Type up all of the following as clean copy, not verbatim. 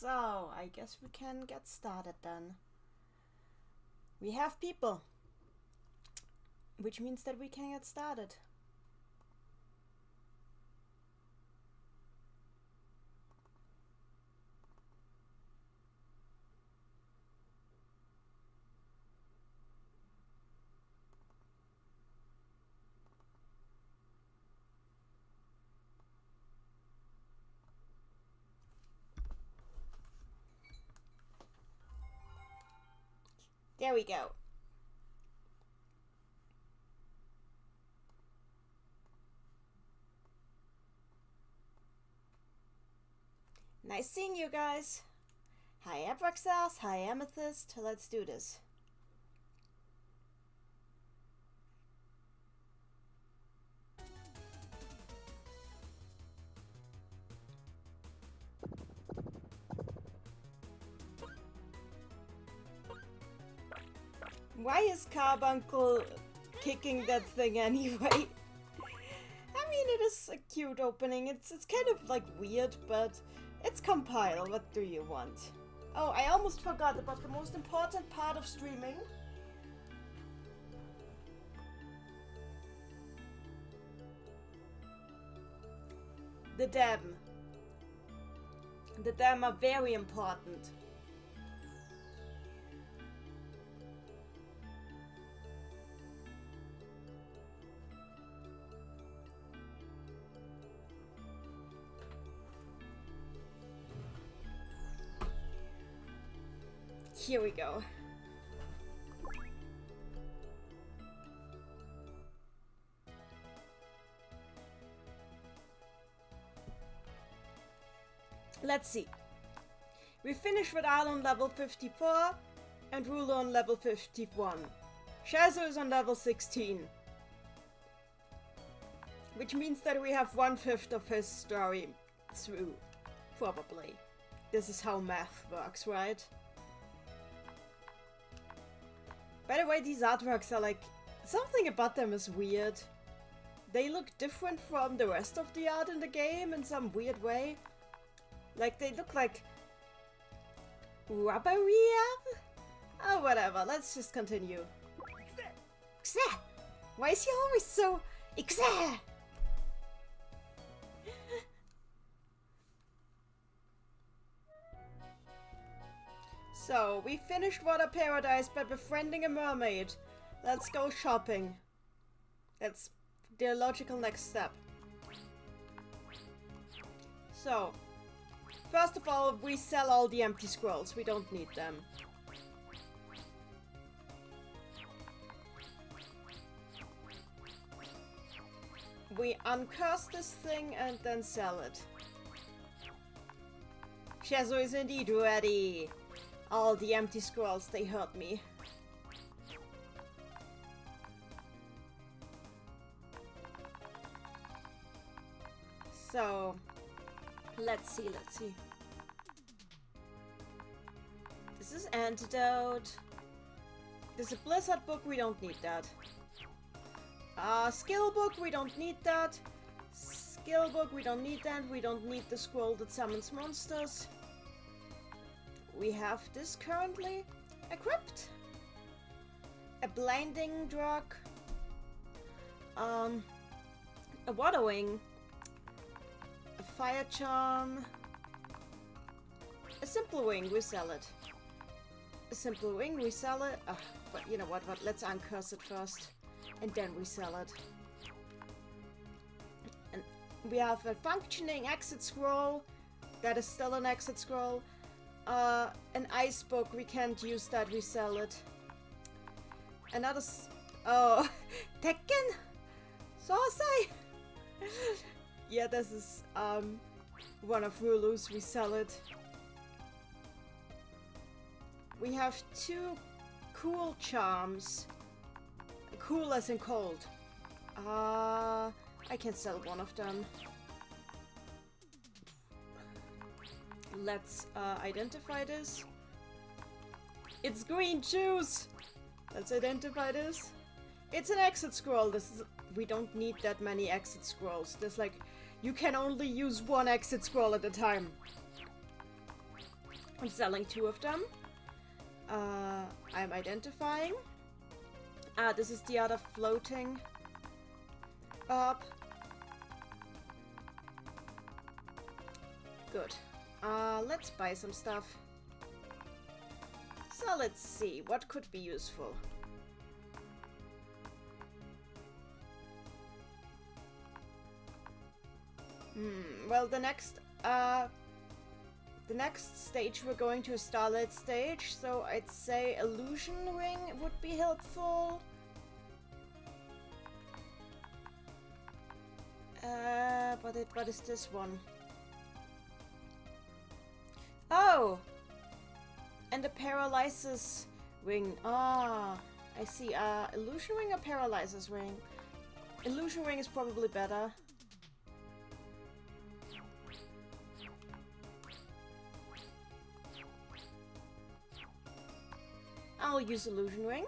So, I guess we can get started then. We have people, which means that we can get started. There we go. Nice seeing you guys. Hi Abraxas, hi Amethyst, let's do this. Why is Carbuncle kicking that thing anyway? I mean, it is a cute opening. It's kind of like weird, but it's compile. What do you want? Oh, I almost forgot about the most important part of streaming. The dam. The dam are very important. Here we go. Let's see. We finished with Arl on level 54 and Ruler on level 51. Schezo is on level 16. Which means that we have 1/5 of his story through. Probably. This is how math works, right? By the way, these artworks are like... something about them is weird. They look different from the rest of the art in the game in some weird way. Like, they look like... rubbery? Oh, whatever. Let's just continue. Xe! Why is he always so... Xe! So, we finished Water Paradise by befriending a mermaid. Let's go shopping. That's the logical next step. So, first of all, we sell all the empty scrolls. We don't need them. We uncurse this thing and then sell it. Schezo is indeed ready. All the empty scrolls, they hurt me. So, let's see. This is Antidote. This is a Blizzard book, we don't need that. Skill book, we don't need that. Skill book, we don't need that. We don't need the scroll that summons monsters. We have this currently equipped. A blinding drug. A water wing. A fire charm. A simple wing, we sell it. A simple wing, we sell it. But you know what, let's uncurse it first. And then we sell it. And we have a functioning exit scroll. That is still an exit scroll. An ice book, we can't use that, we sell it. Another oh, Tekken? Sosai? Yeah, this is, one of Rulu's, we sell it. We have 2 cool charms. Cool as in cold. I can sell one of them. Let's identify this. It's green juice! Let's identify this. It's an exit scroll. We don't need that many exit scrolls. There's like, you can only use one exit scroll at a time. I'm selling 2 of them. I'm identifying. This is the other floating herb. Good. Let's buy some stuff. So let's see, what could be useful? Well, the next stage we're going to a starlight stage, so I'd say illusion ring would be helpful. What is this one? Oh! And the paralysis ring. Ah, I see. Illusion ring or paralysis ring? Illusion ring is probably better. I'll use illusion ring.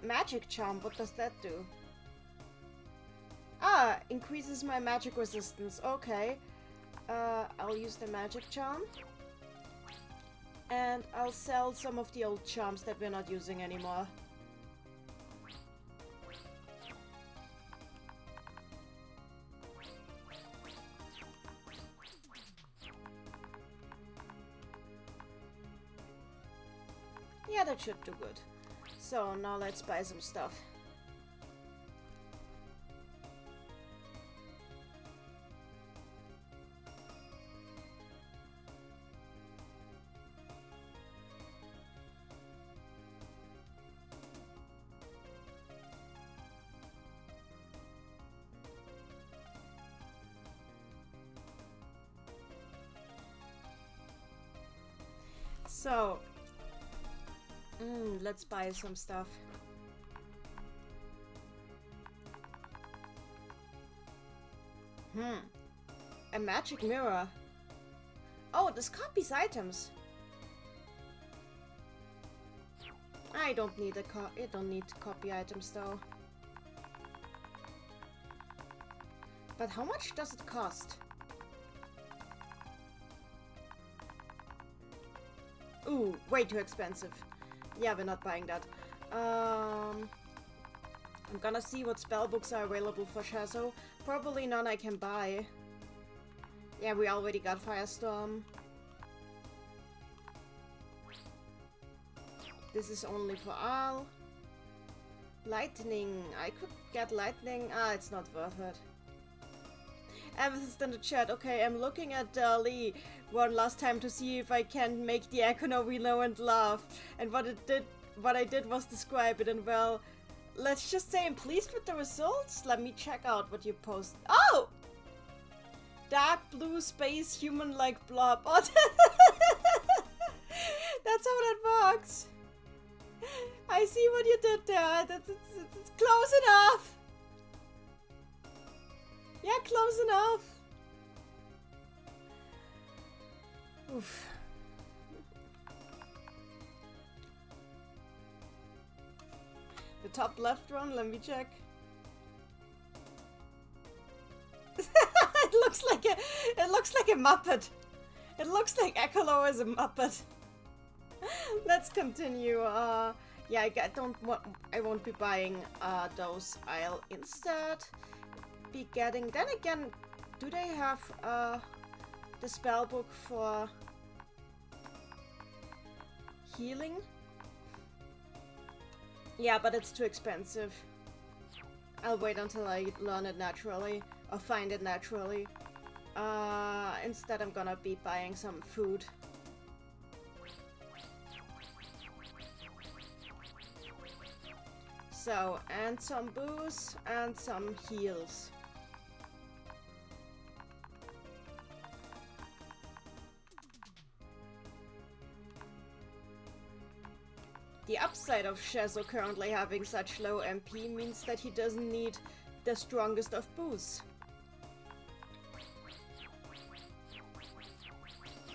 Magic charm, what does that do? Ah, increases my magic resistance. Okay. I'll use the magic charm. And I'll sell some of the old charms that we're not using anymore. Yeah, that should do good. So now let's buy some stuff. So, let's buy some stuff. A magic mirror. Oh, this copies items. I don't need I don't need to copy items though. But how much does it cost? Ooh, way too expensive. Yeah, we're not buying that. I'm gonna see what spellbooks are available for Schezo. Probably none I can buy. Yeah, we already got Firestorm. This is only for Al. Lightning. I could get lightning. Ah, it's not worth it. Amethyst in the chat. Okay, I'm looking at Lee one last time to see if I can make the Econo we know and love. And what I did was describe it, and well, let's just say I'm pleased with the results. Let me check out what you post. Oh! Dark blue space human-like blob. Oh, that's how that works. I see what you did there. It's close enough. Yeah, close enough. Oof. The top left one, let me check. It looks like a Muppet. It looks like Echolo is a Muppet. Let's continue. Yeah, I won't be buying those. I'll instead be getting. Then again, do they have the spellbook for healing? Yeah, but it's too expensive. I'll wait until I learn it naturally or find it naturally. Instead, I'm gonna be buying some food. So, and some booze and some heals. The upside of Schezo currently having such low MP means that he doesn't need the strongest of boosts.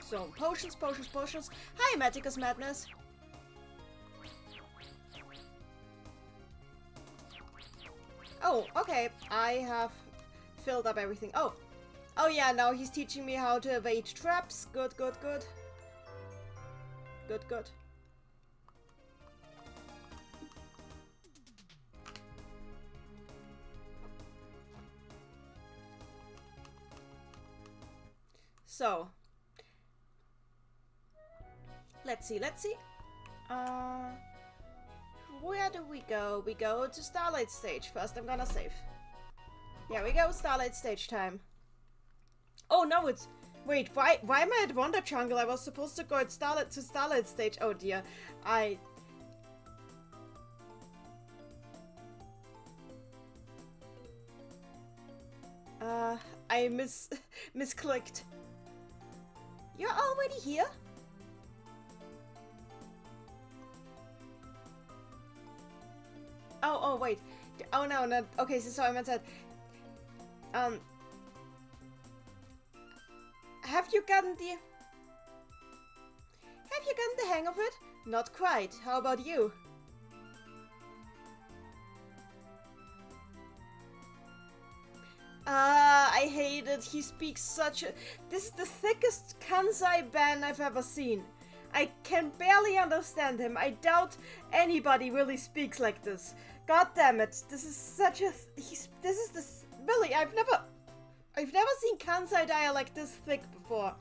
So, potions, potions, potions. Hi, Maticus Madness! Oh, okay. I have filled up everything. Oh, Oh yeah, now he's teaching me how to evade traps. Good, good, good. Good, good. So, let's see, let's see. Where do we go? We go to Starlight Stage. First, I'm gonna save. Yeah, we go Starlight Stage time. Oh no, it's... Wait, why am I at Wonder Jungle? I was supposed to go at Starlight Stage. Oh dear. I misclicked. You're already here? Oh, wait. Oh, no. Okay, so I meant that. Have you gotten the hang of it? Not quite. How about you? I hate it. He speaks such a... This is the thickest Kansai ban I've ever seen. I can barely understand him. I doubt anybody really speaks like this. God damn it. This is such a... Really, I've never seen Kansai dialect this thick before.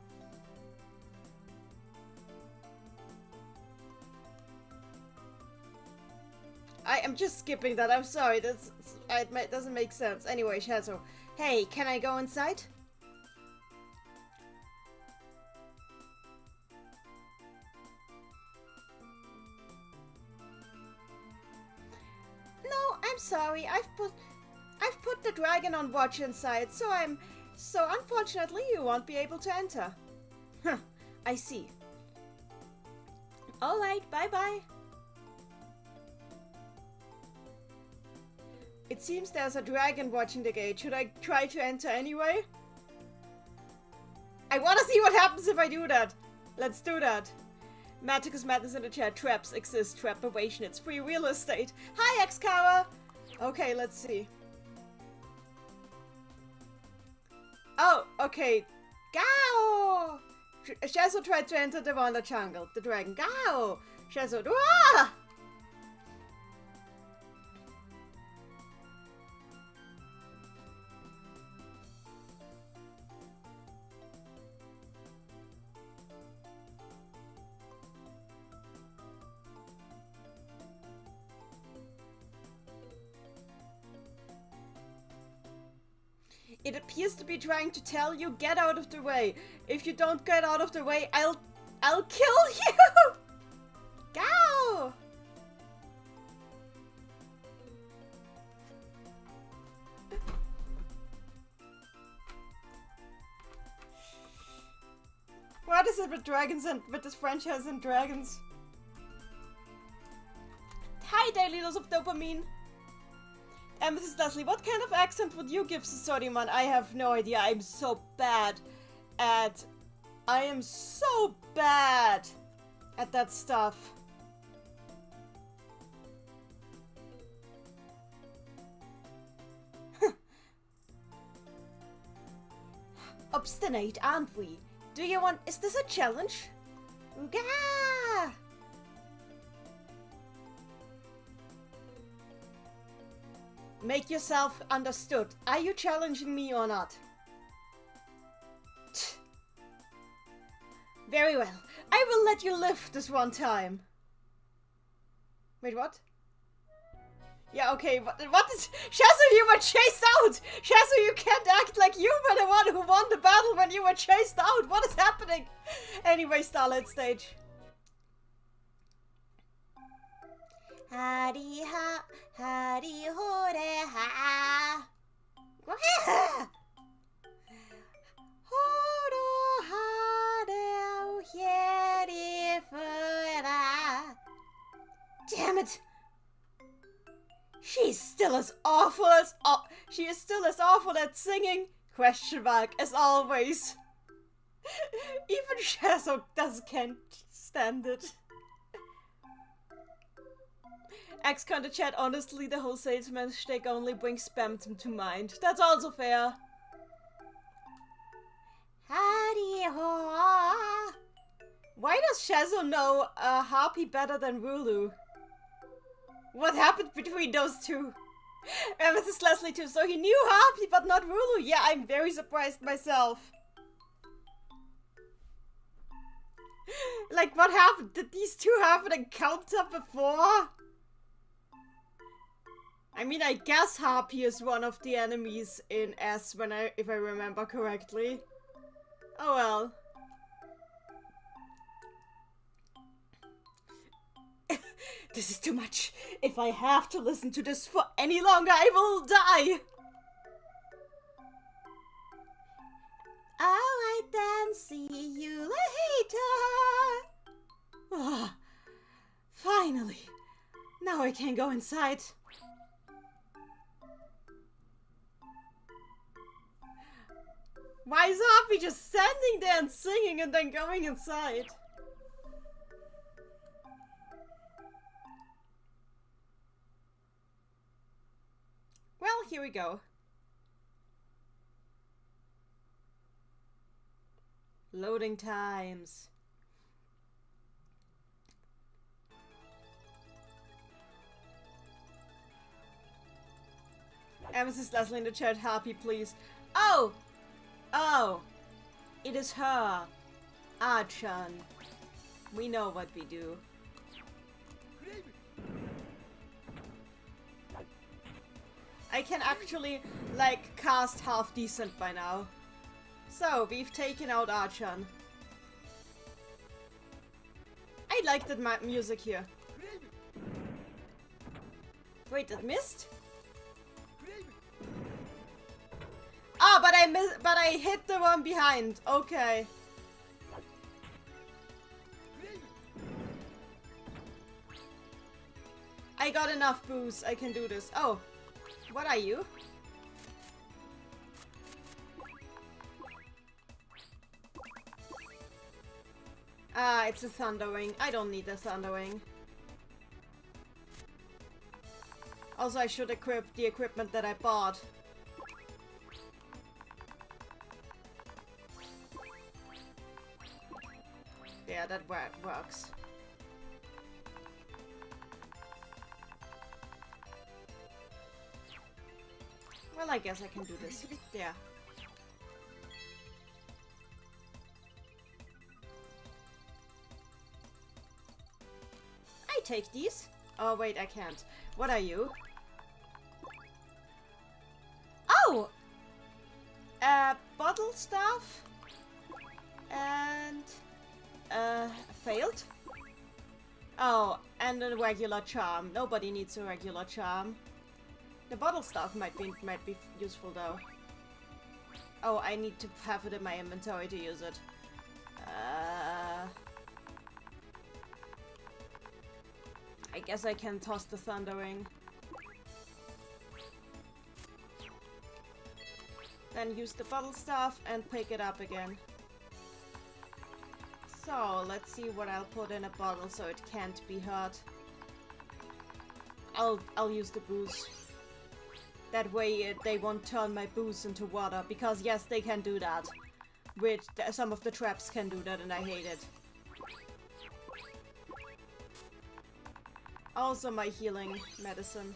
I am just skipping that. I'm sorry. It doesn't make sense. Anyway, Schezo. Hey, can I go inside? No, I'm sorry. I've put the dragon on watch inside, so unfortunately you won't be able to enter. Huh, I see. Alright, bye-bye. It seems there's a dragon watching the gate. Should I try to enter anyway? I want to see what happens if I do that. Let's do that. Magic is madness in the chat. Traps exist. Trap evasion. It's free real estate. Hi, X-Kara! Okay, let's see. Oh, okay. Gao! Schezo tried to enter the Wonder Jungle. The dragon. Gao! Schezo. Ah! It appears to be trying to tell you, get out of the way. If you don't get out of the way, I'll kill you! Go! What is it with dragons and with this franchise and dragons? Hi, daily dose of dopamine. Mrs. Leslie, what kind of accent would you give Sasoriman? I have no idea. I am so bad at that stuff. Obstinate, aren't we? Do you want... Is this a challenge? Ooga! Make yourself understood. Are you challenging me or not? Very well. I will let you live this one time. Wait, what? Yeah, okay, what is... Schezo, you were chased out! Schezo, you can't act like you were the one who won the battle when you were chased out! What is happening? Anyway, Starlight Stage. Hari ha, hari hore ha. Horo hare hieri fura. Damn it! She is still as awful at singing? Question mark, as always. Even Schezo can't stand it. X-Con the chat, honestly, the whole salesman shtick only brings spam to mind. That's also fair. Why does Schezo know Harpy better than Rulu? What happened between those two? And this is Leslie too, so he knew Harpy but not Rulu. Yeah, I'm very surprised myself. Like, what happened? Did these two have an encounter before? I mean, I guess Harpy is one of the enemies in S if I remember correctly. Oh well. This is too much. If I have to listen to this for any longer, I will die. Alright then, see you later. Oh, finally. Now I can go inside. Why is Harpy just standing there and singing and then going inside? Well, here we go. Loading times. Mrs. Leslie in the chat, Harpy, please. Oh! Oh! It is her. Archon. We know what we do. I can actually, like, cast half decent by now. So, we've taken out Archon. I like that music here. Wait, that missed? Ah, but I hit the one behind. Okay. I got enough boost. I can do this. Oh. What are you? Ah, it's a Thunderwing. I don't need a Thunderwing. Also, I should equip the equipment that I bought. Yeah, that works. Well, I guess I can do this. Yeah. I take these. Oh, wait, I can't. What are you? Oh! Bottle staff. And... failed? Oh, and a regular charm. Nobody needs a regular charm. The bottle stuff might be useful though. Oh, I need to have it in my inventory to use it. I guess I can toss the Thunderwing. Then use the bottle stuff and pick it up again. So, let's see what I'll put in a bottle so it can't be hurt. I'll use the booze. That way they won't turn my booze into water, because yes, they can do that. Which some of the traps can do that and I hate it. Also my healing medicine.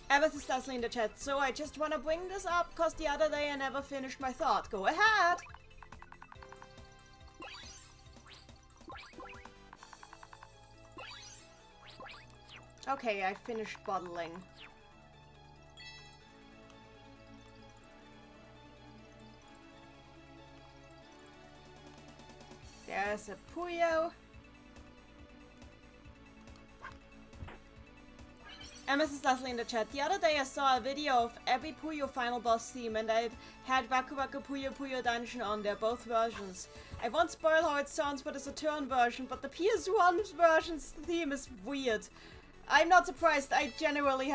Amethyst Leslie in the chat. So I just want to bring this up because the other day I never finished my thought. Go ahead! Okay, I finished bottling. There's a Puyo. Mrs. Leslie in the chat. The other day I saw a video of every Puyo final boss theme and it had Waku Waku Puyo Puyo Dungeon on there, both versions. I won't spoil how it sounds for the Saturn version, but the PS1 version's theme is weird. I'm not surprised. I generally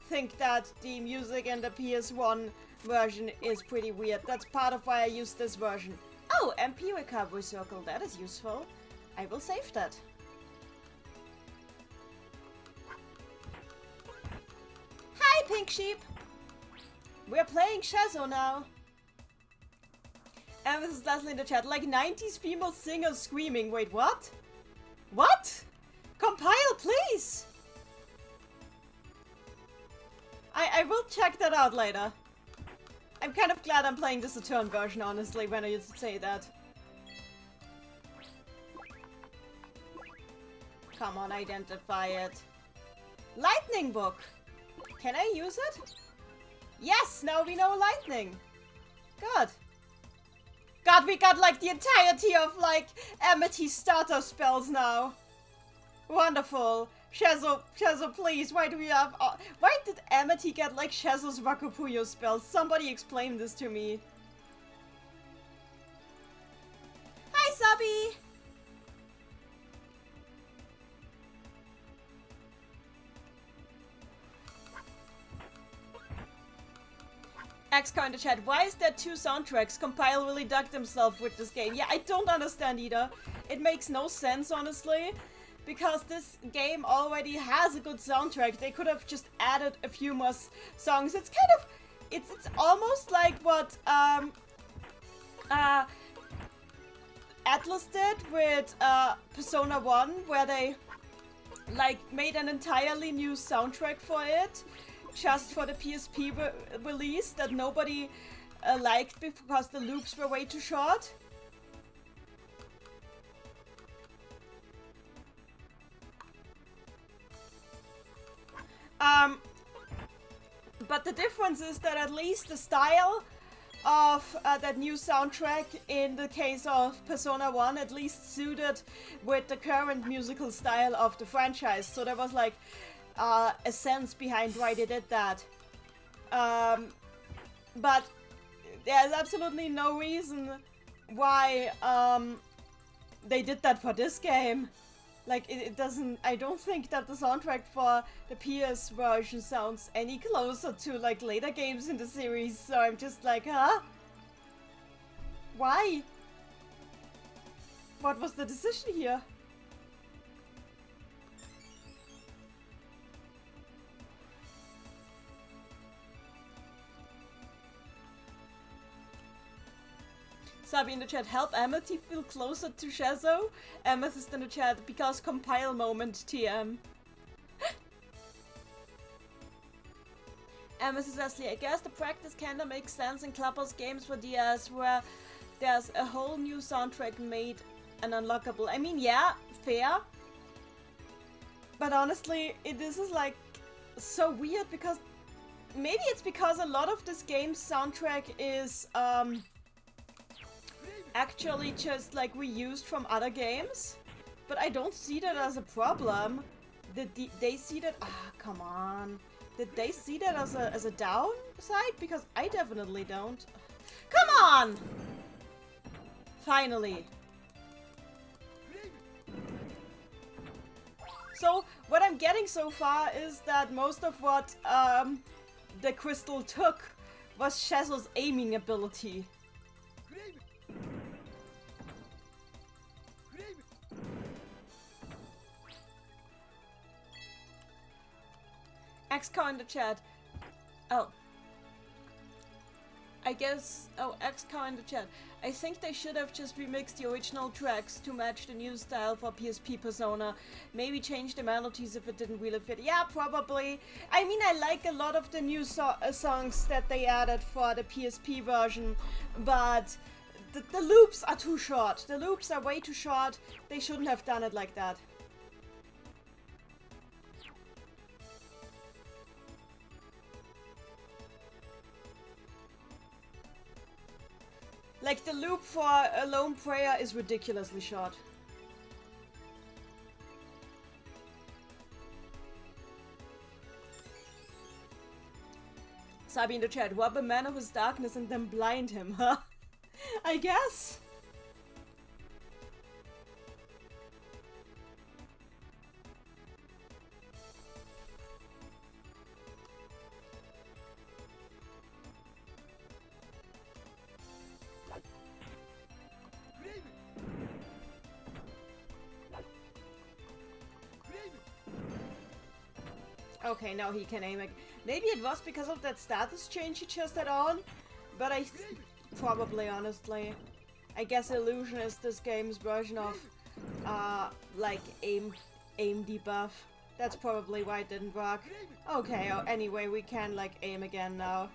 think that the music in the PS1 version is pretty weird. That's part of why I use this version. Oh, MP recovery circle. That is useful. I will save that. Hi, Pink Sheep. We're playing Schezo now. And this is Leslie in the chat. Like 90s female singers screaming. Wait, what? What? Compile, please! I will check that out later. I'm kind of glad I'm playing the Saturn version, honestly, when I say that. Come on, identify it. Lightning book! Can I use it? Yes, now we know lightning. Good. God, we got like the entirety of like Amity starter spells now. Wonderful. Schezo, please, why do we have... why did Amity get like Schezo's Waku Puyo spells? Somebody explain this to me. Hi, Subby! XCar in the chat, why is there 2 soundtracks? Compile really dug themselves with this game. Yeah, I don't understand either. It makes no sense, honestly. Because this game already has a good soundtrack. They could have just added a few more songs. It's kind of... It's almost like what Atlas did with Persona 1, where they like made an entirely new soundtrack for it. Just for the PSP release that nobody liked because the loops were way too short. But the difference is that at least the style of that new soundtrack in the case of Persona 1 at least suited with the current musical style of the franchise. So there was like a sense behind why they did that. But there's absolutely no reason why they did that for this game. Like, it doesn't... I don't think that the soundtrack for the PS version sounds any closer to, like, later games in the series, so I'm just like, huh? Why? What was the decision here? Sabi in the chat, help Amity feel closer to Schezo. Amethyst in the chat, because compile moment TM. Amethyst Leslie, I guess the practice kinda makes sense in Clubhouse games for DS where there's a whole new soundtrack made and unlockable. I mean, yeah, fair. But honestly, this is like so weird because maybe it's because a lot of this game's soundtrack is actually just like reused from other games, but I don't see that as a problem. Did they see that? Ah, come on. Did they see that as a downside? Because I definitely don't. Come on! Finally. So what I'm getting so far is that most of what the crystal took was Schezo's aiming ability. XCar in the chat. Oh. I guess... Oh, XCar in the chat. I think they should have just remixed the original tracks to match the new style for PSP Persona. Maybe change the melodies if it didn't really fit. Yeah, probably. I mean, I like a lot of the new songs that they added for the PSP version, but the loops are too short. The loops are way too short. They shouldn't have done it like that. Like, the loop for a Lone Prayer is ridiculously short. Sabi in the chat, rob a man of his darkness and then blind him, huh? I guess. Okay, now he can aim again. Maybe it was because of that status change he just had on, but probably, honestly. I guess illusion is this game's version of, like, aim debuff. That's probably why it didn't work. Okay, anyway, we can, like, aim again now.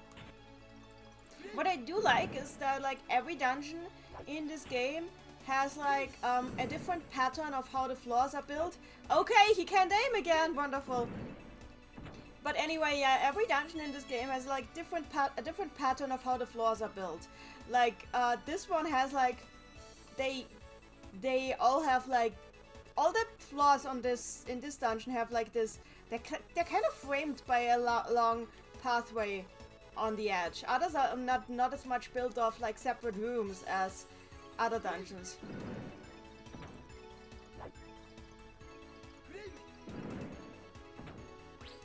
What I do like is that, like, every dungeon in this game has, like, a different pattern of how the floors are built. Okay, he can't aim again! Wonderful. But anyway, yeah, every dungeon in this game has, like, a different pattern of how the floors are built. Like, this one has, like, they all have, like, all the floors in this dungeon have, like, this, they're kind of framed by a long pathway on the edge. Others are not as much built off, like, separate rooms as other dungeons.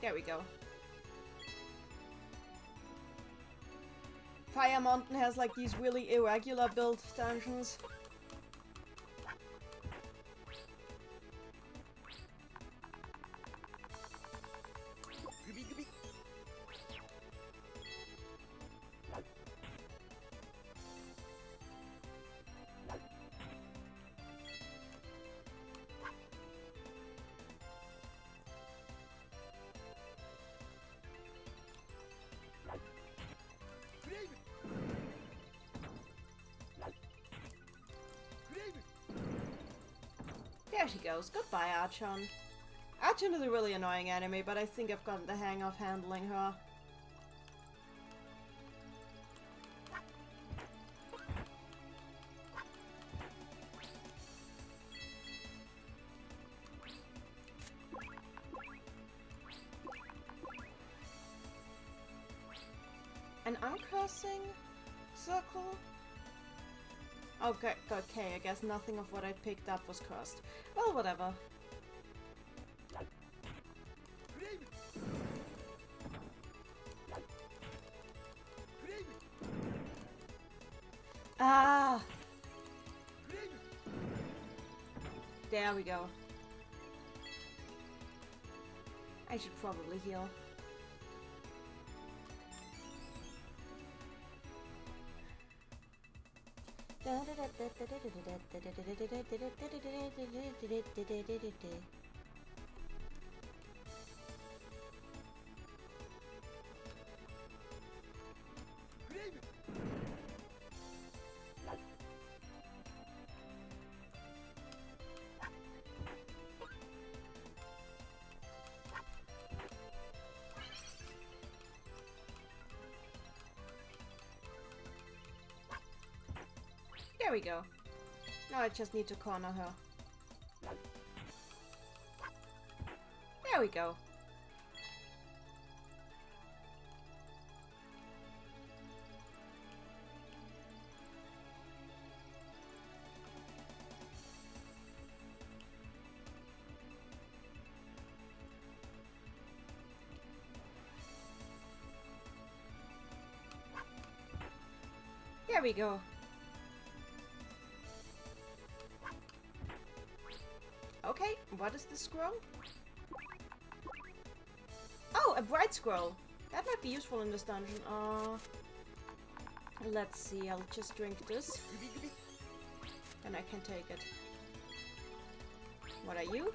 There we go. Fire Mountain has, like, these really irregular built dungeons. There she goes. Goodbye, Archon. Archon is a really annoying enemy, but I think I've gotten the hang of handling her. An uncursing circle? Okay, I guess nothing of what I picked up was cursed. Well, whatever. Ah! There we go. I should probably heal. There we go. Now I just need to corner her. There we go. There we go. Okay, what is the scroll? Oh, a bright scroll. That might be useful in this dungeon. Let's see, I'll just drink this. Then I can take it. What are you?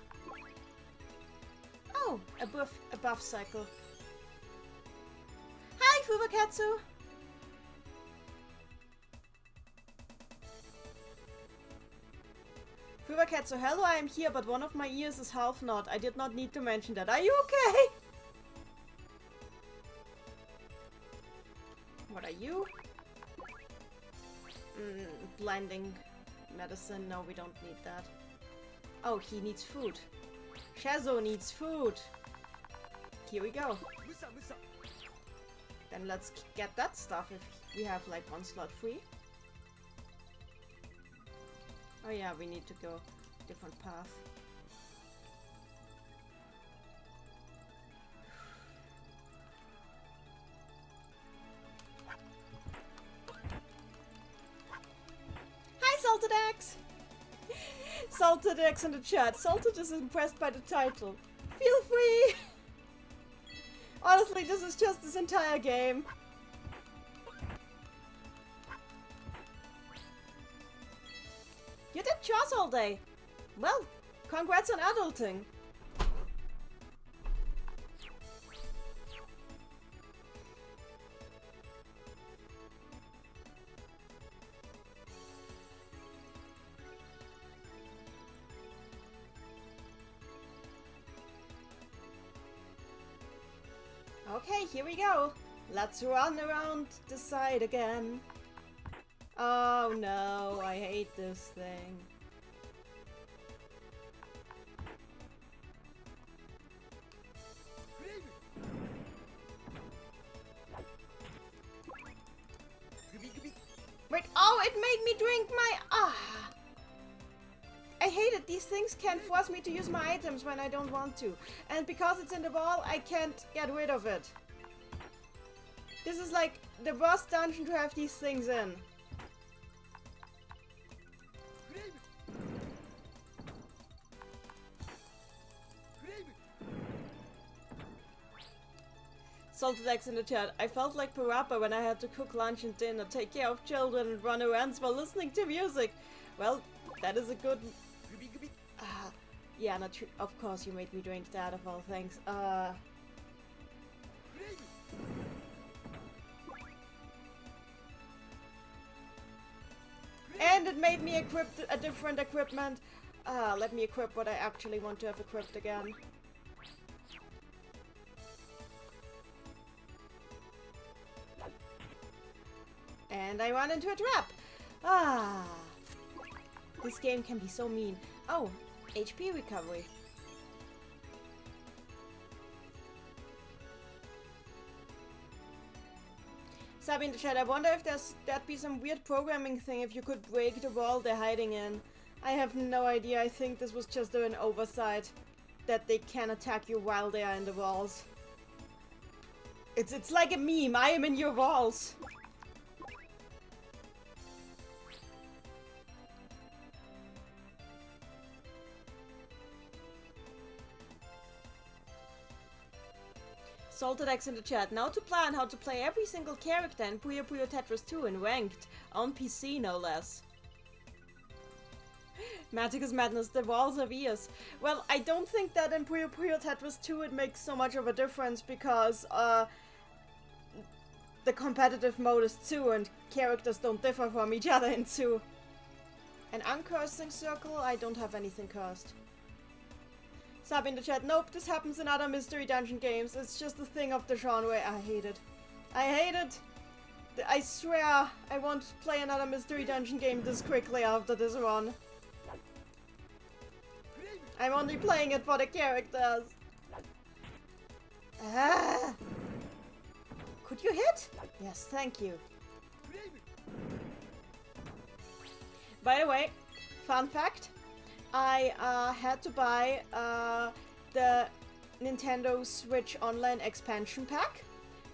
Oh, a buff cycle. Hi, Fubakatsu! Fubakatsu, hello, I am here, but one of my ears is half not. I did not need to mention that. Are you okay? What are you? Blinding medicine. No, we don't need that. Oh, he needs food. Schezo needs food. Here we go. Then let's get that stuff if we have like one slot free. Oh yeah, we need to go different path. Hi, Salted X! Salted X in the chat. Salted is impressed by the title. Feel free! Honestly, this is just this entire game. You did chores all day. Well, congrats on adulting. Okay, here we go. Let's run around the side again. Oh no, I hate this thing. Wait, oh, it made me drink my... I hate it. These things can force me to use my items when I don't want to. And because it's in the wall, I can't get rid of it. This is like the worst dungeon to have these things in. Salted eggs in the chat. I felt like Parappa when I had to cook lunch and dinner, take care of children and run errands while listening to music. Well, that is a good... yeah, not true. Of course you made me drink that of all things. And it made me equip a different equipment. Let me equip what I actually want to have equipped again. And I run into a trap. This game can be so mean. Oh, HP recovery. Sabi in the chat, I wonder if that'd be some weird programming thing if you could break the wall they're hiding in. I have no idea. I think this was just an oversight that they can attack you while they are in the walls. It's like a meme. I am in your walls. Salted eggs in the chat. Now to plan how to play every single character in Puyo Puyo Tetris 2 in ranked. On PC, no less. Magic is madness. The walls have ears. Well, I don't think that in Puyo Puyo Tetris 2 it makes so much of a difference because the competitive mode is 2 and characters don't differ from each other in 2. An uncursing circle? I don't have anything cursed. Sub in the chat, nope, this happens in other mystery dungeon games. It's just a thing of the genre. I hate it. I hate it. I swear I won't play another mystery dungeon game this quickly after this run. I'm only playing it for the characters. Could you hit? Yes, thank you. By the way, fun fact. I had to buy the Nintendo Switch Online expansion pack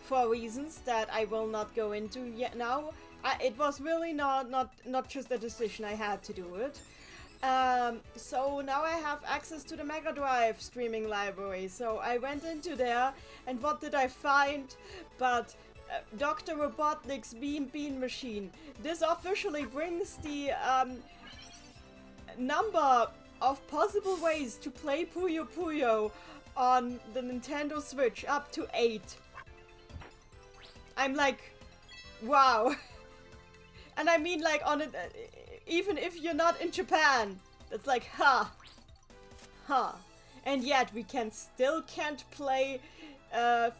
for reasons that I will not go into yet now. It was really not just a decision, I had to do it. So now I have access to the Mega Drive streaming library. So I went into there, and what did I find? But Dr. Robotnik's Bean Machine. This officially brings the number of possible ways to play Puyo Puyo on the Nintendo Switch up to 8. I'm like, wow. And I mean, like, on it, even if you're not in Japan, it's like, ha. And yet we can't play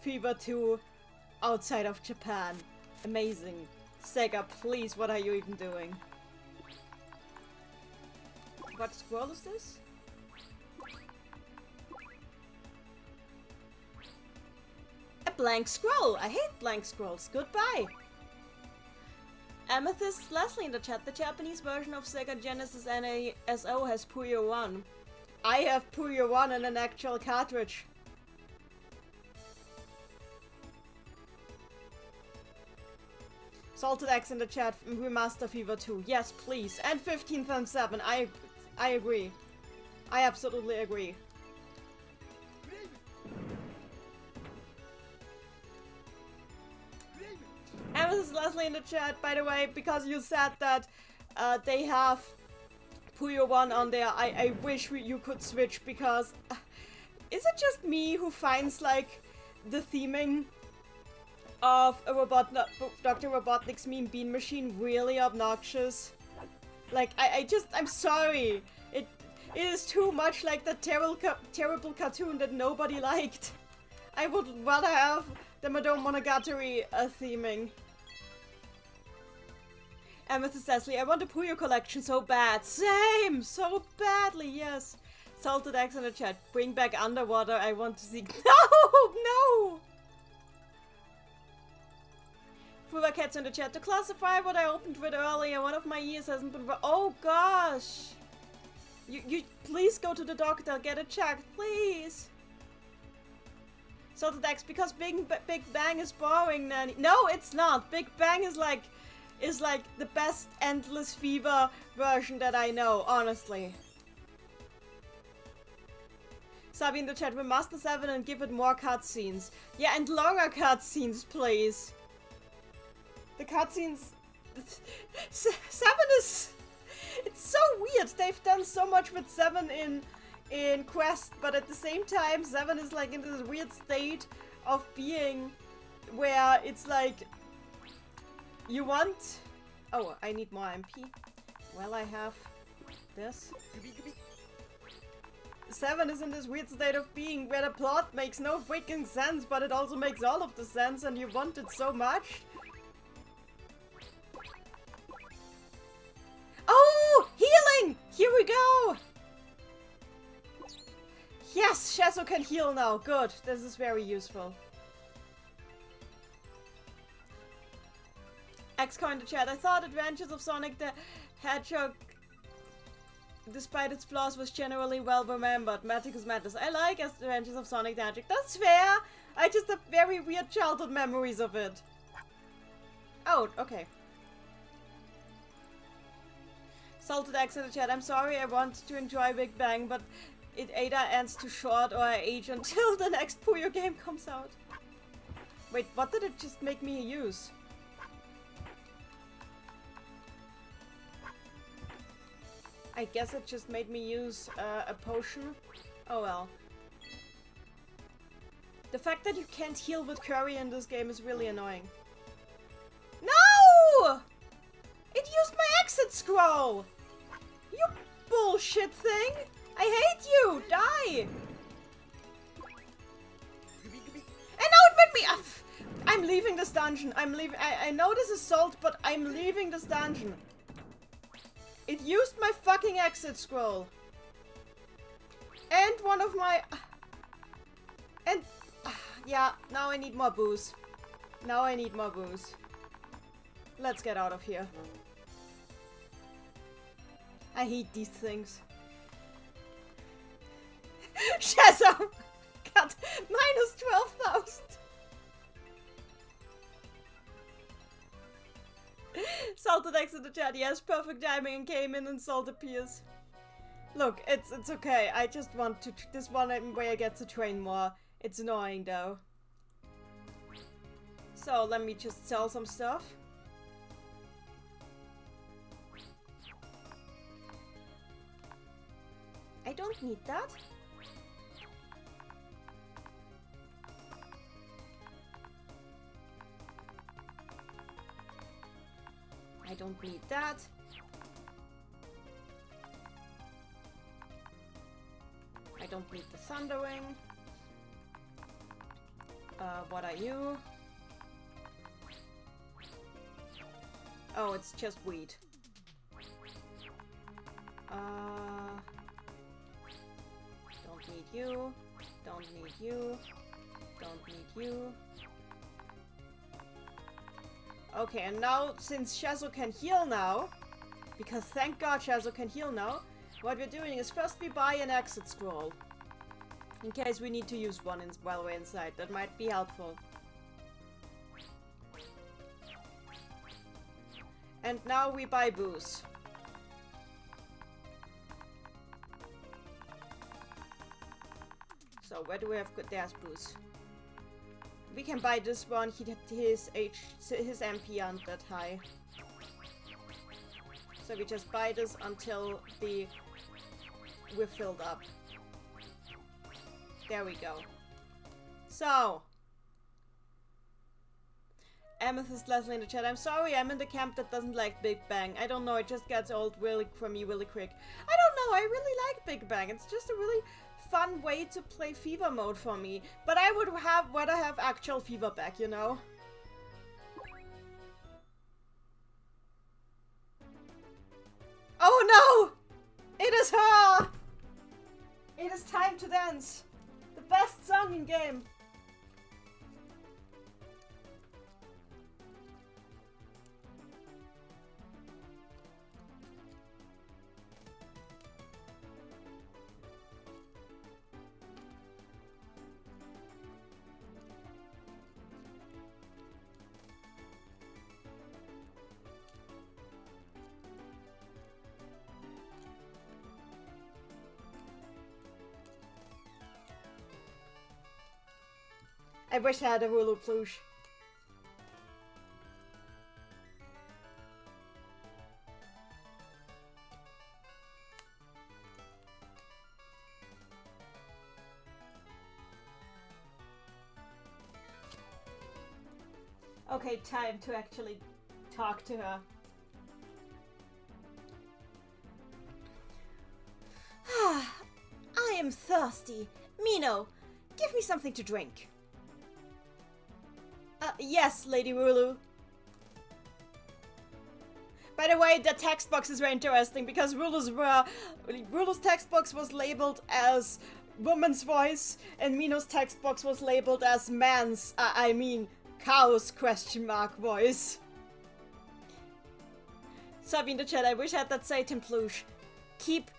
Fever 2 outside of Japan. Amazing. Sega, please, what are you even doing? What scroll is this? A blank scroll! I hate blank scrolls. Goodbye! Amethyst Leslie in the chat. The Japanese version of Sega Genesis NASO has Puyo 1. I have Puyo 1 in an actual cartridge. Salted eggs in the chat. Remaster Fever 2. Yes, please. And 15th and 7. I agree. I absolutely agree. And this is Leslie in the chat, by the way, because you said that they have Puyo 1 on there. I wish you could switch, because is it just me who finds like the theming of a Dr. Robotnik's Mean Bean Machine really obnoxious? Like, I'm sorry. It is too much like the terrible cartoon that nobody liked. I would rather have the Madame Monogatari theming. And Mrs. Cecily, I want a Puyo collection so bad. Same! So badly, yes. Salted eggs in the chat. Bring back underwater. I want to see. No! No! Fuba Cats in the chat. To classify what I opened with earlier, one of my ears hasn't been. Oh gosh! You please go to the doctor. Get it checked, please. Salted eggs, because Big Bang is boring, Nanny. No, it's not. Big Bang is like the best Endless Fever version that I know, honestly. Sabi in the chat, we master 7 and give it more cutscenes. Yeah, and longer cutscenes, please. The cutscenes... 7 is... It's so weird. They've done so much with 7 in Quest, but at the same time, 7 is like in this weird state of being where it's like... You want... Oh, I need more MP. Well, I have this. 7 is in this weird state of being where the plot makes no freaking sense, but it also makes all of the sense, and you want it so much. Oh! Healing! Here we go! Yes! Schezo can heal now. Good. This is very useful. X-Coin in the chat. I thought Adventures of Sonic the Hedgehog, despite its flaws, was generally well remembered. Magic is madness. I like Adventures of Sonic the Hedgehog. That's fair! I just have very weird childhood memories of it. Oh, okay. Salted eggs in the chat. I'm sorry, I want to enjoy Big Bang, but it either ends too short or I age until the next Puyo game comes out. Wait, what did it just make me use? I guess it just made me use a potion. Oh well. The fact that you can't heal with curry in this game is really annoying. No! It used my exit scroll! You bullshit thing! I hate you! Die! And now it made me... I'm leaving this dungeon. I'm leaving... I know this is salt, but I'm leaving this dungeon. It used my fucking exit scroll. And one of my... And... Yeah, now I need more booze. Now I need more booze. Let's get out of here. I hate these things. Schezo! God, minus 12,000. Salted eggs in the chat. Yes, perfect timing and came in and salt appears. Look, it's okay. I just want to... This one way I get to train more. It's annoying though. So let me just sell some stuff. I don't need that. I don't need that. I don't need the Thundering. What are you? Oh, it's just weed. Don't need you. Don't need you. Don't need you. Okay, and now, since Schezo can heal now, because thank God Schezo can heal now, what we're doing is first we buy an exit scroll. In case we need to use one while we're inside. That might be helpful. And now we buy booze. So where do we have good? There's booze. we can buy this one. His MP aren't that high. So we just buy this until we're filled up. There we go. So, Amethyst Leslie in the chat. I'm sorry, I'm in the camp that doesn't like Big Bang. I don't know, it just gets old for me really quick. I don't know, I really like Big Bang. It's just a really fun way to play Fever mode for me. But I would rather have actual Fever back, you know? Oh no! It is her! It is time to dance! The best song in game! I wish I had a Hulu plush. Okay, time to actually talk to her. I am thirsty. Mino, give me something to drink. Yes, Lady Rulu. By the way, the text box is very interesting because Rulu's text box was labeled as woman's voice and Mino's text box was labeled as man's, cow's question mark voice. Sabi in the chat, I wish I had that Satan plush. Keep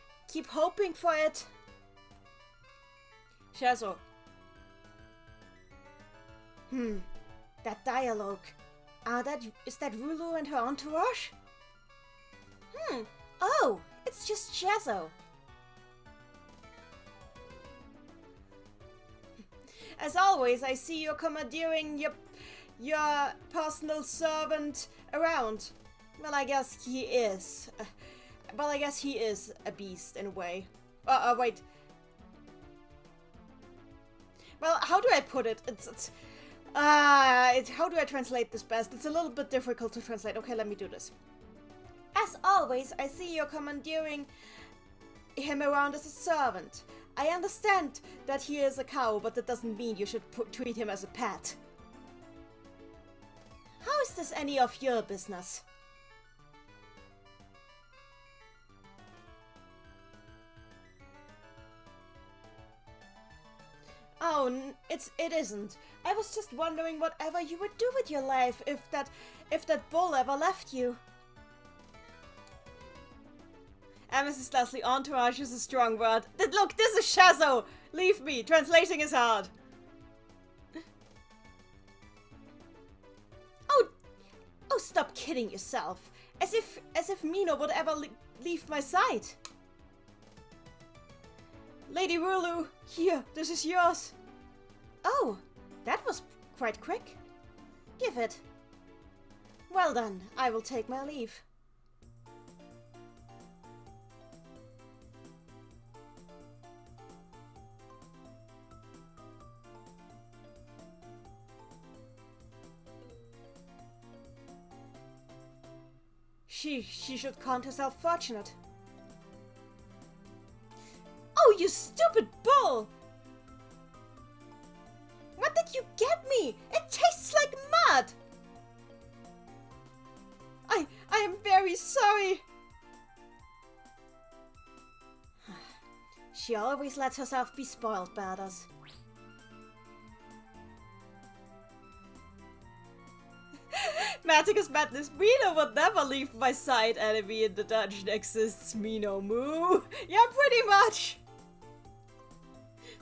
hoping for it. Schezo. That dialogue. Is that Rulu and her entourage? Oh, it's just Schezo. As always, I see you're commandeering your personal servant around. Well, I guess he is. A beast in a way. Wait. Well, how do I put it? How do I translate this best? It's a little bit difficult to translate. Okay, let me do this. As always, I see you're commandeering him around as a servant. I understand that he is a cow, but that doesn't mean you should treat him as a pet. How is this any of your business? Oh, it isn't. I was just wondering whatever you would do with your life if that bull ever left you. Mrs. Leslie, entourage is a strong word. Look, this is Schezo! Leave me, translating is hard. Oh, stop kidding yourself. As if Mino would ever leave my side. Lady Rulu, here, this is yours. Oh, that was quite quick. Give it. Well done, I will take my leave. She should count herself fortunate. Oh, you stupid bull! What did you get me? It tastes like mud! I am very sorry. She always lets herself be spoiled by others. Maticus Madness, Mino would never leave my side. Enemy in the dungeon exists, Mino Moo. Yeah, pretty much.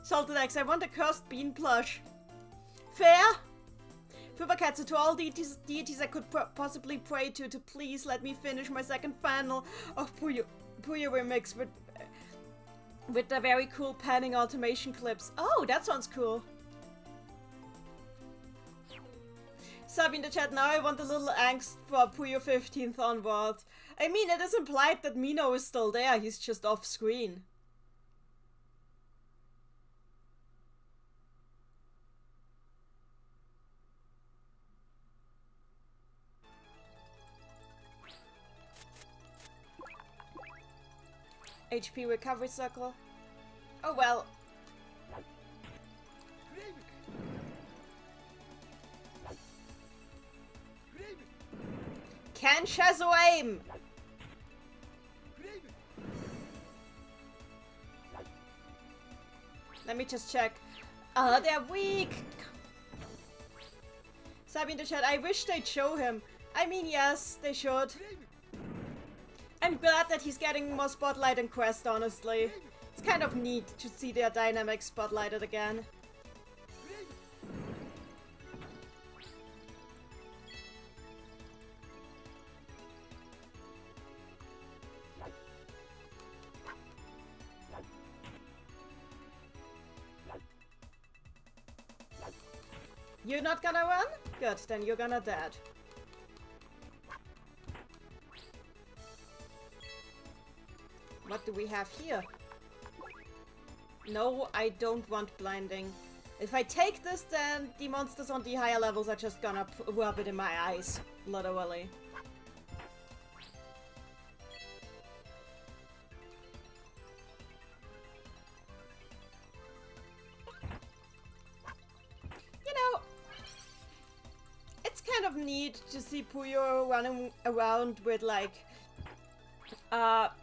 Salted X, I want a cursed bean plush. Fair? Fubakatsu, to all deities I could possibly pray to please let me finish my second final of Puyo remix with the very cool panning automation clips. Oh, that sounds cool. Sub in the chat, now I want a little angst for Puyo 15th onward. I mean, it is implied that Mino is still there, he's just off screen. HP recovery circle. Oh well. Can Schezo aim? Let me just check. They're weak. Sabi in the chat, I wish they'd show him. I mean, yes, they should. I'm glad that he's getting more spotlight in Quest, honestly. It's kind of neat to see their dynamics spotlighted again. You're not gonna run? Good, then you're gonna dead. What do we have here? No, I don't want blinding. If I take this, then the monsters on the higher levels are just gonna rub it in my eyes. Literally. You know, it's kind of neat to see Puyo running around with like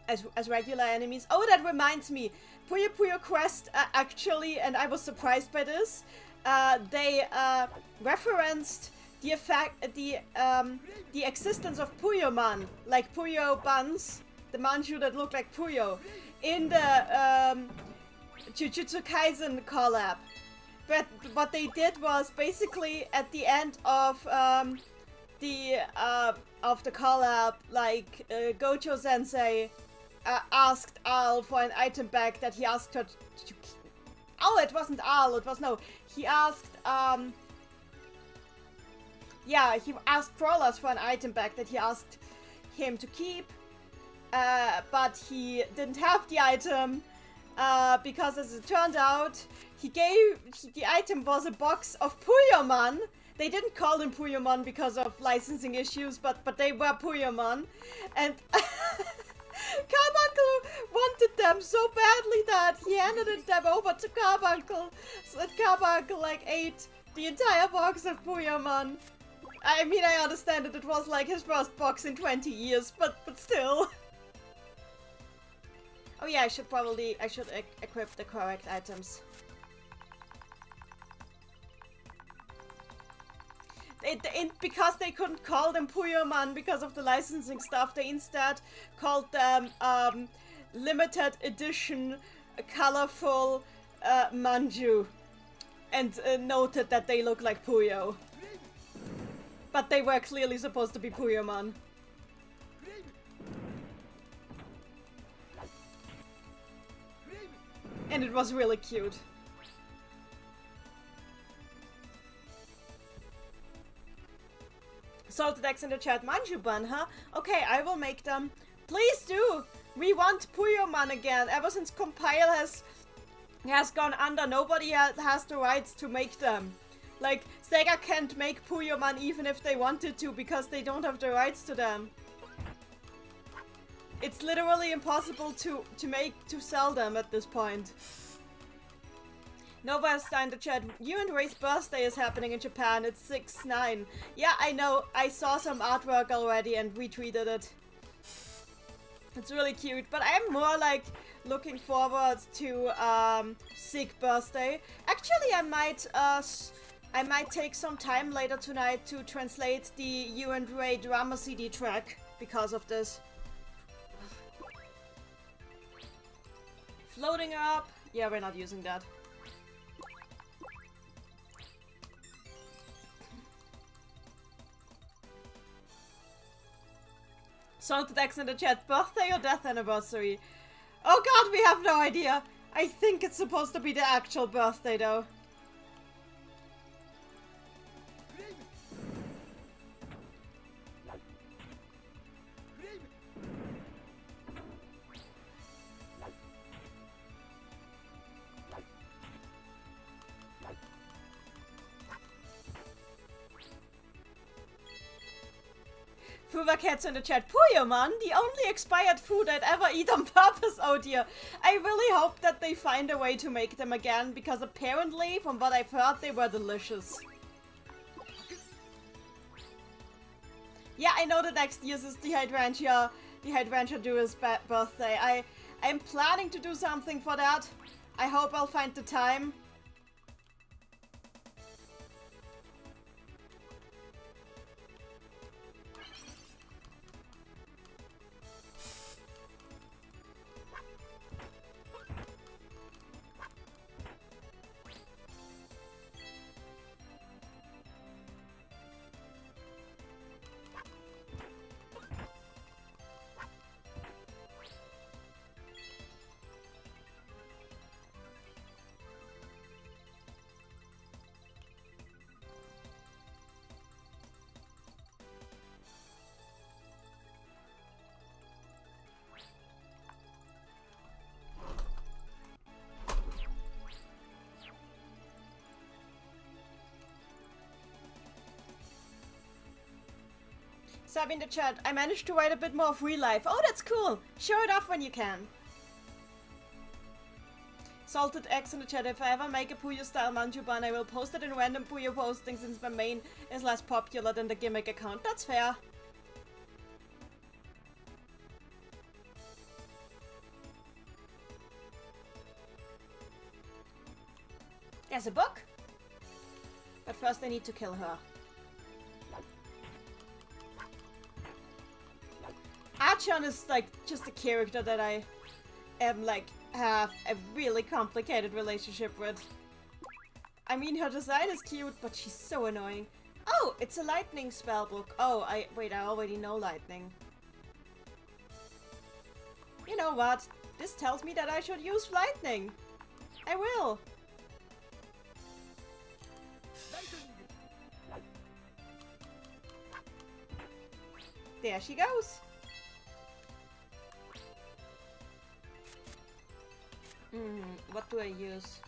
as regular enemies. Oh, that reminds me, Puyo Puyo Quest actually, and I was surprised by this. They referenced the existence of Puyo-man, like Puyo buns, the manju that look like Puyo, in the Jujutsu Kaisen collab. But what they did was basically at the end of the collab, like Gojo Sensei asked Al for an item back that he asked her to oh, it wasn't Al, it was no. He asked yeah, he asked Crawlers for an item back that he asked him to keep, but he didn't have the item because, as it turned out, the item was a box of Puyo-man. They didn't call them Puyo-man because of licensing issues, but they were Puyo-man. And Carbuncle wanted them so badly that he handed them over to Carbuncle. So that Carbuncle like ate the entire box of Puyo-man. I mean, I understand that it was like his first box in 20 years, but still. Oh yeah, I should equip the correct items. Because they couldn't call them Puyo-man because of the licensing stuff, they instead called them limited edition colorful manju, and noted that they look like Puyo. But they were clearly supposed to be Puyo-man. And it was really cute. Salted eggs in the chat. Manju bun, huh? Okay, I will make them. Please do! We want Puyo-man again. Ever since Compile has gone under, nobody has the rights to make them. Like, Sega can't make Puyo-man even if they wanted to, because they don't have the rights to them. It's literally impossible to sell them at this point. Nova in the chat. You and Ray's birthday is happening in Japan. It's 6/9. Yeah, I know. I saw some artwork already and retweeted it. It's really cute. But I'm more like looking forward to Sick birthday. Actually, I might take some time later tonight to translate the You and Ray drama CD track because of this. Floating up. Yeah, we're not using that. Salted eggs in the chat. Birthday or death anniversary? Oh god, we have no idea. I think it's supposed to be the actual birthday though. Fuva Cats in the chat. Puyo, man, the only expired food I'd ever eat on purpose, oh dear. I really hope that they find a way to make them again, because apparently, from what I've heard, they were delicious. Yeah, I know the next year's is the Hydrangea Duo's birthday. I'm planning to do something for that. I hope I'll find the time. Sub in the chat. I managed to write a bit more of real life. Oh, that's cool. Show it off when you can. Salted Eggs in the chat. If I ever make a Puyo style manju bun, I will post it in random Puyo posting since my main is less popular than the gimmick account. That's fair. There's a book. But first I need to kill her. Archon is like just a character that I am like have a really complicated relationship with. I mean, her design is cute, but she's so annoying. Oh, it's a lightning spell book. Oh, wait, I already know lightning. You know what? This tells me that I should use lightning. I will. There she goes. What do I use?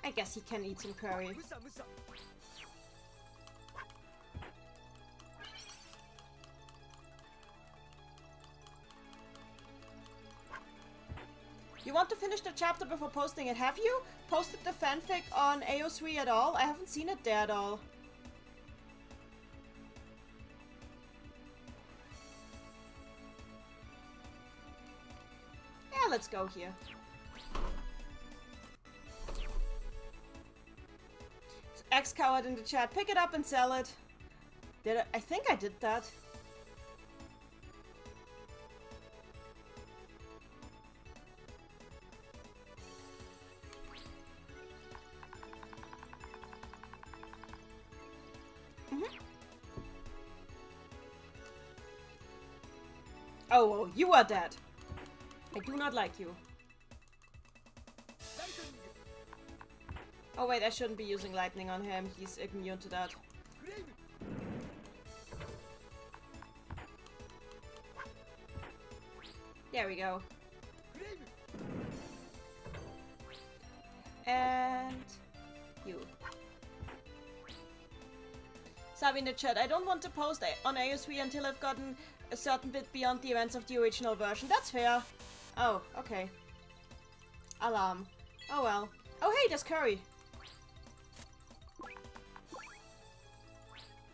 I guess he can eat some curry. You want to finish the chapter before posting it? Have you posted the fanfic on AO3 at all? I haven't seen it there at all. Yeah, let's go here. X-Coward in the chat. Pick it up and sell it. I think I did that. Oh, you are dead. I do not like you. Oh wait, I shouldn't be using lightning on him. He's immune to that. There we go. And you. Sabi in the chat, I don't want to post on AO3 until I've gotten a certain bit beyond the events of the original version. That's fair. Oh, okay. Alarm. Oh well. Oh hey, there's curry.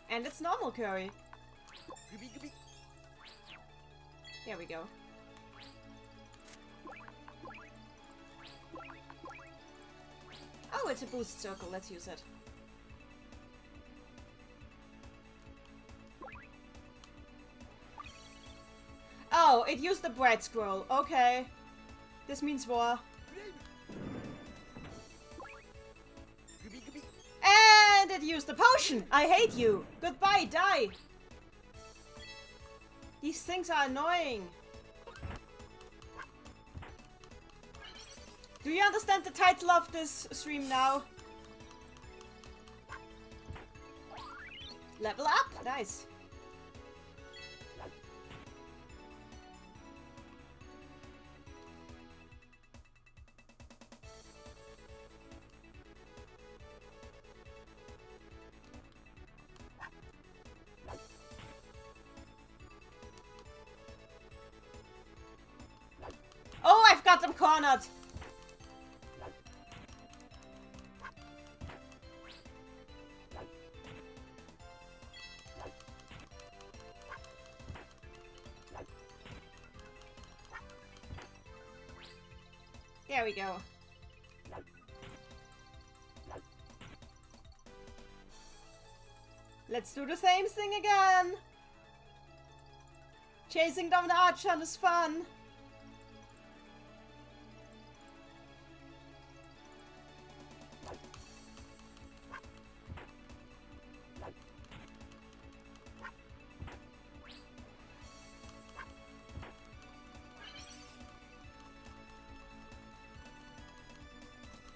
And it's normal curry. There we go. Oh, it's a boost circle. Let's use it. Oh, it used the bright scroll. Okay. This means war. And it used the potion! I hate you! Goodbye, die! These things are annoying. Do you understand the title of this stream now? Level up! Nice. cornered! There we go. Let's do the same thing again! Chasing down the Archon is fun!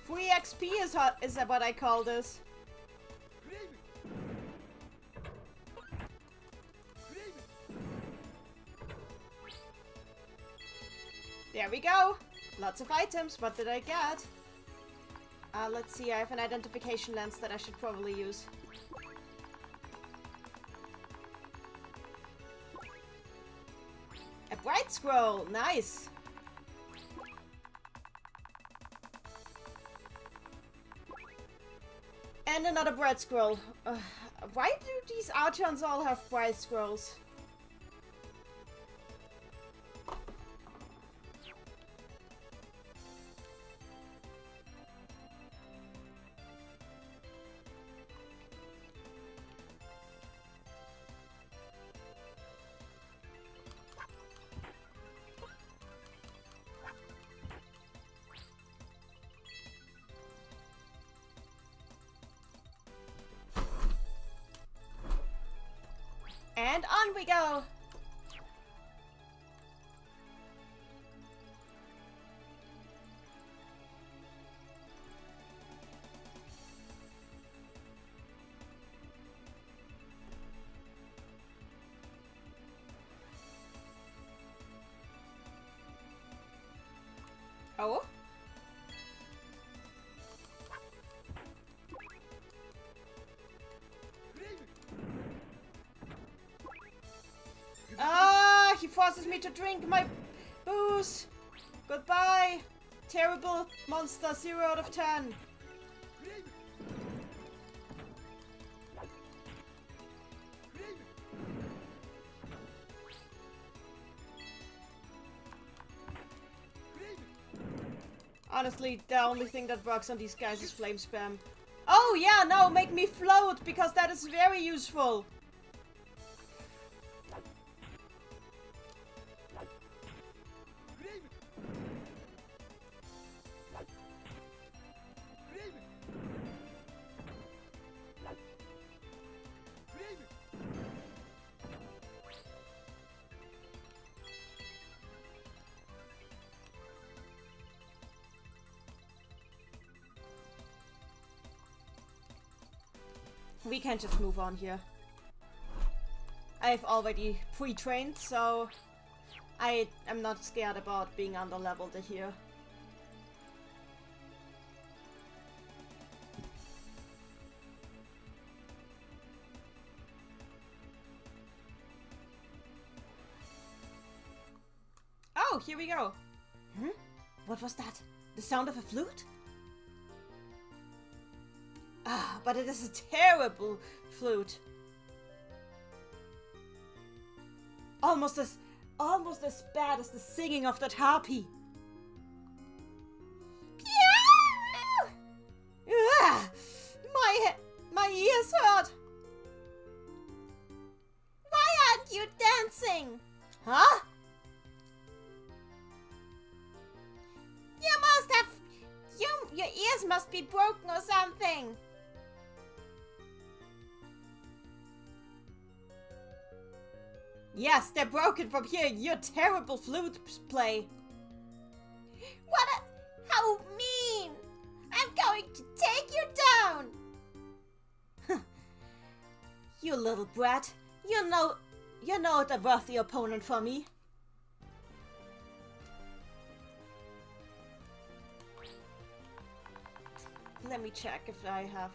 Free XP is what I call this. There we go! Lots of items. What did I get? Let's see. I have an identification lens that I should probably use. A bright scroll! Nice! And another bright scroll. Why do these Archons all have bright scrolls? And on we go! Oh? Ah, he forces me to drink my booze. Goodbye, terrible monster. 0 out of 10. Honestly, the only thing that works on these guys is flame spam. Oh yeah, no, make me float, because that is very useful. We can just move on here. I've already pre-trained, so I am not scared about being under-leveled here. Oh, here we go. Hmm? What was that? The sound of a flute? Ah, but it is a terrible flute. Almost as bad as the singing of that harpy. My ears hurt. Why aren't you dancing? Huh? You must have... Your ears must be broken or something. Yes, they're broken from hearing your terrible flute play. How mean! I'm going to take you down! You little brat. You're not a worthy opponent for me. Let me check if I have...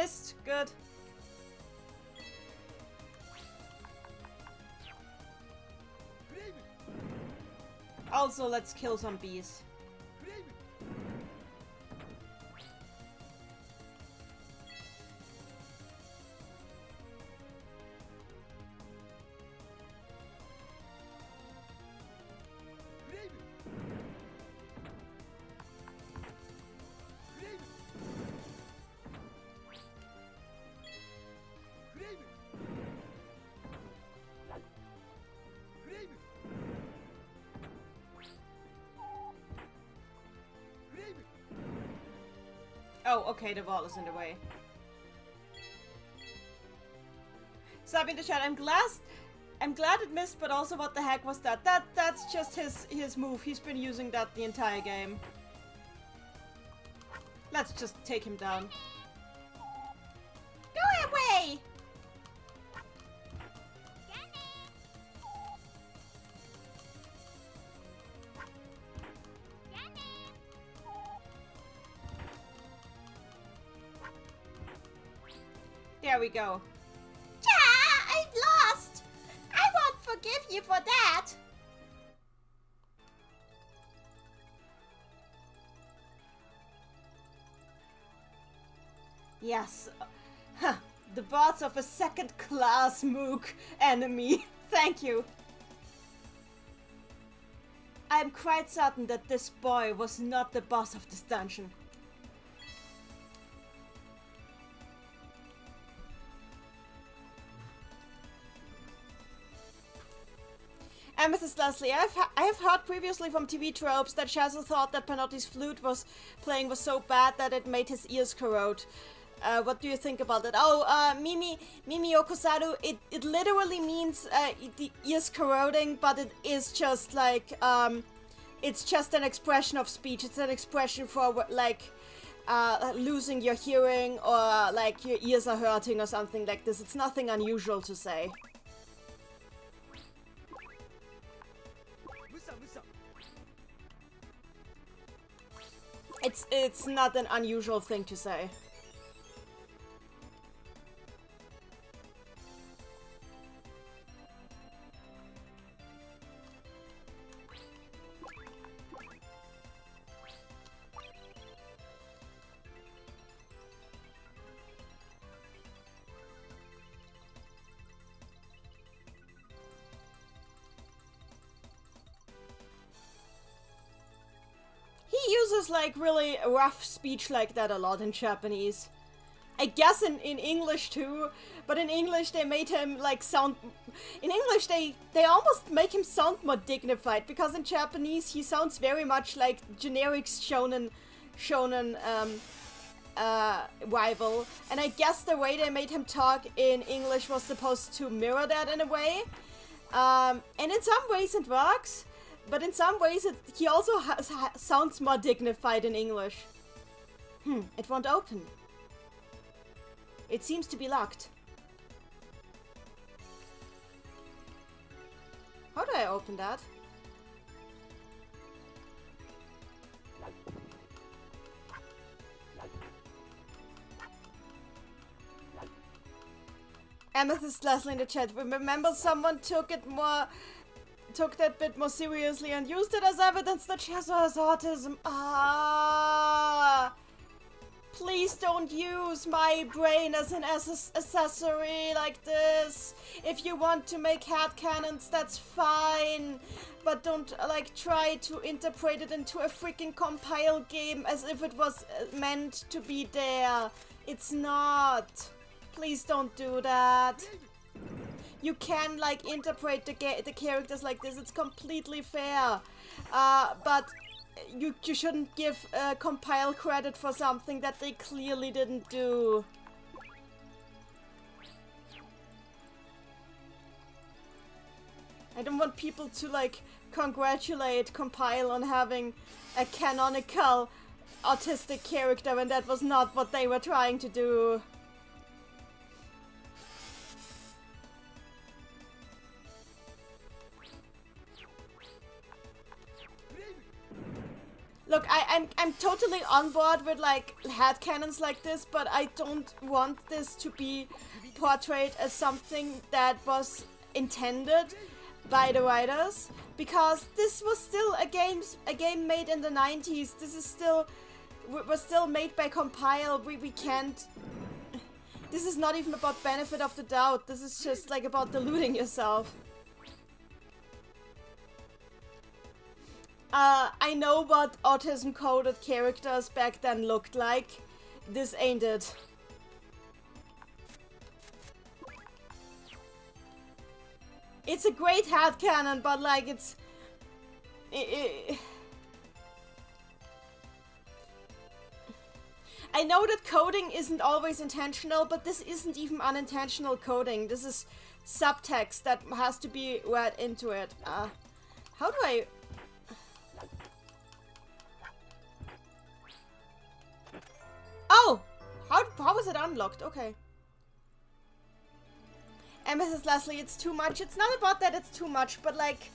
missed. Good. Also, let's kill some bees. Oh, okay, the wall is in the way. Subbing the chat. I'm glad it missed, but also what the heck was that? That's just his move. He's been using that the entire game. Let's just take him down. Go away! There we go. I lost! I won't forgive you for that! Yes. Huh. The bots of a second-class Mook enemy. Thank you. I am quite certain that this boy was not the boss of this dungeon. Amethyst Leslie, I have heard previously from TV tropes that Schezo thought that Panotti's flute playing was so bad that it made his ears corrode. What do you think about that? Oh, Mimi Okusaru, it literally means the ears corroding, but it is just like, it's just an expression of speech. It's an expression for, like, losing your hearing or, like, your ears are hurting or something like this. It's nothing unusual to say. It's not an unusual thing to say. He uses like really rough speech like that a lot in Japanese. I guess in English too, but in English they made him like sound... In English they almost make him sound more dignified, because in Japanese he sounds very much like generic shonen rival. And I guess the way they made him talk in English was supposed to mirror that in a way. And in some ways it works. But in some ways, he also sounds more dignified in English. It won't open. It seems to be locked. How do I open that? Amethyst Leslie in the chat. Remember, someone took that bit more seriously and used it as evidence that Schezo has autism. Please don't use my brain as an accessory like this. If you want to make headcanons, that's fine. But don't, like, try to interpret it into a freaking compile game as if it was meant to be there. It's not. Please don't do that. You can, like, interpret the characters like this. It's completely fair. But you shouldn't give compile credit for something that they clearly didn't do. I don't want people to, like, congratulate compile on having a canonical autistic character when that was not what they were trying to do. Look, I'm totally on board with like headcanons like this, but I don't want this to be portrayed as something that was intended by the writers, because this was still a game made in the 90s. This is still was still made by Compile. We can't. This is not even about benefit of the doubt. This is just like about deluding yourself. I know what autism-coded characters back then looked like. This ain't it. It's a great headcanon, but like it's... I know that coding isn't always intentional, but this isn't even unintentional coding. This is subtext that has to be read into it. How do I... Oh! How was it unlocked? Okay. And Mrs. Leslie, it's too much. It's not about that it's too much, but like...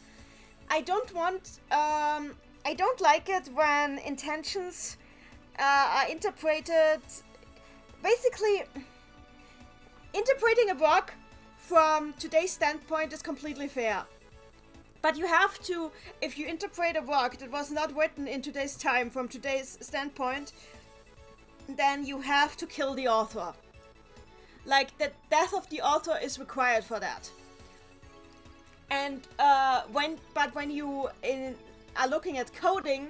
I don't want... I don't like it when intentions are interpreted... Basically, interpreting a book from today's standpoint is completely fair. But you have to, if you interpret a work that was not written in today's time from today's standpoint, then you have to kill the author. Like, the death of the author is required for that. And when you are looking at coding,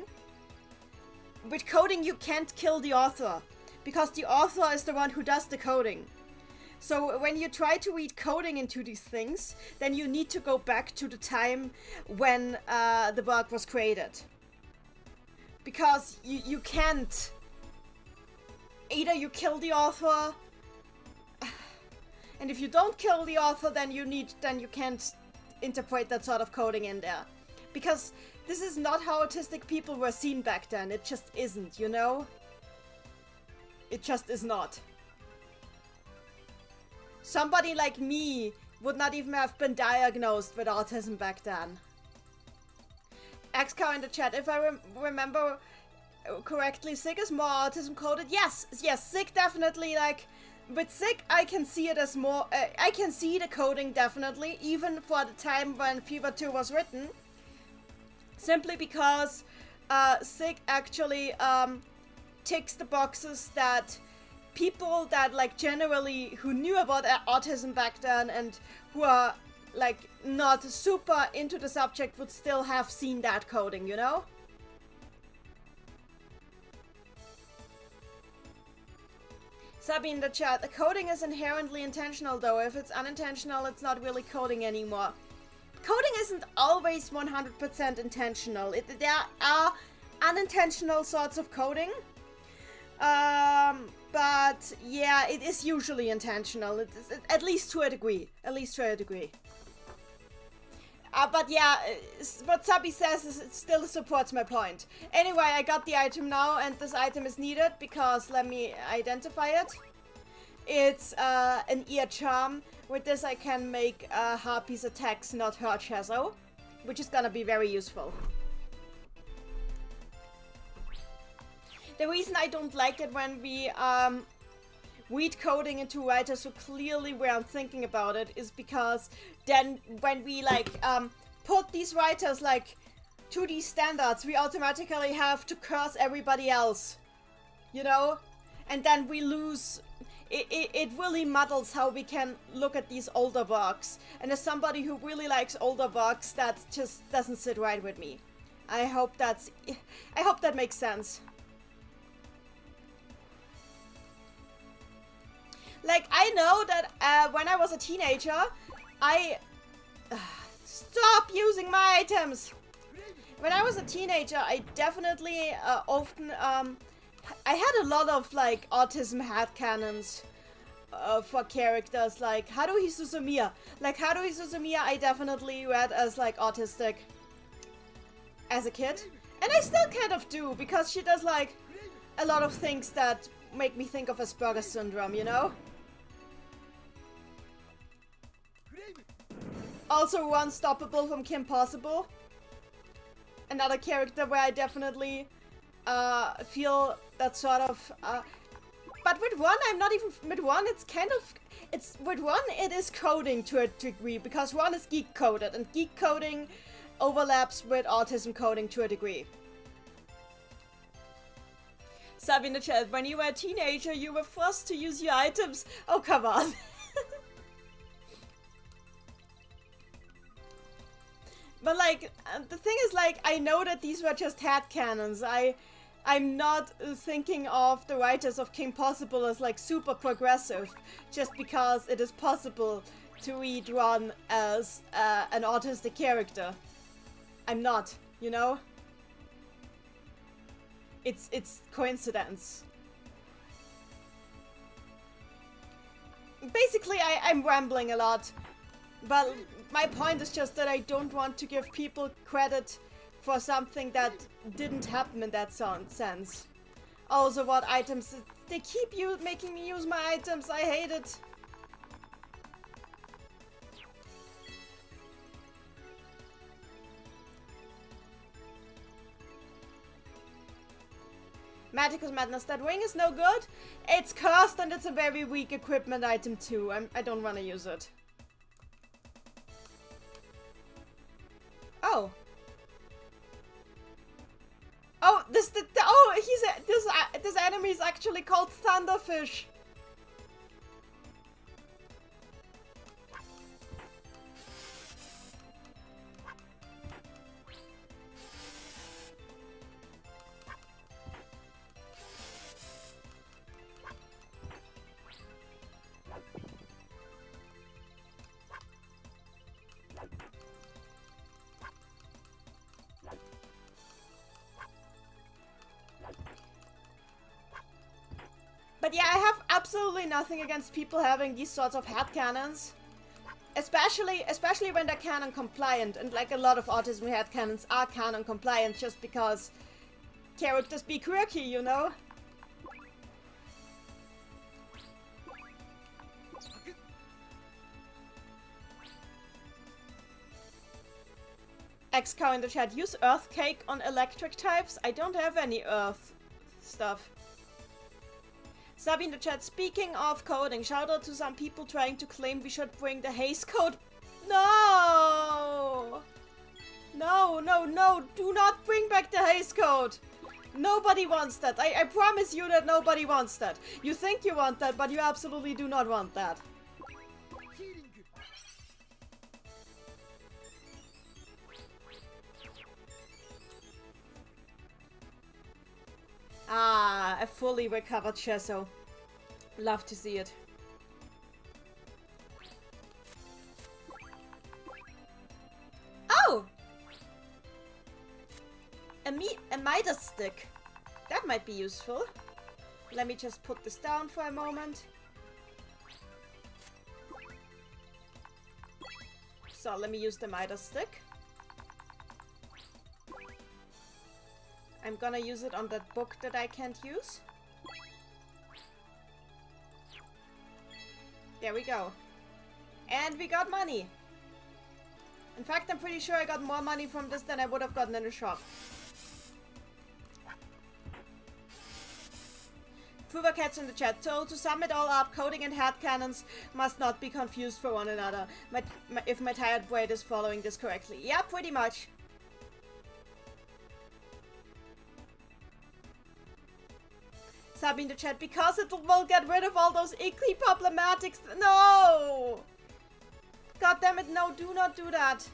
with coding you can't kill the author, because the author is the one who does the coding. So when you try to read coding into these things, then you need to go back to the time when the work was created. Because you can't... Either you kill the author, and if you don't kill the author, then you can't interpret that sort of coding in there. Because this is not how autistic people were seen back then. It just isn't, you know? It just is not. Somebody like me would not even have been diagnosed with autism back then. XCOW in the chat, if I remember correctly, Sig is more autism coded. Yes, Sig definitely, like, with Sig I can see it as more, I can see the coding definitely, even for the time when Fever 2 was written. Simply because Sig actually ticks the boxes that people that like generally who knew about autism back then and who are like not super into the subject would still have seen that coding, you know? Sabi in the chat, the coding is inherently intentional though. If it's unintentional, it's not really coding anymore. Coding isn't always 100% intentional. There are unintentional sorts of coding. But yeah, it is usually intentional. It is, at least to a degree. But yeah, what Sabi says is it still supports my point. Anyway, I got the item now, and this item is needed because let me identify it. It's an ear charm. With this I can make Harpy's attacks not hurt Schezo, which is gonna be very useful. The reason I don't like it when we read coding into writers so clearly we aren't thinking about it is because then when we like put these writers like to these standards, we automatically have to curse everybody else, you know? And then we lose... It really muddles how we can look at these older works. And as somebody who really likes older works, that just doesn't sit right with me. I hope that makes sense. Like, I know that when I was a teenager, stop using my items! When I was a teenager, I definitely often... I had a lot of, like, autism headcanons for characters, like Haruhi Suzumiya. Like, Haruhi Suzumiya I definitely read as, like, autistic as a kid. And I still kind of do, because she does, like, a lot of things that make me think of Asperger's syndrome, you know? Also Unstoppable from Kim Possible. Another character where I definitely feel that sort of... but with one, I'm not even... With one, it's kind of... With one, it is coding to a degree, because one is geek coded, and geek coding overlaps with autism coding to a degree. Sub in the chat, when you were a teenager, you were forced to use your items. Oh, come on. But like, the thing is, like, I know that these were just headcanons. I'm not thinking of the writers of Kim Possible as like super progressive just because it is possible to read Ron as an autistic character. I'm not, you know? It's coincidence. Basically, I'm rambling a lot, but my point is just that I don't want to give people credit for something that didn't happen in that sense. Also, what items? They keep making me use my items. I hate it. Magicus Madness, that ring is no good. It's cursed and it's a very weak equipment item too. I don't want to use it. Oh. Oh, this enemy is actually called Thunderfish. But yeah, I have absolutely nothing against people having these sorts of headcanons. Especially when they're canon compliant, and like a lot of autism headcanons are canon compliant just because characters be quirky, you know? XCow in the chat, use Earth Cake on electric types? I don't have any Earth stuff. Sabi in the chat, speaking of coding, shout out to some people trying to claim we should bring the haze code. No! No, no, no, do not bring back the haze code. Nobody wants that. I promise you that nobody wants that. You think you want that, but you absolutely do not want that. Ah, a fully recovered Schezo. Love to see it. Oh! A Midas stick. That might be useful. Let me just put this down for a moment. So, let me use the Midas stick. I'm gonna use it on that book that I can't use. There we go. And we got money. In fact, I'm pretty sure I got more money from this than I would have gotten in the shop. Fubercats in the chat. So, to sum it all up, coding and headcanons must not be confused for one another. If my tired brain is following this correctly. Yeah, pretty much. Sabi in the chat, because it will get rid of all those icky problematics. No! God damn it, no, do not do that.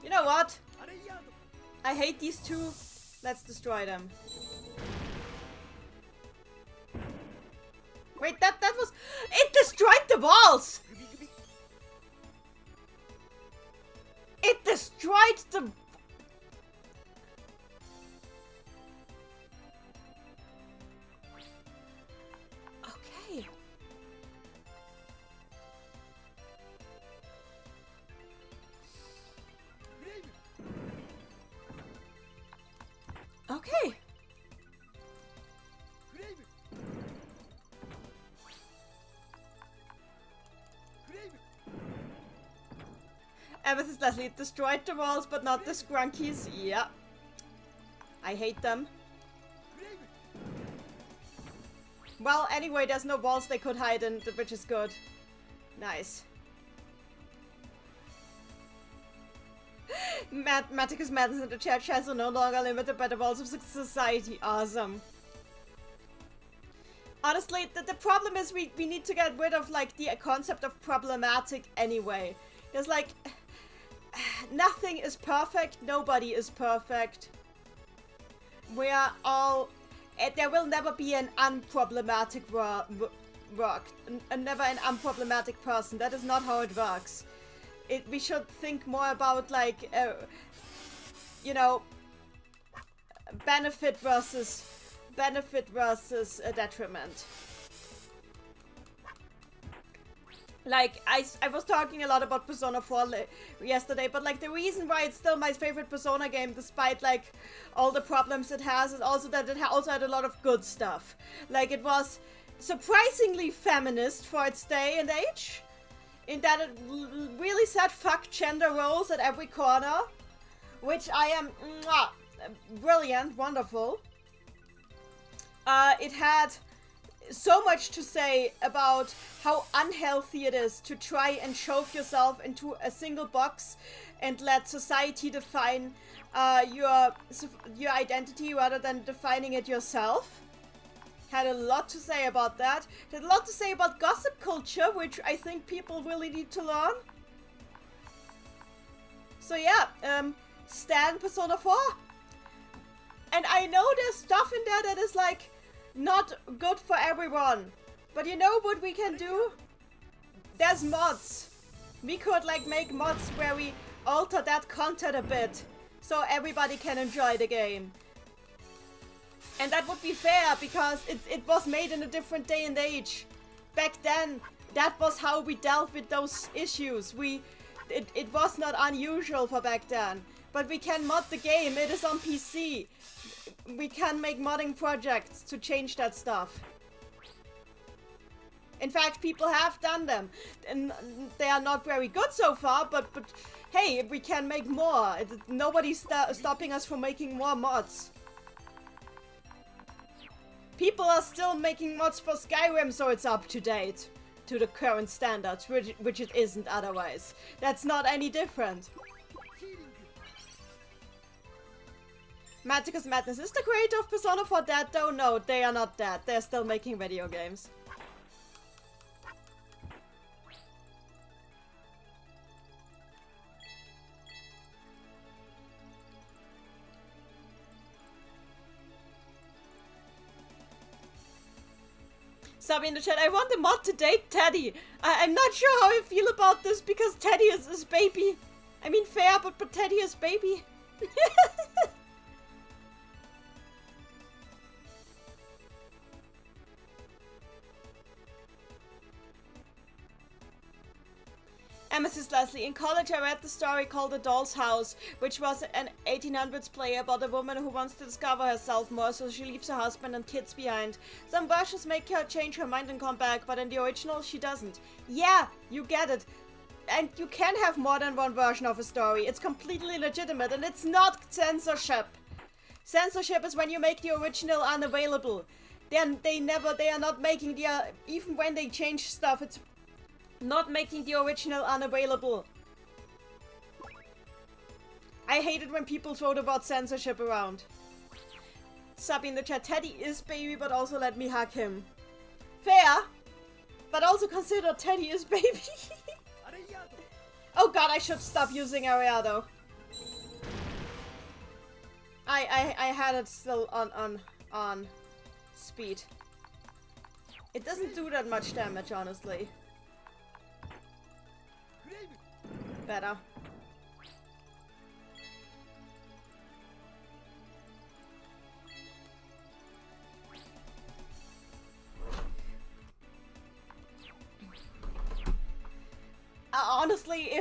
You know what? I hate these two. Let's destroy them. Wait, that was... It destroyed the walls! It destroyed the... Okay. Okay. Amethyst Leslie destroyed the walls, but not the scrunkies. Yeah. I hate them. Well, anyway, there's no walls they could hide in, which is good. Nice. Maticus Madness in the chat. Schezo are no longer limited by the walls of society. Awesome. Honestly, the problem is we need to get rid of, like, the concept of problematic anyway. There's, like, nothing is perfect. Nobody is perfect. We are all... There will never be an unproblematic work. Never an unproblematic person. That is not how it works. We should think more about, like, you know, benefit versus detriment. Like, I was talking a lot about Persona 4 yesterday, but, like, the reason why it's still my favorite Persona game, despite, like, all the problems it has, is also that it also had a lot of good stuff. Like, it was surprisingly feminist for its day and age, in that it really said fuck gender roles at every corner, which I am brilliant, wonderful. It had so much to say about how unhealthy it is to try and shove yourself into a single box and let society define your identity rather than defining it yourself. Had a lot to say about that. Had a lot to say about gossip culture, which I think people really need to learn. So yeah, stan Persona 4. And I know there's stuff in there that is, like, not good for everyone. But you know what we can do? There's mods. We could, like, make mods where we alter that content a bit so everybody can enjoy the game. And that would be fair because it was made in a different day and age. Back then, that was how we dealt with those issues. It was not unusual for back then. But we can mod the game. It is on PC. We can make modding projects to change that stuff. In fact, people have done them. And they are not very good so far, but hey, we can make more. Nobody's stopping us from making more mods. People are still making mods for Skyrim, so it's up to date to the current standards, which it isn't otherwise. That's not any different. Maticus Madness. Is the creator of Persona 4 dead though? No, they are not dead. They're still making video games. Sabi in the chat, I want the mod to date Teddy. I'm not sure how I feel about this because Teddy is baby. I mean fair, but Teddy is baby. Amethyst Leslie. In college I read the story called The Doll's House, which was an 1800s play about a woman who wants to discover herself more, so she leaves her husband and kids behind. Some versions make her change her mind and come back, but in the original she doesn't. Yeah, you get it. And you can have more than one version of a story. It's completely legitimate and it's not censorship. Censorship is when you make the original unavailable. Then they are not making the, even when they change stuff, it's not making the original unavailable. I hate it when people throw the word censorship around. Sabi in the chat, Teddy is baby, but also let me hug him. Fair, but also consider Teddy is baby. Oh god, I should stop using Ariado. I had it still on speed. It doesn't do that much damage, honestly. Better. Honestly,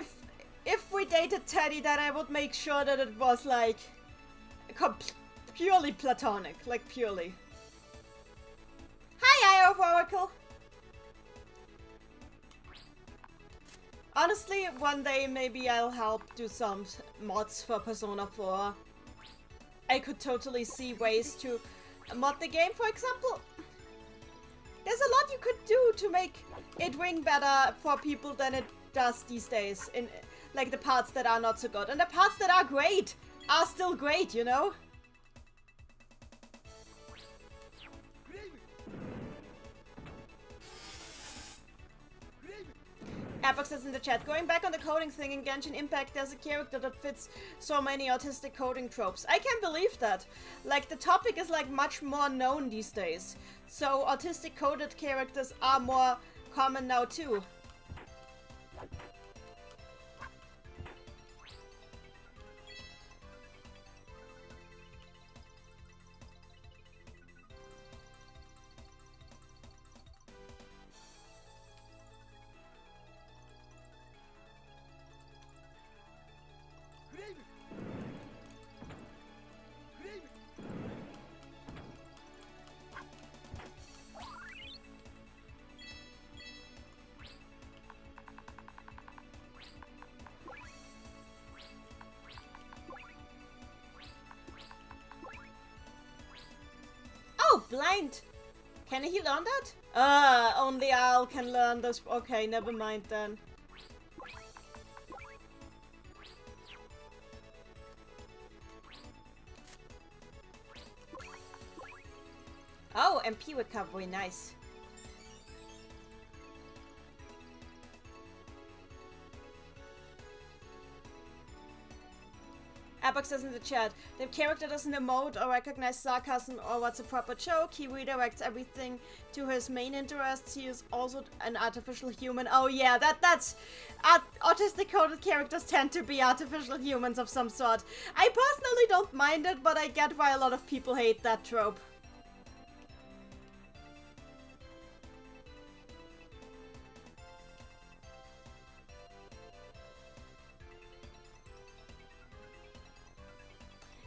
if we dated Teddy, then I would make sure that it was like purely platonic, like purely. Hi, Eye of Oracle. Honestly, one day maybe I'll help do some mods for Persona 4. I could totally see ways to mod the game, for example. There's a lot you could do to make it ring better for people than it does these days. In like the parts that are not so good. And the parts that are great are still great, you know? Apox says in the chat, going back on the coding thing in Genshin Impact, there's a character that fits so many autistic coding tropes. I can't believe that. Like, the topic is like much more known these days. So autistic coded characters are more common now too. Oh, blind! Can he learn that? Only Al can learn this. Okay, never mind then. Oh, MP recovery, nice. Apox says in the chat, the character doesn't emote or recognize sarcasm or what's a proper joke. He redirects everything to his main interests. He is also an artificial human. Oh yeah, that's... autistic coded characters tend to be artificial humans of some sort. I personally don't mind it, but I get why a lot of people hate that trope.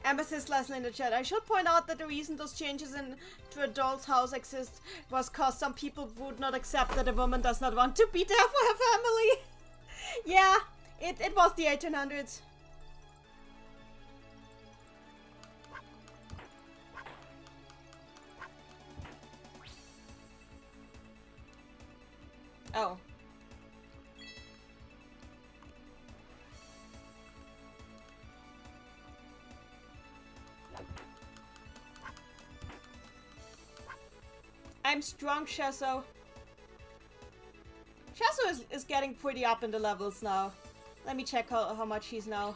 Emphasis Leslie in the chat. I should point out that the reason those changes into a doll's house exist was cause some people would not accept that a woman does not want to be there for her family. Yeah, it was the 1800s. Oh. I'm strong, Schezo. Schezo is getting pretty up in the levels now. Let me check how much he's now.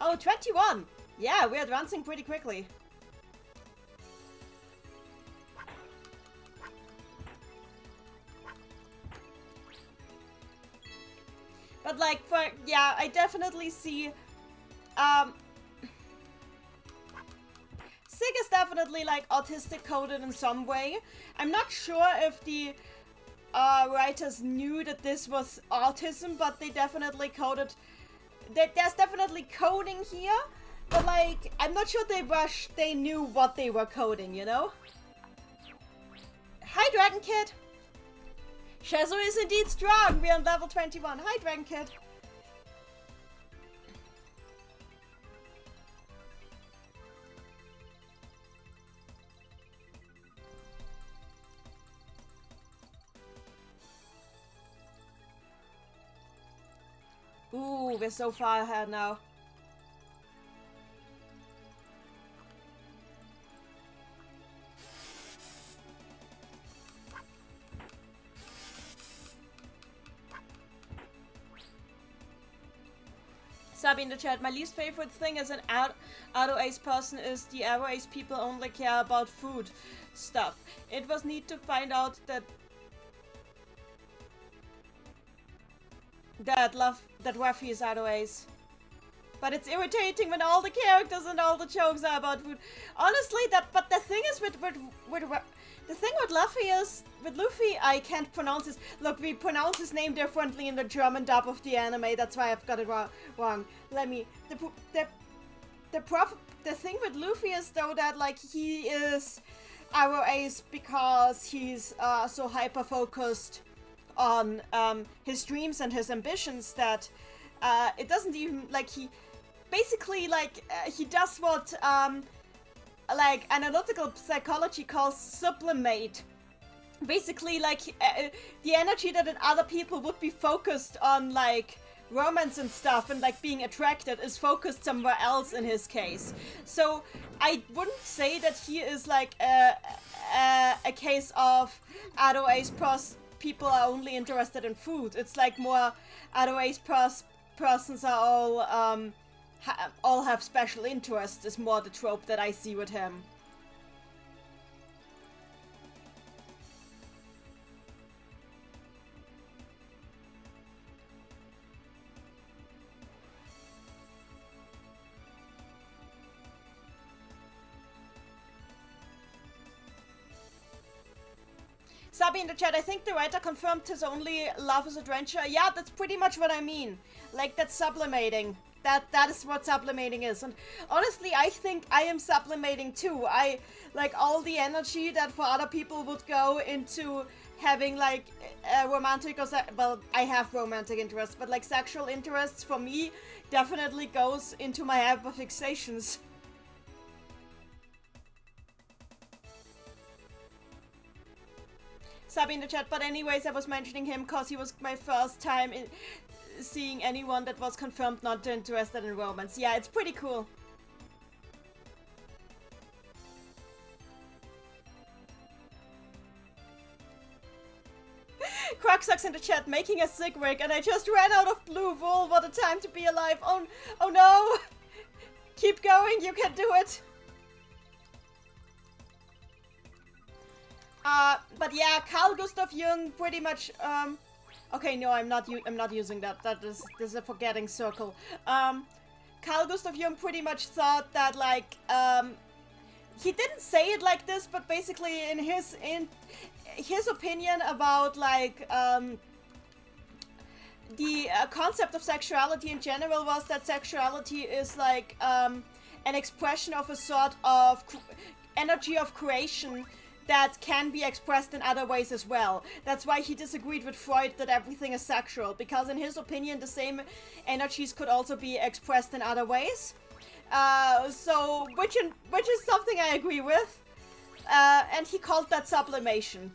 Oh, 21! Yeah, we're advancing pretty quickly. But like, yeah, I definitely see... Sig is definitely like autistic coded in some way. I'm not sure if the writers knew that this was autism, but they definitely coded. There's definitely coding here, but like I'm not sure they knew what they were coding. You know. Hi, Dragon Kid. Schezo is indeed strong. We're on level 21. Hi, Dragon Kid. Ooh, we're so far ahead now. Sabi in the chat, my least favorite thing as an auto ace person is the arrow ace people only care about food stuff. It was neat to find out that Ruffy is auto ace. But it's irritating when all the characters and all the jokes are about food. Honestly, but the thing is with Luffy is, with Luffy, I can't pronounce his, look, we pronounce his name differently in the German dub of the anime, that's why I've got it wrong. Let me, the thing with Luffy is though that like he is our ace because he's so hyper focused on his dreams and his ambitions that it doesn't even, like, he basically, like, he does what like analytical psychology calls sublimate. Basically, like, the energy that in other people would be focused on, like, romance and stuff and, like, being attracted is focused somewhere else in his case. So I wouldn't say that he is, like, a case of Adoe's people are only interested in food. It's, like, more Adoe's persons are all have special interests is more the trope that I see with him. Sabi in the chat, I think the writer confirmed his only love is adventure. Yeah, that's pretty much what I mean. Like, that's sublimating. That is what sublimating is. And honestly, I think I am sublimating too. I, like, all the energy that for other people would go into having, like, romantic or well, I have romantic interests, but, like, sexual interests for me definitely goes into my hyperfixations. Sabi in the chat, but anyways, I was mentioning him because he was my first time in seeing anyone that was confirmed not interested in romance. Yeah, it's pretty cool. Quacksucks in the chat, making a sick wig, and I just ran out of blue wool. What a time to be alive. Oh no! Keep going, you can do it. But yeah, Carl Gustav Jung pretty much, okay, no, I'm not using that. This is a forgetting circle. Carl Gustav Jung pretty much thought that, like, he didn't say it like this, but basically in his opinion about, like, the concept of sexuality in general was that sexuality is, like, an expression of a sort of energy of creation that can be expressed in other ways as well. That's why he disagreed with Freud that everything is sexual, because in his opinion the same energies could also be expressed in other ways. So, which is something I agree with. And he called that sublimation.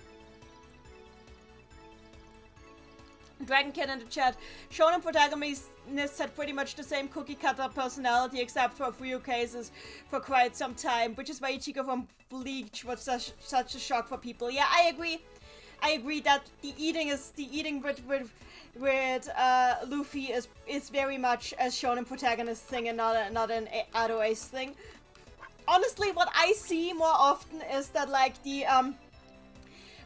Dragon Kid in the chat, shonen protagonists had pretty much the same cookie cutter personality except for a few cases for quite some time, which is why Ichigo from Bleach was such a shock for people. Yeah, I agree. I agree that the eating with Luffy is very much a shonen protagonist thing and not an Adoe's thing. Honestly, what I see more often is that, like, the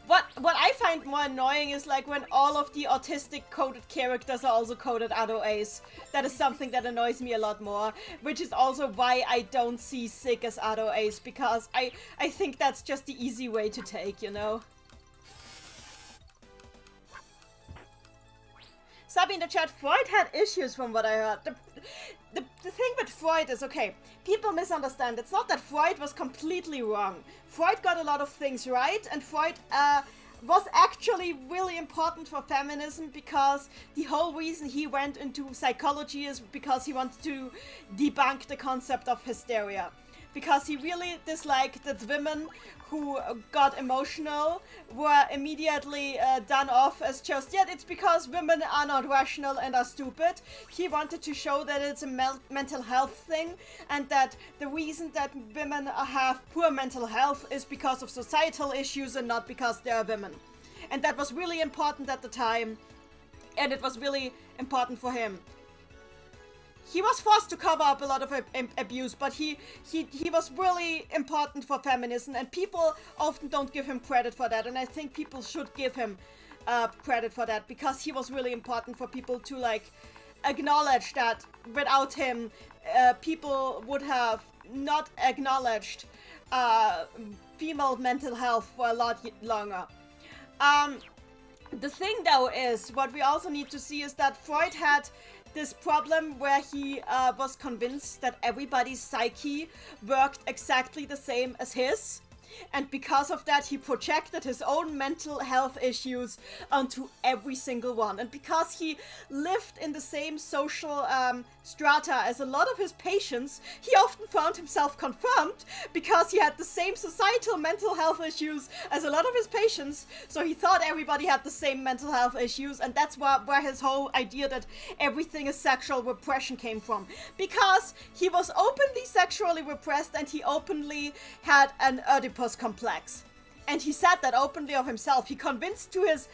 What I find more annoying is, like, when all of the autistic coded characters are also coded Adoe's. That is something that annoys me a lot more, which is also why I don't see Sick as Adoe's, because I think that's just the easy way to take, you know? Sabi in the chat, Freud had issues from what I heard. The thing with Freud is, okay, people misunderstand. It's not that Freud was completely wrong. Freud got a lot of things right, and Freud was actually really important for feminism, because the whole reason he went into psychology is because he wanted to debunk the concept of hysteria. Because he really disliked that women who got emotional were immediately done off as just, yeah, it's because women are not rational and are stupid. He wanted to show that it's a mental health thing, and that the reason that women have poor mental health is because of societal issues and not because they are women. And that was really important at the time, and it was really important for him. He was forced to cover up a lot of abuse, but he was really important for feminism, and people often don't give him credit for that, and I think people should give him credit for that, because he was really important for people to, like, acknowledge that without him, people would have not acknowledged female mental health for a lot longer. The thing, though, is, what we also need to see is that Freud had this problem where he was convinced that everybody's psyche worked exactly the same as his. And because of that, he projected his own mental health issues onto every single one. And because he lived in the same social strata as a lot of his patients, he often found himself confirmed because he had the same societal mental health issues as a lot of his patients. So he thought everybody had the same mental health issues, and that's where his whole idea that everything is sexual repression came from. Because he was openly sexually repressed and he openly had an Oedipus complex. And he said that openly of himself. He convinced to his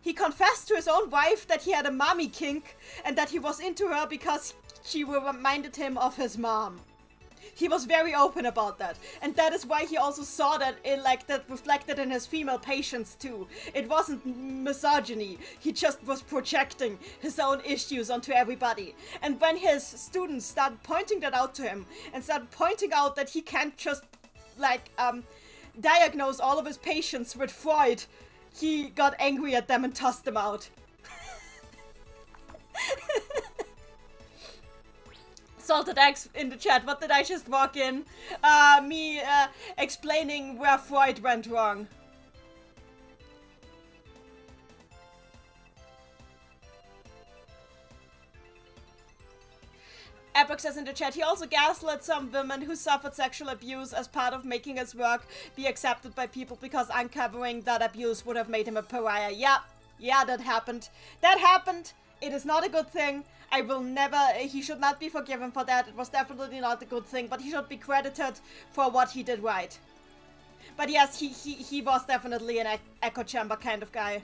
he confessed to his own wife that he had a mommy kink and that he was into her because she reminded him of his mom. He was very open about that. And that is why he also saw that that reflected in his female patients too. It wasn't misogyny. He just was projecting his own issues onto everybody. And when his students started pointing that out to him and started pointing out that he can't just diagnose all of his patients with Freud, he got angry at them and tossed them out. Salted eggs in the chat. What did I just walk in? Me explaining where Freud went wrong. Epoch says in the chat, he also gaslit some women who suffered sexual abuse as part of making his work be accepted by people because uncovering that abuse would have made him a pariah. Yeah, that happened. That happened. It is not a good thing. He should not be forgiven for that. It was definitely not a good thing, but he should be credited for what he did right. But yes, he was definitely an echo chamber kind of guy.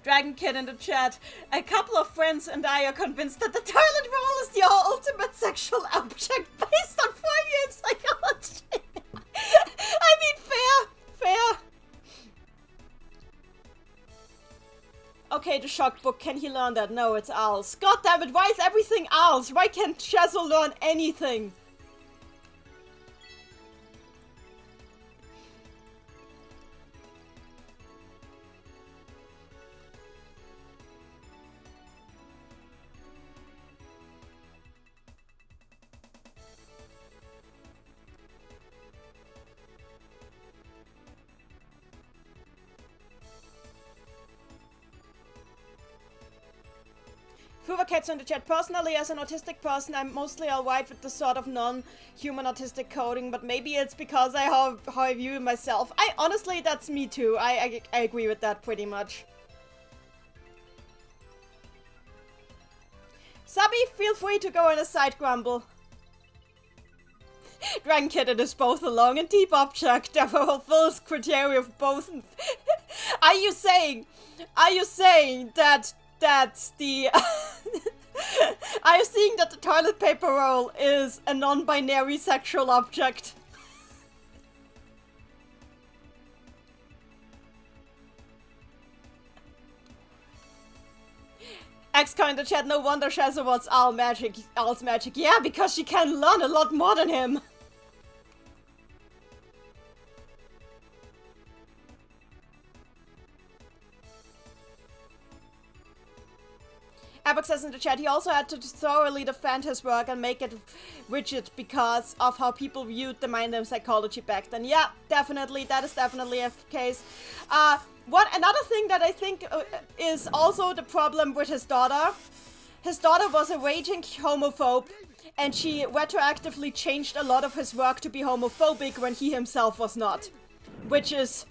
Dragon Kid in the chat. A couple of friends and I are convinced that the toilet roll is the ultimate sexual object based on Freudian psychology. I mean, fair. Okay, the shock book. Can he learn that? No, it's owls. God damn it, why is everything owls? Why can't Schezo learn anything? Cats in the chat. Personally, as an autistic person, I'm mostly alright with the sort of non-human autistic coding, but maybe it's because how I view myself. Honestly, that's me too. I agree with that pretty much. Sabi, feel free to go on a side grumble. Dragon Kid, it is both a long and deep object. There fulfills criteria of both. Are you saying that the are you seeing that the toilet paper roll is a non-binary sexual object? XCon in the chat, no wonder Schezo was owl's magic. Yeah, because she can learn a lot more than him. Epoch says in the chat, he also had to thoroughly defend his work and make it rigid because of how people viewed the mind and psychology back then. Yeah, definitely. That is definitely a case. Another thing that I think is also the problem with his daughter. His daughter was a raging homophobe, and she retroactively changed a lot of his work to be homophobic when he himself was not. Which is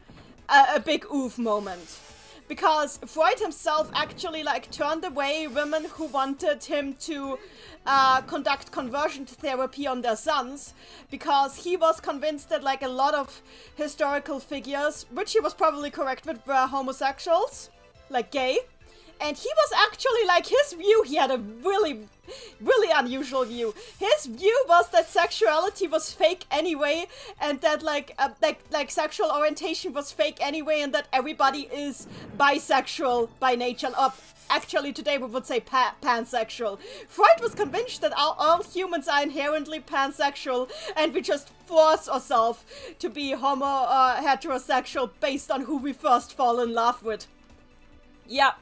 a big oof moment. Because Freud himself actually turned away women who wanted him to conduct conversion therapy on their sons, because he was convinced that a lot of historical figures, which he was probably correct with, were homosexuals, gay. And he was actually, his view, he had a really, really unusual view. His view was that sexuality was fake anyway, and that, sexual orientation was fake anyway, and that everybody is bisexual by nature. Or, actually, today we would say pansexual. Freud was convinced that all humans are inherently pansexual, and we just force ourselves to be heterosexual based on who we first fall in love with. Yeah.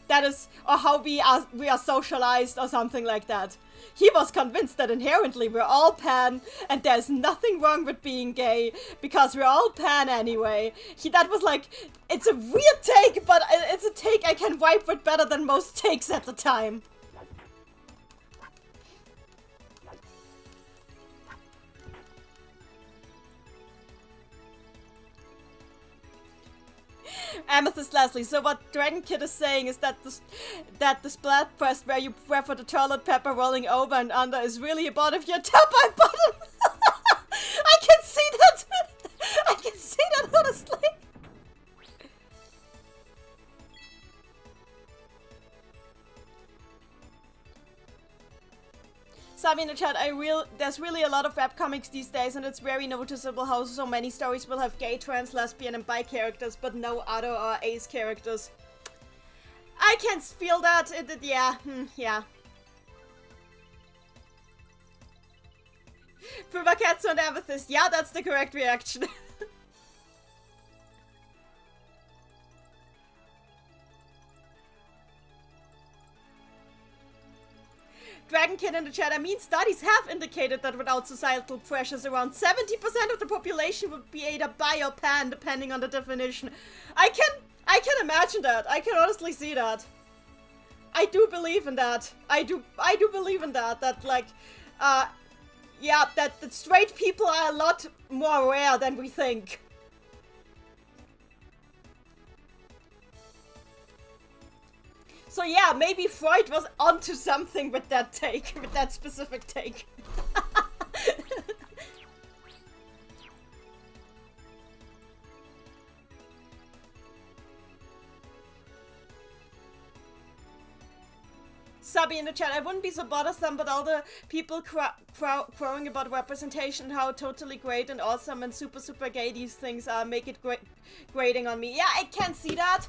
That is, or how we are socialized or something like that. He was convinced that inherently we're all pan, and there's nothing wrong with being gay, because we're all pan anyway. That was like, it's a weird take, but it's a take I can vibe with better than most takes at the time. Amethyst Leslie, so what Dragon Kid is saying is that the splat quest where you prep for the toilet paper rolling over and under is really about if you're top or bottom. I can see that. I can see that, honestly. Sabi in the chat, there's really a lot of webcomics these days, and it's very noticeable how so many stories will have gay, trans, lesbian, and bi characters, but no other or ace characters. I can feel that. Yeah. Fumaketsu and Amethyst. Yeah, that's the correct reaction. Dragon Kid in the chat, I mean, studies have indicated that without societal pressures, around 70% of the population would be either bi or pan, depending on the definition. I can imagine that. I can honestly see that. I do believe in that. I do believe in that. That, like, yeah, that straight people are a lot more rare than we think. So yeah, maybe Freud was onto something with that take, with that specific take. Sabi in the chat, I wouldn't be so bothersome, but all the people crowing about representation, how totally great and awesome and super gay these things are, make it grating on me. Yeah, I can see that.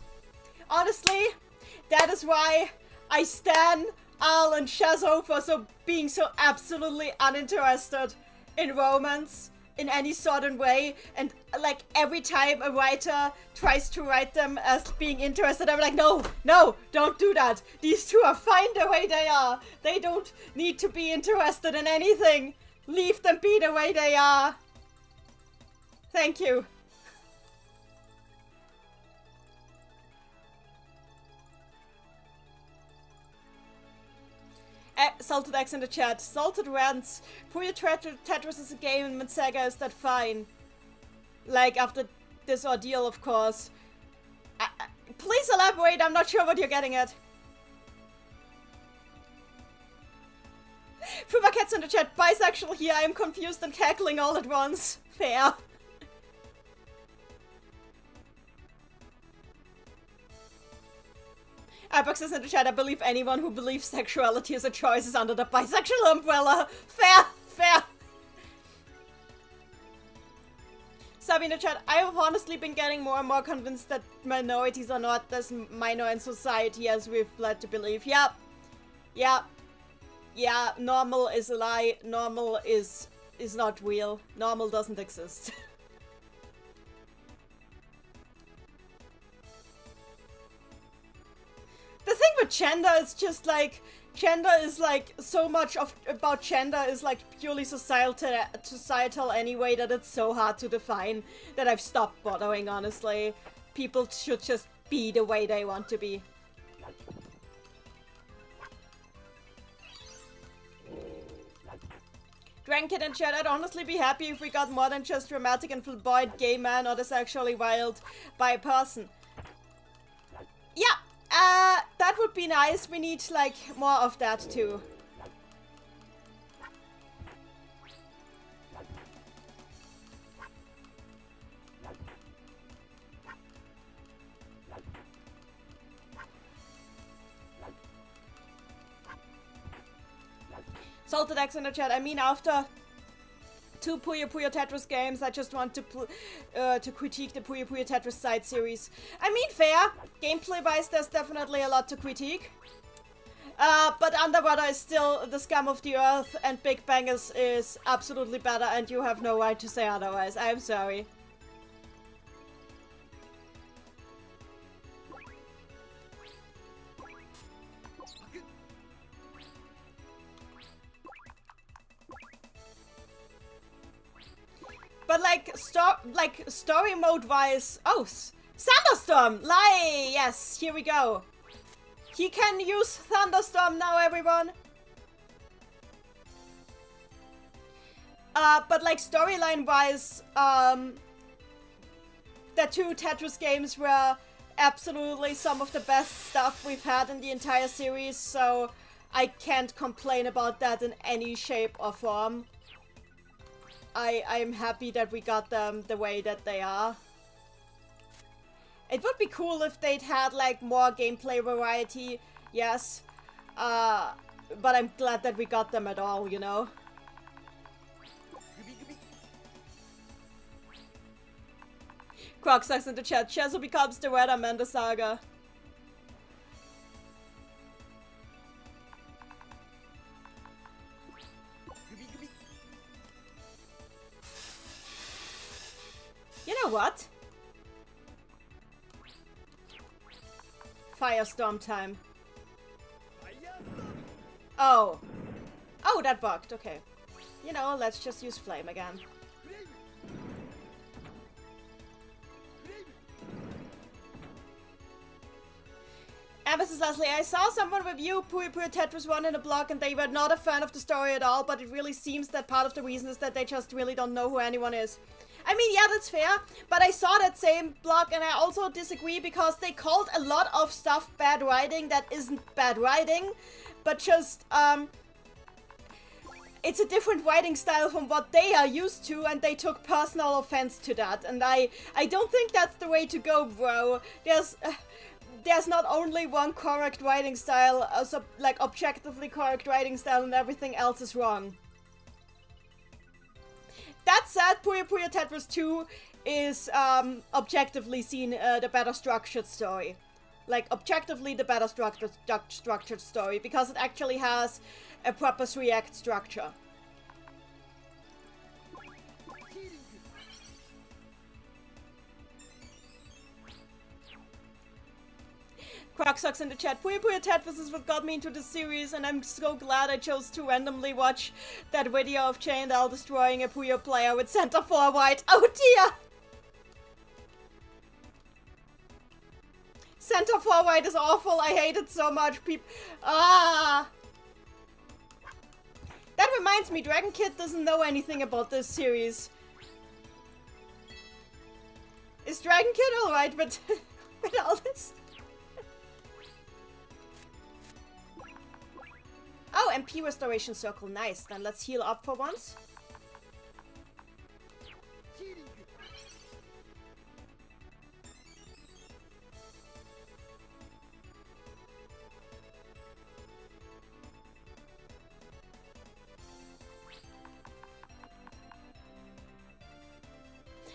Honestly. That is why I stan Al and Schezo for being so absolutely uninterested in romance in any certain way. And like every time a writer tries to write them as being interested, I'm like, no, don't do that. These two are fine the way they are. They don't need to be interested in anything. Leave them be the way they are. Thank you. Salted X in the chat. Salted rants. Puyo Tetris is a game and Sega is that fine? Like, after this ordeal, of course. Please elaborate, I'm not sure what you're getting at. Fumaketsu in the chat. Bisexual here, I am confused and cackling all at once. Fair. Apex is in the chat, I believe anyone who believes sexuality is a choice is under the bisexual umbrella. Fair. Sabi in the chat, I have honestly been getting more and more convinced that minorities are not as minor in society as we've led to believe. Yeah, normal is a lie. Normal is not real. Normal doesn't exist. The thing with gender is just like, gender is like, so much about gender is like purely societal anyway that it's so hard to define that I've stopped bothering, honestly. People should just be the way they want to be. Dragon Kid and chat, I'd honestly be happy if we got more than just dramatic and flamboyant gay man or the sexually wild bi person. Yeah! That would be nice. We need, like, more of that, too. Salted X in the chat. I mean, after 2 Puyo Puyo Tetris games, I just want to critique the Puyo Puyo Tetris side series. I mean, fair. Gameplay-wise, there's definitely a lot to critique. But Underwater is still the scum of the earth, and Big Bang is absolutely better, and you have no right to say otherwise. I'm sorry. But like story mode wise, oh, Thunderstorm! Yes, here we go. He can use Thunderstorm now, everyone. But like storyline wise, the two Tetris games were absolutely some of the best stuff we've had in the entire series, so I can't complain about that in any shape or form. I'm happy that we got them the way that they are. It would be cool if they'd had like more gameplay variety, yes. But I'm glad that we got them at all, you know? Croc sucks in the chat. Schezo becomes the weatherman, the saga. You know what? Firestorm time. Oh. Oh, that bugged. Okay. You know, let's just use flame again. Mrs. Leslie, I saw someone review Puyo Puyo Tetris 1 in a blog and they were not a fan of the story at all, but it really seems that part of the reason is that they just really don't know who anyone is. I mean, yeah, that's fair, but I saw that same blog and I also disagree because they called a lot of stuff bad writing that isn't bad writing, but just, it's a different writing style from what they are used to and they took personal offense to that, and I don't think that's the way to go, bro. There's not only one correct writing style, also, like, objectively correct writing style, and everything else is wrong. That said, Puyo Puyo Tetris 2 is, objectively seen, the better structured story. Like, objectively the better structured story, because it actually has a proper 3-act structure. Croc sucks in the chat. Puyo Puyo Tetris is what got me into the series, and I'm so glad I chose to randomly watch that video of Chainel destroying a Puyo player with center forward. Oh dear! Center forward is awful. I hate it so much. That reminds me, Dragon Kid doesn't know anything about this series. Is Dragon Kid alright with all this? Oh, MP restoration circle, nice. Then let's heal up for once.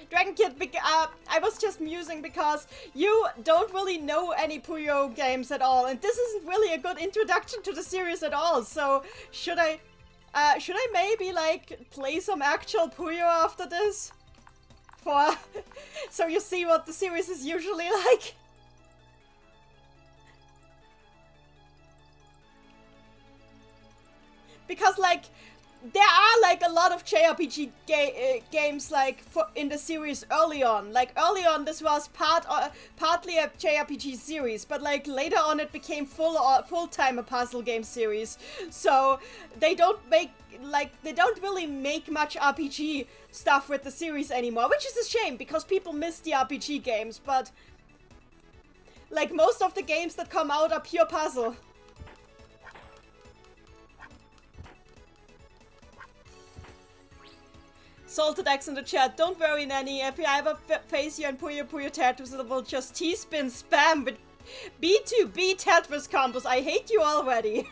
Dragon Kid, I was just musing because you don't really know any Puyo games at all, and this isn't really a good introduction to the series at all, so should I maybe, like, play some actual Puyo after this? So you see what the series is usually like? Because, like, there are, like, a lot of JRPG games, like, in the series early on. Like, early on, this was partly a JRPG series, but, like, later on it became full-time a puzzle game series. So, they don't really make much RPG stuff with the series anymore, which is a shame, because people miss the RPG games, but, like, most of the games that come out are pure puzzle. Salted X in the chat. Don't worry, Nanny. If I ever face you in Puyo Puyo Tetris, it will just T-spin spam with B2B Tetris combos. I hate you already.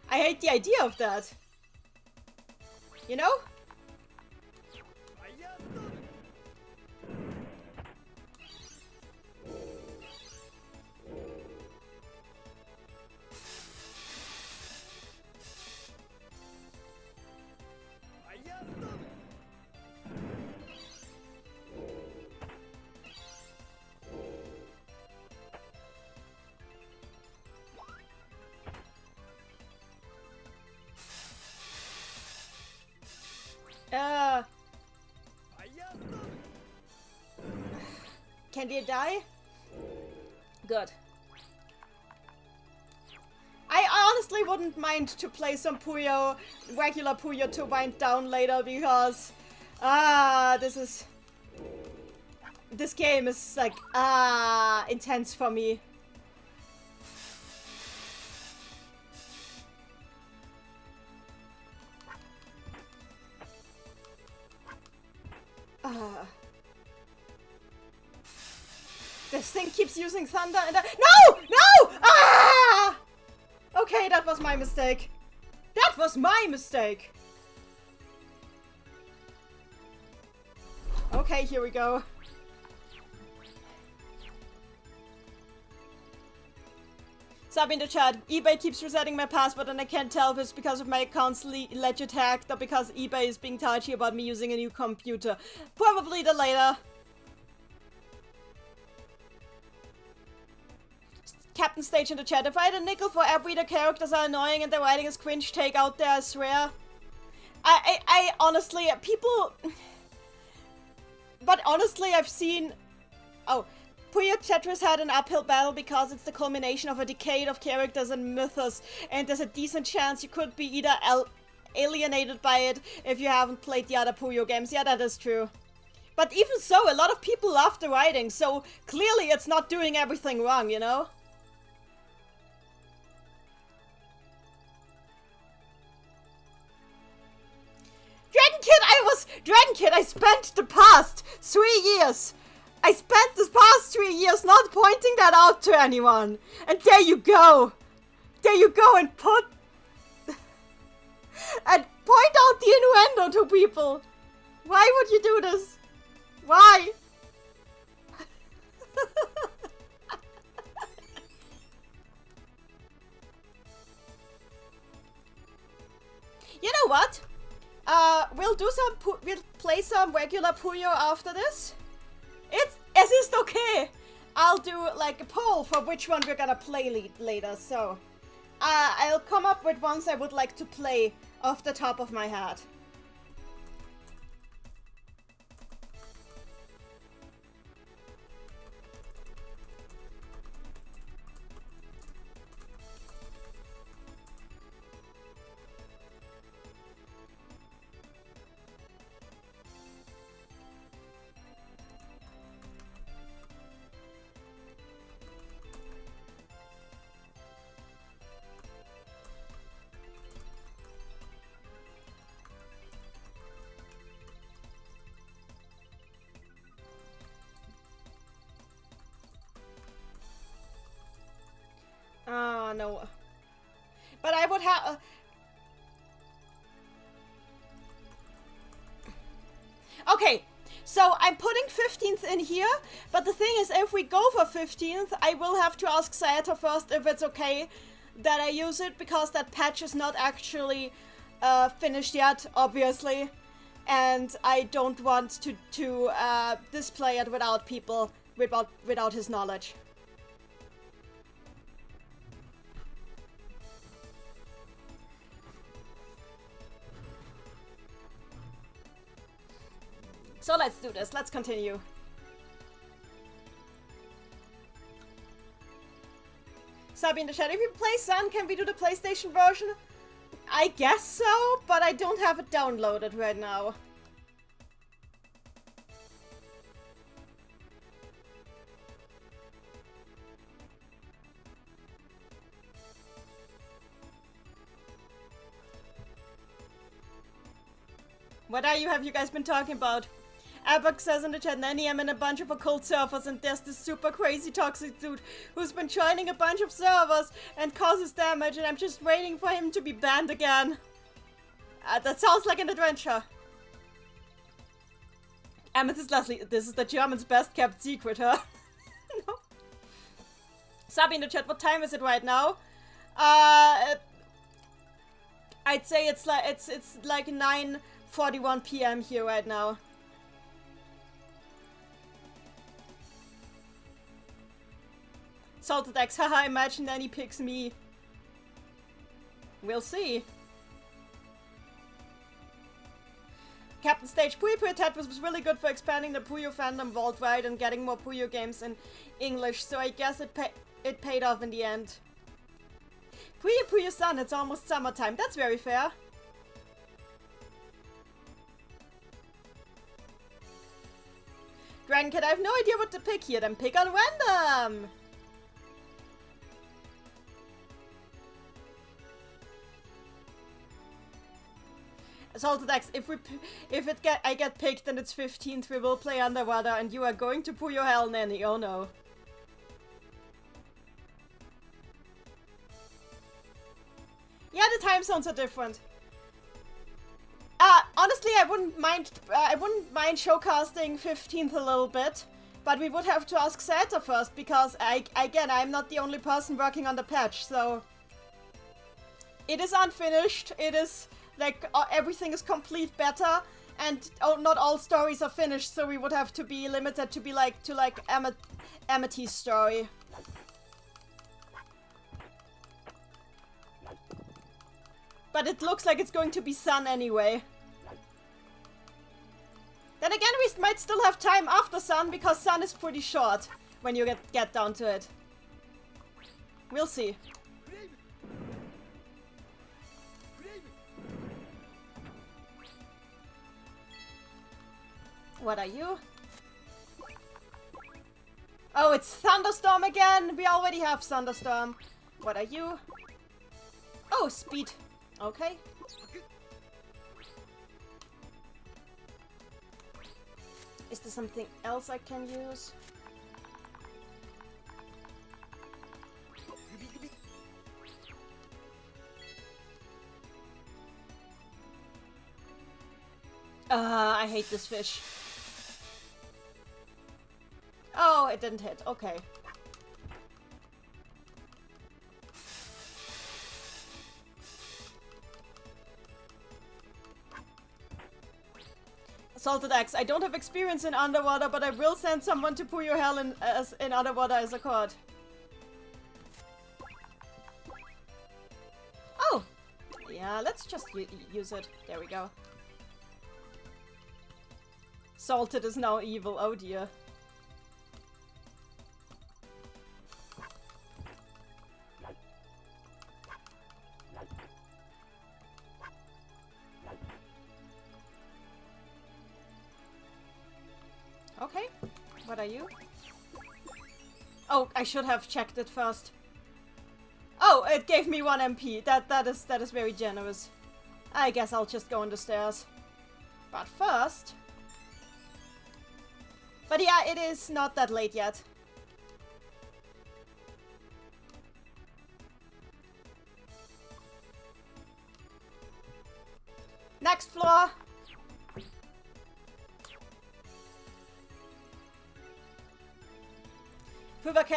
I hate the idea of that. You know? Can they die? Good. I honestly wouldn't mind to play some Puyo, regular Puyo to wind down later because, this game is like, intense for me. This thing keeps using thunder and no! No! Ah! Okay, that was my mistake. That was my mistake. Okay, here we go. Sub in the chat. eBay keeps resetting my password and I can't tell if it's because of my account's legit hacked or because eBay is being touchy about me using a new computer. Probably the later. Captain Stage in the chat. If I had a nickel for every the characters are annoying and the writing is cringe, take out there, I swear. I honestly, people... But honestly, I've seen... Oh, Puyo Tetris had an uphill battle because it's the culmination of a decade of characters and mythos, and there's a decent chance you could be either alienated by it if you haven't played the other Puyo games. Yeah, that is true. But even so, a lot of people love the writing, so clearly it's not doing everything wrong, you know? Dragon Kid, I spent the past 3 years. I spent the past 3 years not pointing that out to anyone. And there you go. There you go and put... and point out the innuendo to people. Why would you do this? Why? You know what? We'll play some regular Puyo after this. It is okay. I'll do like a poll for which one we're gonna play later, so I'll come up with ones I would like to play off the top of my head. No. But I would have... Okay, so I'm putting 15th in here, but the thing is, if we go for 15th, I will have to ask Saeta first if it's okay that I use it, because that patch is not actually finished yet, obviously, and I don't want to display it without people, without his knowledge. So let's do this. Let's continue. Sabi in the chat, if you play Sun, can we do the PlayStation version? I guess so, but I don't have it downloaded right now. What have you guys been talking about? Abak says in the chat, Nanny, I'm in a bunch of occult servers and there's this super crazy toxic dude who's been joining a bunch of servers and causes damage and I'm just waiting for him to be banned again. That sounds like an adventure. Amethyst Leslie, this is the German's best kept secret, huh? No. Sabi in the chat, what time is it right now? I'd say it's like 9:41 p.m. here right now. Salted X, haha, imagine Nanny picks me. We'll see. Captain Stage Puyo Puyo Ted was really good for expanding the Puyo fandom worldwide and getting more Puyo games in English, so I guess it paid off in the end. Puyo Puyo Sun, it's almost summertime. That's very fair. Dragon Kid, I have no idea what to pick here. Then pick on random. Salted X, I get picked and it's 15th, we will play Underwater and you are going to Puyo Hell, Nanny. Oh no. Yeah, the time zones are different. Honestly, I wouldn't mind showcasting 15th a little bit, but we would have to ask Schezo first because I'm not the only person working on the patch, so it is unfinished. It is like everything is complete beta, and not all stories are finished, so we would have to be limited to be like Amity's story. But it looks like it's going to be Sun anyway. Then again, we might still have time after Sun, because Sun is pretty short when you get down to it. We'll see. What are you? Oh, it's Thunderstorm again! We already have Thunderstorm. What are you? Oh, Speed. Okay. Is there something else I can use? I hate this fish. Oh, it didn't hit. Okay. Salted Axe. I don't have experience in underwater, but I will send someone to Puyo Hell in underwater as a card. Oh! Yeah, let's just use it. There we go. Salted is now evil. Oh dear. Okay, what are you? Oh, I should have checked it first. Oh, it gave me 1 MP. That is very generous. I guess I'll just go on the stairs. But first... But yeah, it is not that late yet. Next floor!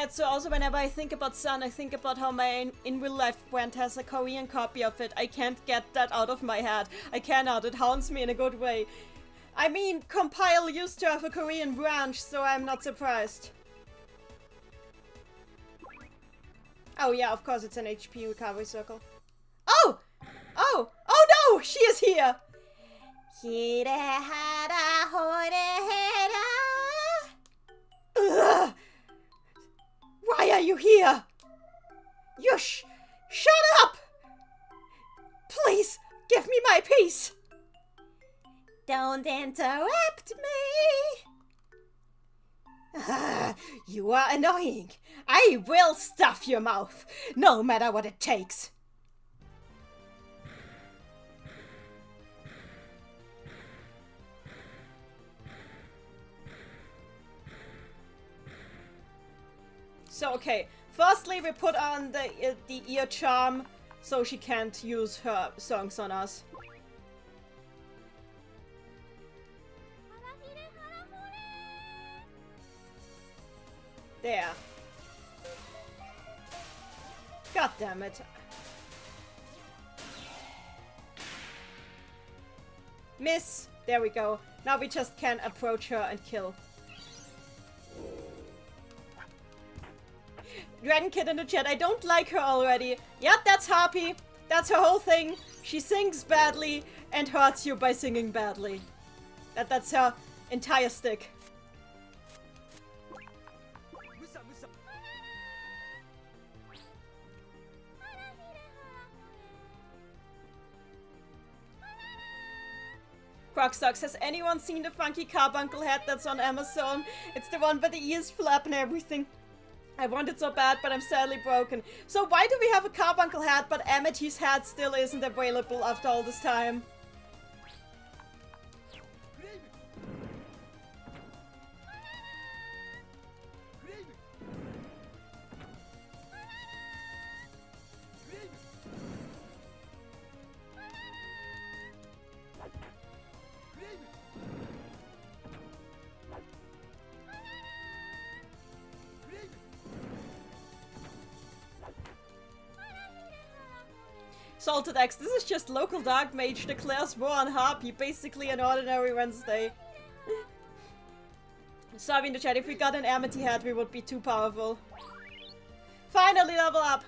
So also whenever I think about Sun, I think about how my in real life friend has a Korean copy of it. I can't get that out of my head. I cannot. It haunts me in a good way. I mean, Compile used to have a Korean branch, so I'm not surprised. Oh yeah, of course it's an HP recovery circle. Oh! Oh! Oh no! She is here! Ugh! Why are you here? Yush! Shut up! Please, give me my peace! Don't interrupt me! You are annoying. I will stuff your mouth, no matter what it takes. So, okay. Firstly, we put on the ear charm so she can't use her songs on us. There. God damn it. Miss. There we go. Now we just can approach her and kill. Dragon Kid in the chat, I don't like her already. Yep, that's Harpy. That's her whole thing. She sings badly and hurts you by singing badly. That's her entire stick. Crocsocks, has anyone seen the funky carbuncle hat that's on Amazon? It's the one where the ears flap and everything. I want it so bad, but I'm sadly broken. So why do we have a carbuncle hat, but Amity's hat still isn't available after all this time? Salted X, this is just local dark mage declares war on Harpy, basically an ordinary Wednesday. Sorry in the chat, if we got an Amity hat we would be too powerful. Finally level up!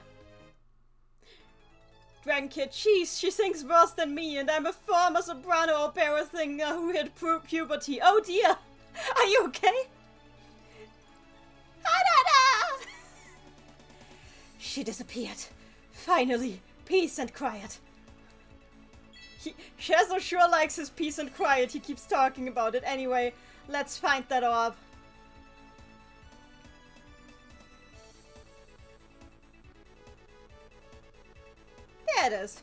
Dragon Kid, jeez, she sings worse than me and I'm a former soprano opera singer who hit puberty. Oh dear! Are you okay? She disappeared. Finally. Peace and quiet. Schezo sure likes his peace and quiet. He keeps talking about it. Anyway, let's find that orb. There it is.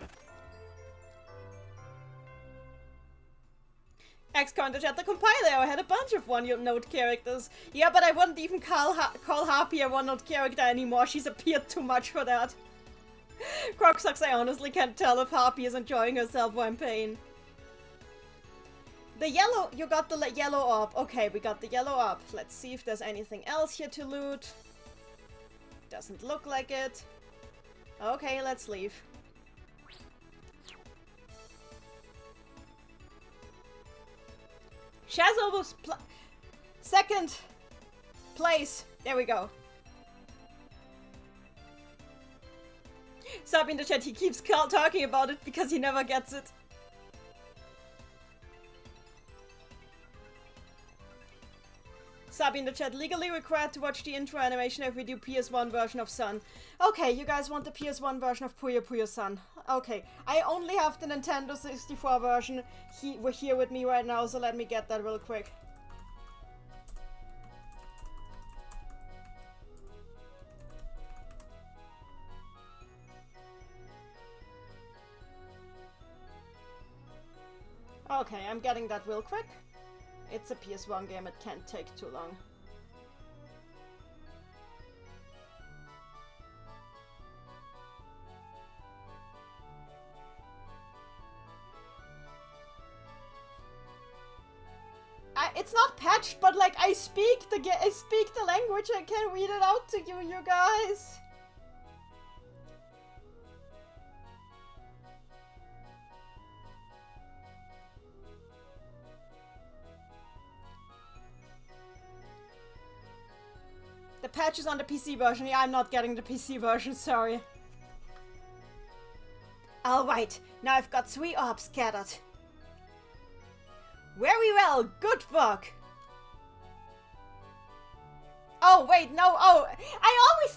X-Counter chat, the compiler had a bunch of one-note characters. Yeah, but I wouldn't even call Harpy a one-note character anymore. She's appeared too much for that. Crocsocks, I honestly can't tell if Harpy is enjoying herself or in pain. The yellow, you got the yellow orb. Okay, we got the yellow orb. Let's see if there's anything else here to loot. Doesn't look like it. Okay, let's leave. Schezo was second place. There we go. Sub in the chat, he keeps talking about it because he never gets it. Sub in the chat, legally required to watch the intro animation if we do PS1 version of Sun. Okay, you guys want the PS1 version of Puyo Puyo Sun. Okay, I only have the Nintendo 64 version here with me right now, so let me get that real quick. Okay, I'm getting that real quick. It's a PS1 game, it can't take too long. It's not patched, but like I speak the language. I can read it out to you guys. The patch is on the PC version. Yeah, I'm not getting the PC version, sorry. Alright, now I've got 3 orbs scattered. Very well, good work. Oh, wait, no, oh, I always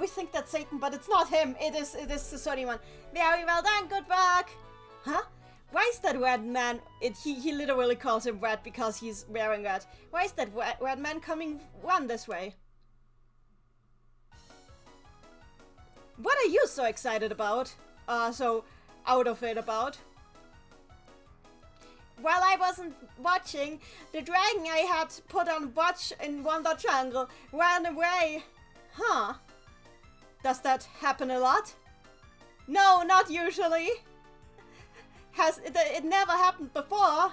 think that's Satan, but it's not him. It is the Sony one. Very well done, good work. Huh? Why is that red man, he literally calls him red because he's wearing red. Why is that red man coming run this way? What are you so excited about? So out of it about? While I wasn't watching, the dragon I had put on watch in Wonder Jungle ran away. Huh? Does that happen a lot? No, not usually. It never happened before.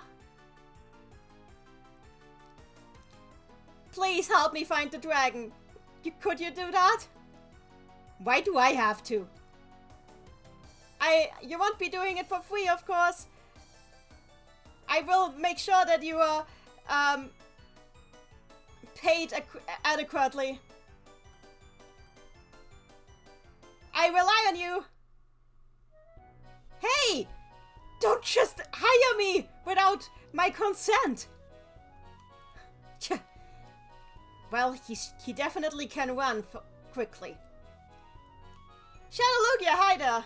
Please help me find the dragon. Could you do that? Why do I have to? You won't be doing it for free, of course. I will make sure that you are paid adequately. I rely on you. Hey! Don't just hire me without My consent! Well, he definitely can run quickly. Shadowlugia, hi there!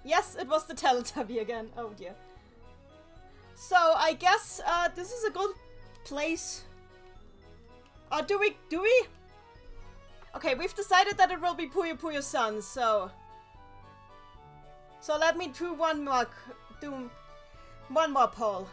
Yes, it was the Teletubby again. Oh dear. So, I guess this is a good place. Or do we? Okay, we've decided that it will be Puyo Puyo Sun, so... So let me do one more poll.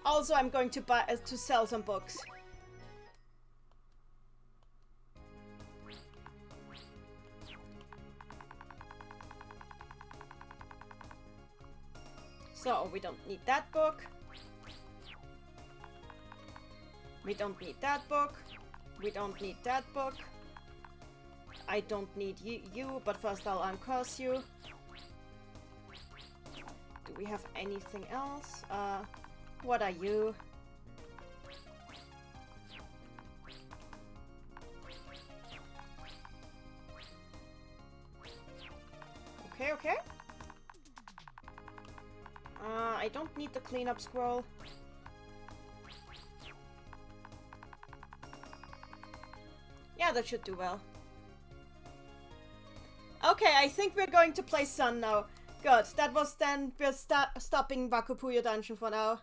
Also, I'm going to sell some books. So, we don't need that book. We don't need that book. We don't need that book. I don't need you, but first I'll uncurse you. Do we have anything else? What are you? Okay. I don't need the cleanup scroll. Yeah, that should do well. Okay, I think we're going to play Sun now. Good, that was then... We're stopping Waku Puyo Dungeon for now.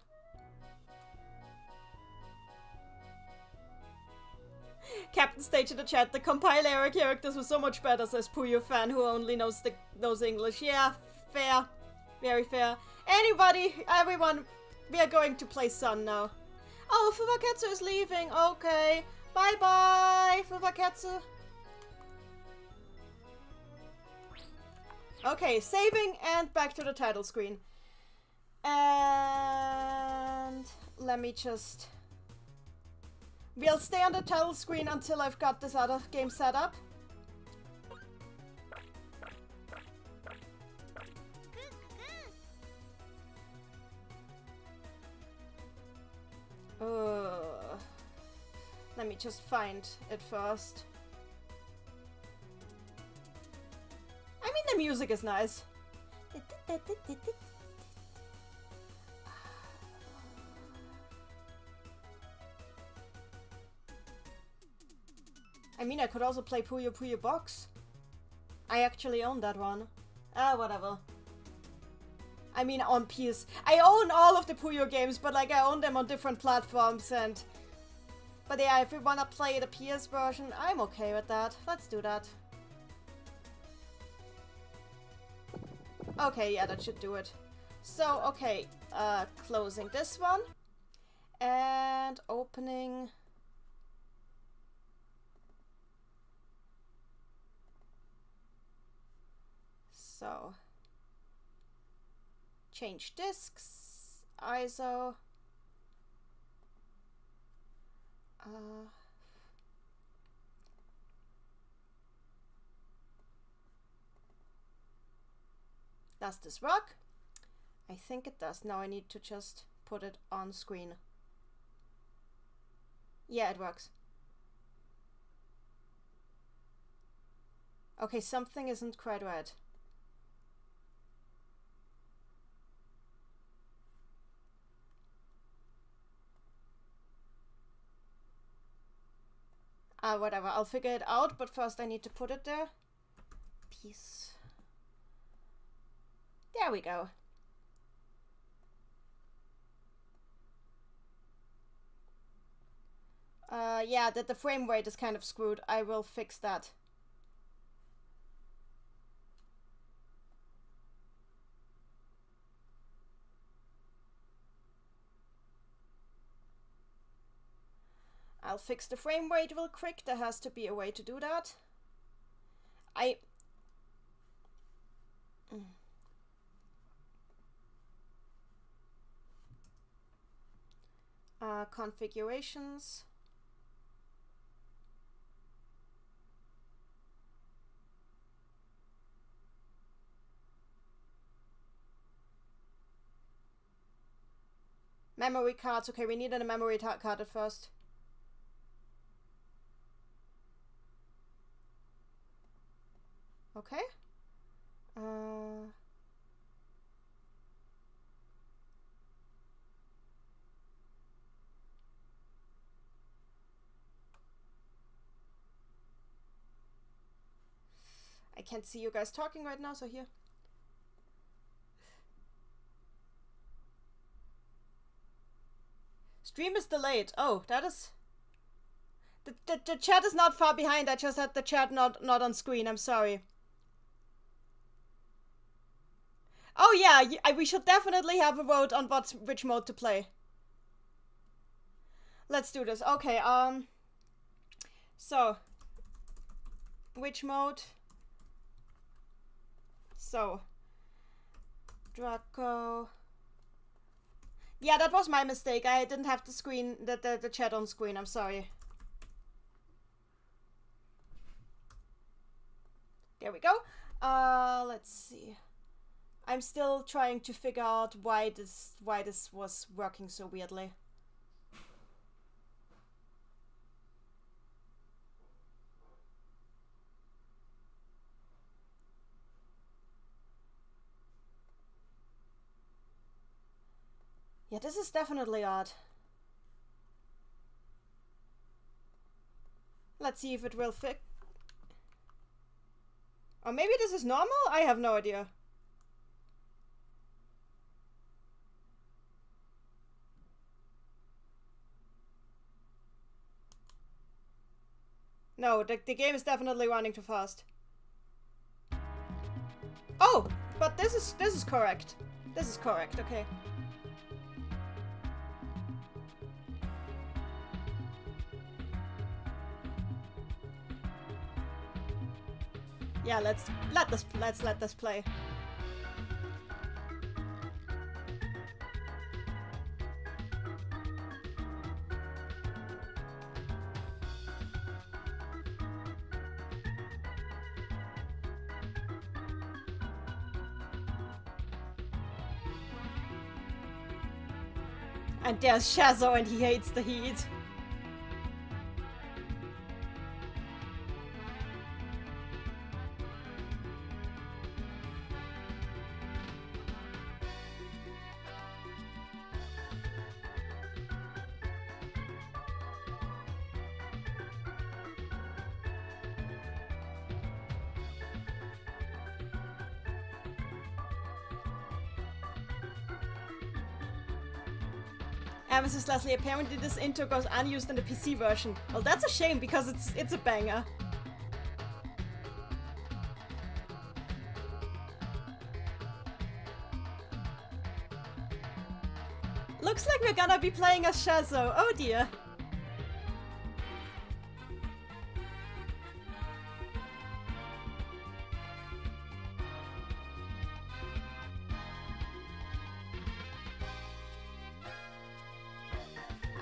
Captain Stage in the chat, the compile era characters were so much better, says Puyo fan who only knows English. Yeah, fair. Very fair. Everyone, we are going to play Sun now. Oh, Fubaketsu is leaving. Okay. Bye-bye, Fubaketsu. Okay, saving and back to the title screen. And let me just... We'll stay on the title screen until I've got this other game set up. Let me just find it first. I mean, the music is nice. I mean, I could also play Puyo Puyo Box. I actually own that one. Whatever. I mean, on PS. I own all of the Puyo games, but like, I own them on different platforms and... But yeah, if we wanna play the PS version, I'm okay with that. Let's do that. Okay, yeah, that should do it. So, okay, closing this one. And opening... So... Change disks, ISO... Does this work? I think it does. Now I need to just put it on screen. Yeah, it works. Okay, something isn't quite right. Whatever, I'll figure it out, but first I need to put it there. Peace. There we go. Yeah, that the frame rate is kind of screwed. I will fix that. I'll fix the frame rate real quick. There has to be a way to do that. Configurations. Memory cards. Okay, we need a memory card at first. Okay. I can't see you guys talking right now, so here. Stream is delayed. Oh, that is... The chat is not far behind. I just had the chat not on screen. I'm sorry. Oh yeah, we should definitely have a vote on which mode to play. Let's do this. Okay, so... Which mode? So... Draco... Yeah, that was my mistake. I didn't have the chat on screen. I'm sorry. There we go. Let's see. I'm still trying to figure out why this was working so weirdly. Yeah, this is definitely odd. Let's see if it will fix. Or maybe this is normal? I have no idea. No, the game is definitely running too fast. Oh, but this is correct. This is correct, okay. Yeah, let's let this play. And there's Schezo and he hates the heat. Mrs. Leslie, apparently this intro goes unused in the PC version. Well, that's a shame because it's a banger. Looks like we're gonna be playing as Schezo. Oh dear.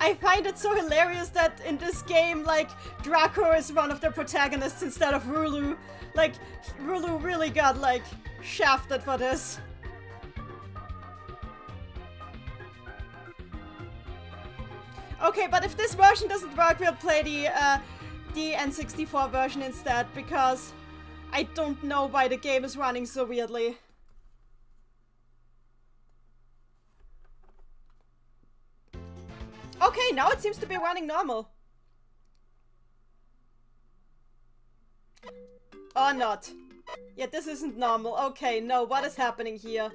I find it so hilarious that in this game, like, Draco is one of the protagonists instead of Rulu. Like, Rulu really got, like, shafted for this. Okay, but if this version doesn't work, we'll play the N64 version instead, because I don't know why the game is running so weirdly. Okay, now it seems to be running normal. Or not. Yeah, this isn't normal. Okay, no, what is happening here?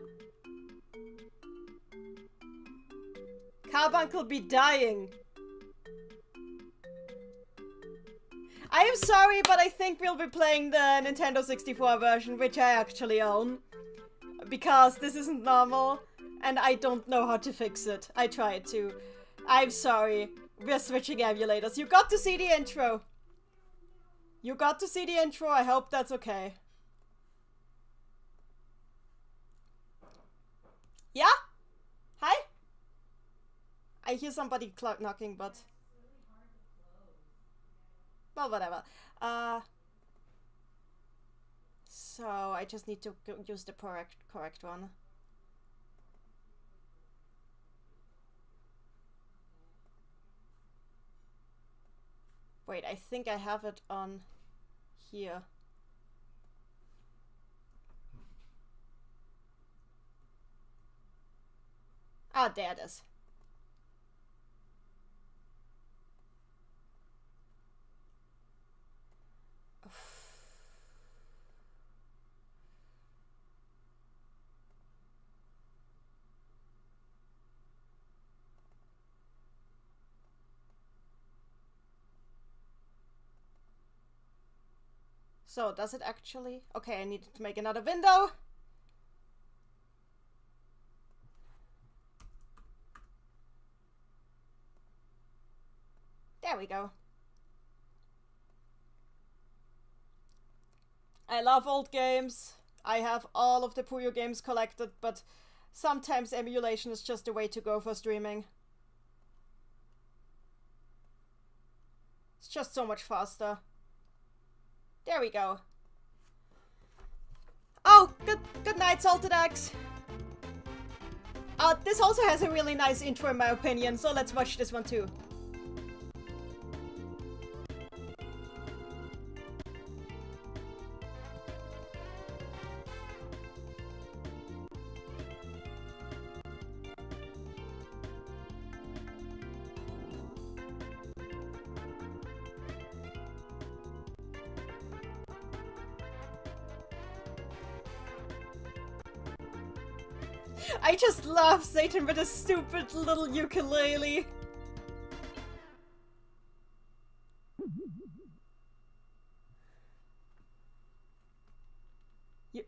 Carbuncle be dying. I am sorry, but I think we'll be playing the Nintendo 64 version, which I actually own. Because this isn't normal, and I don't know how to fix it. I tried to. I'm sorry. We're switching emulators. You got to see the intro. You got to see the intro. I hope that's okay. Yeah? Hi? I hear somebody knocking, but... Well, whatever. So I just need to use the correct one. Wait, I think I have it on here. Ah, there it is. So, does it actually? Okay, I need to make another window. There we go. I love old games. I have all of the Puyo games collected, but sometimes emulation is just the way to go for streaming. It's just so much faster. There we go. Oh, good night, Salted Axe. This also has a really nice intro in my opinion, so let's watch this one too. I just love Satan with a stupid little ukulele.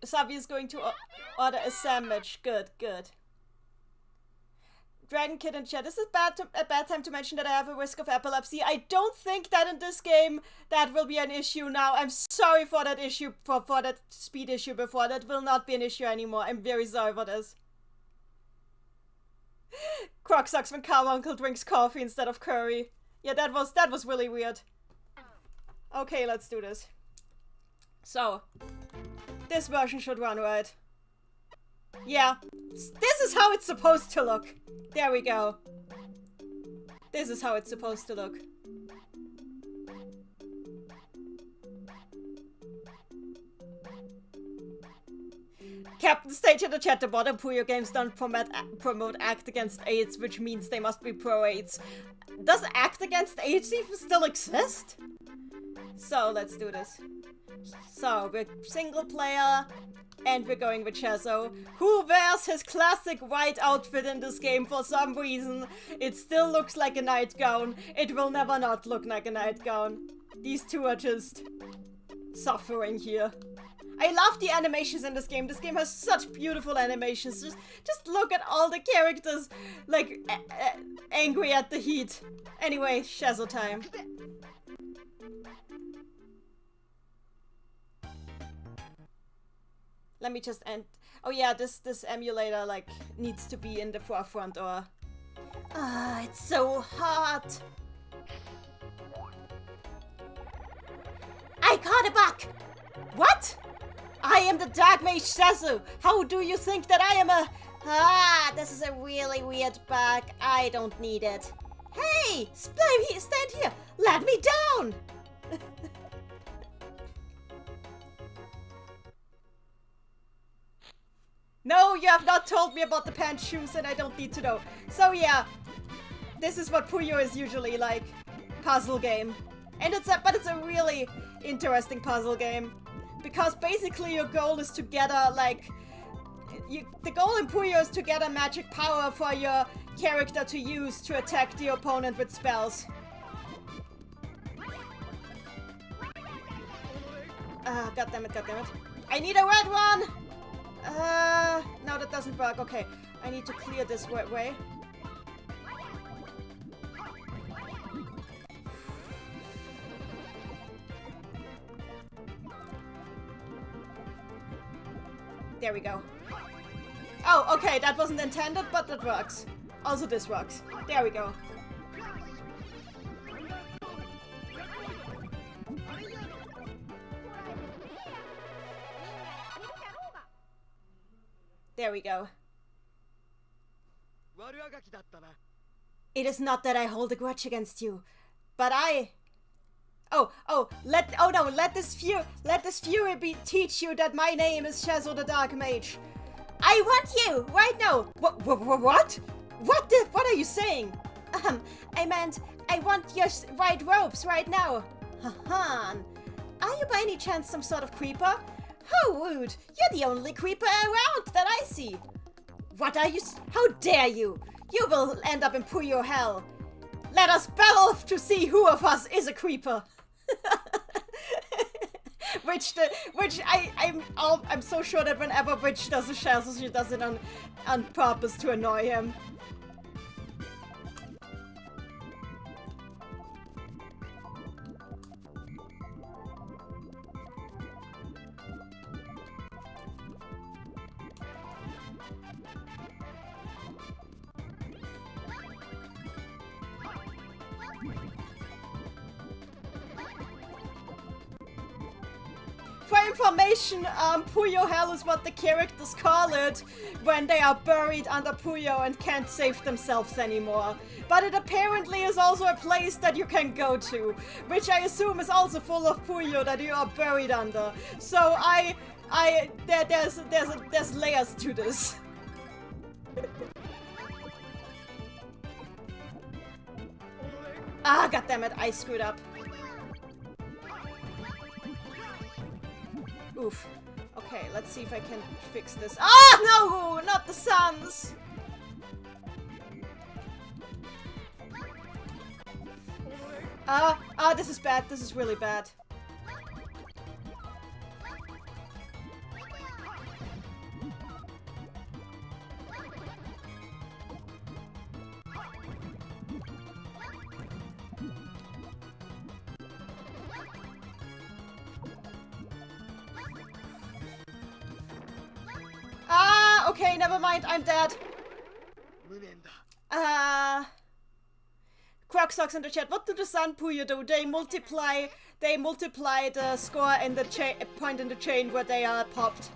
Sabi is going to order a sandwich. Good, good. Dragon Kid in chat. This is a bad time to mention that I have a risk of epilepsy. I don't think that in this game that will be an issue now. I'm sorry for that issue, for that speed issue before. That will not be an issue anymore. I'm very sorry for this. Croc sucks when Carbuncle drinks coffee instead of curry. Yeah, that was really weird. Okay, let's do this. So, this version should run right. Yeah, this is how it's supposed to look. There we go. This is how it's supposed to look. Captain Stage in the chat, the bottom Puyo games don't promote Act Against AIDS, which means they must be pro-AIDS. Does Act Against AIDS even still exist? So, let's do this. So, we're single player, and we're going with Schezo, who wears his classic white outfit in this game for some reason. It still looks like a nightgown. It will never not look like a nightgown. These two are just suffering here. I love the animations in this game. This game has such beautiful animations. Just look at all the characters, like, angry at the heat. Anyway, Schezo time. Let me just end. Oh yeah, this emulator, like, needs to be in the forefront or... Ah, it's so hot! I caught a bug! What? I am the Dark Mage Schezo! How do you think that I am a... Ah, this is a really weird bug. I don't need it. Hey! Stand here! Let me down! No, you have not told me about the pants shoes and I don't need to know. So yeah, this is what Puyo is usually like. Puzzle game. And it's a really interesting puzzle game. Because basically your goal is to gather, like... the goal in Puyo is to gather magic power for your character to use to attack the opponent with spells. Goddammit. I need a red one! No, that doesn't work. Okay, I need to clear this way. There we go. Oh, okay, that wasn't intended, but that works. Also, this works. There we go. There we go. It is not that I hold a grudge against you, but I Let this fury teach you that my name is Schezo the Dark Mage. I want you right now. What? What are you saying? I meant I want your white robes right now. Haha. Are you by any chance some sort of creeper? How rude! You're the only creeper around that I see. What are you? How dare you? You will end up in Puyo hell. Let us battle to see who of us is a creeper. I'm so sure that whenever Witch does a Schezo, she does it on purpose to annoy him. For information, Puyo Hell is what the characters call it when they are buried under Puyo and can't save themselves anymore. But it apparently is also a place that you can go to, which I assume is also full of Puyo that you are buried under. So there's layers to this. Ah, goddammit, I screwed up. Oof. Okay, let's see if I can fix this. Ah, no! Not the suns! This is bad. This is really bad. Okay, never mind, I'm dead. Crocsocks in the chat. What do the Sun Puyo do? They multiply the score in the point in the chain where they are popped.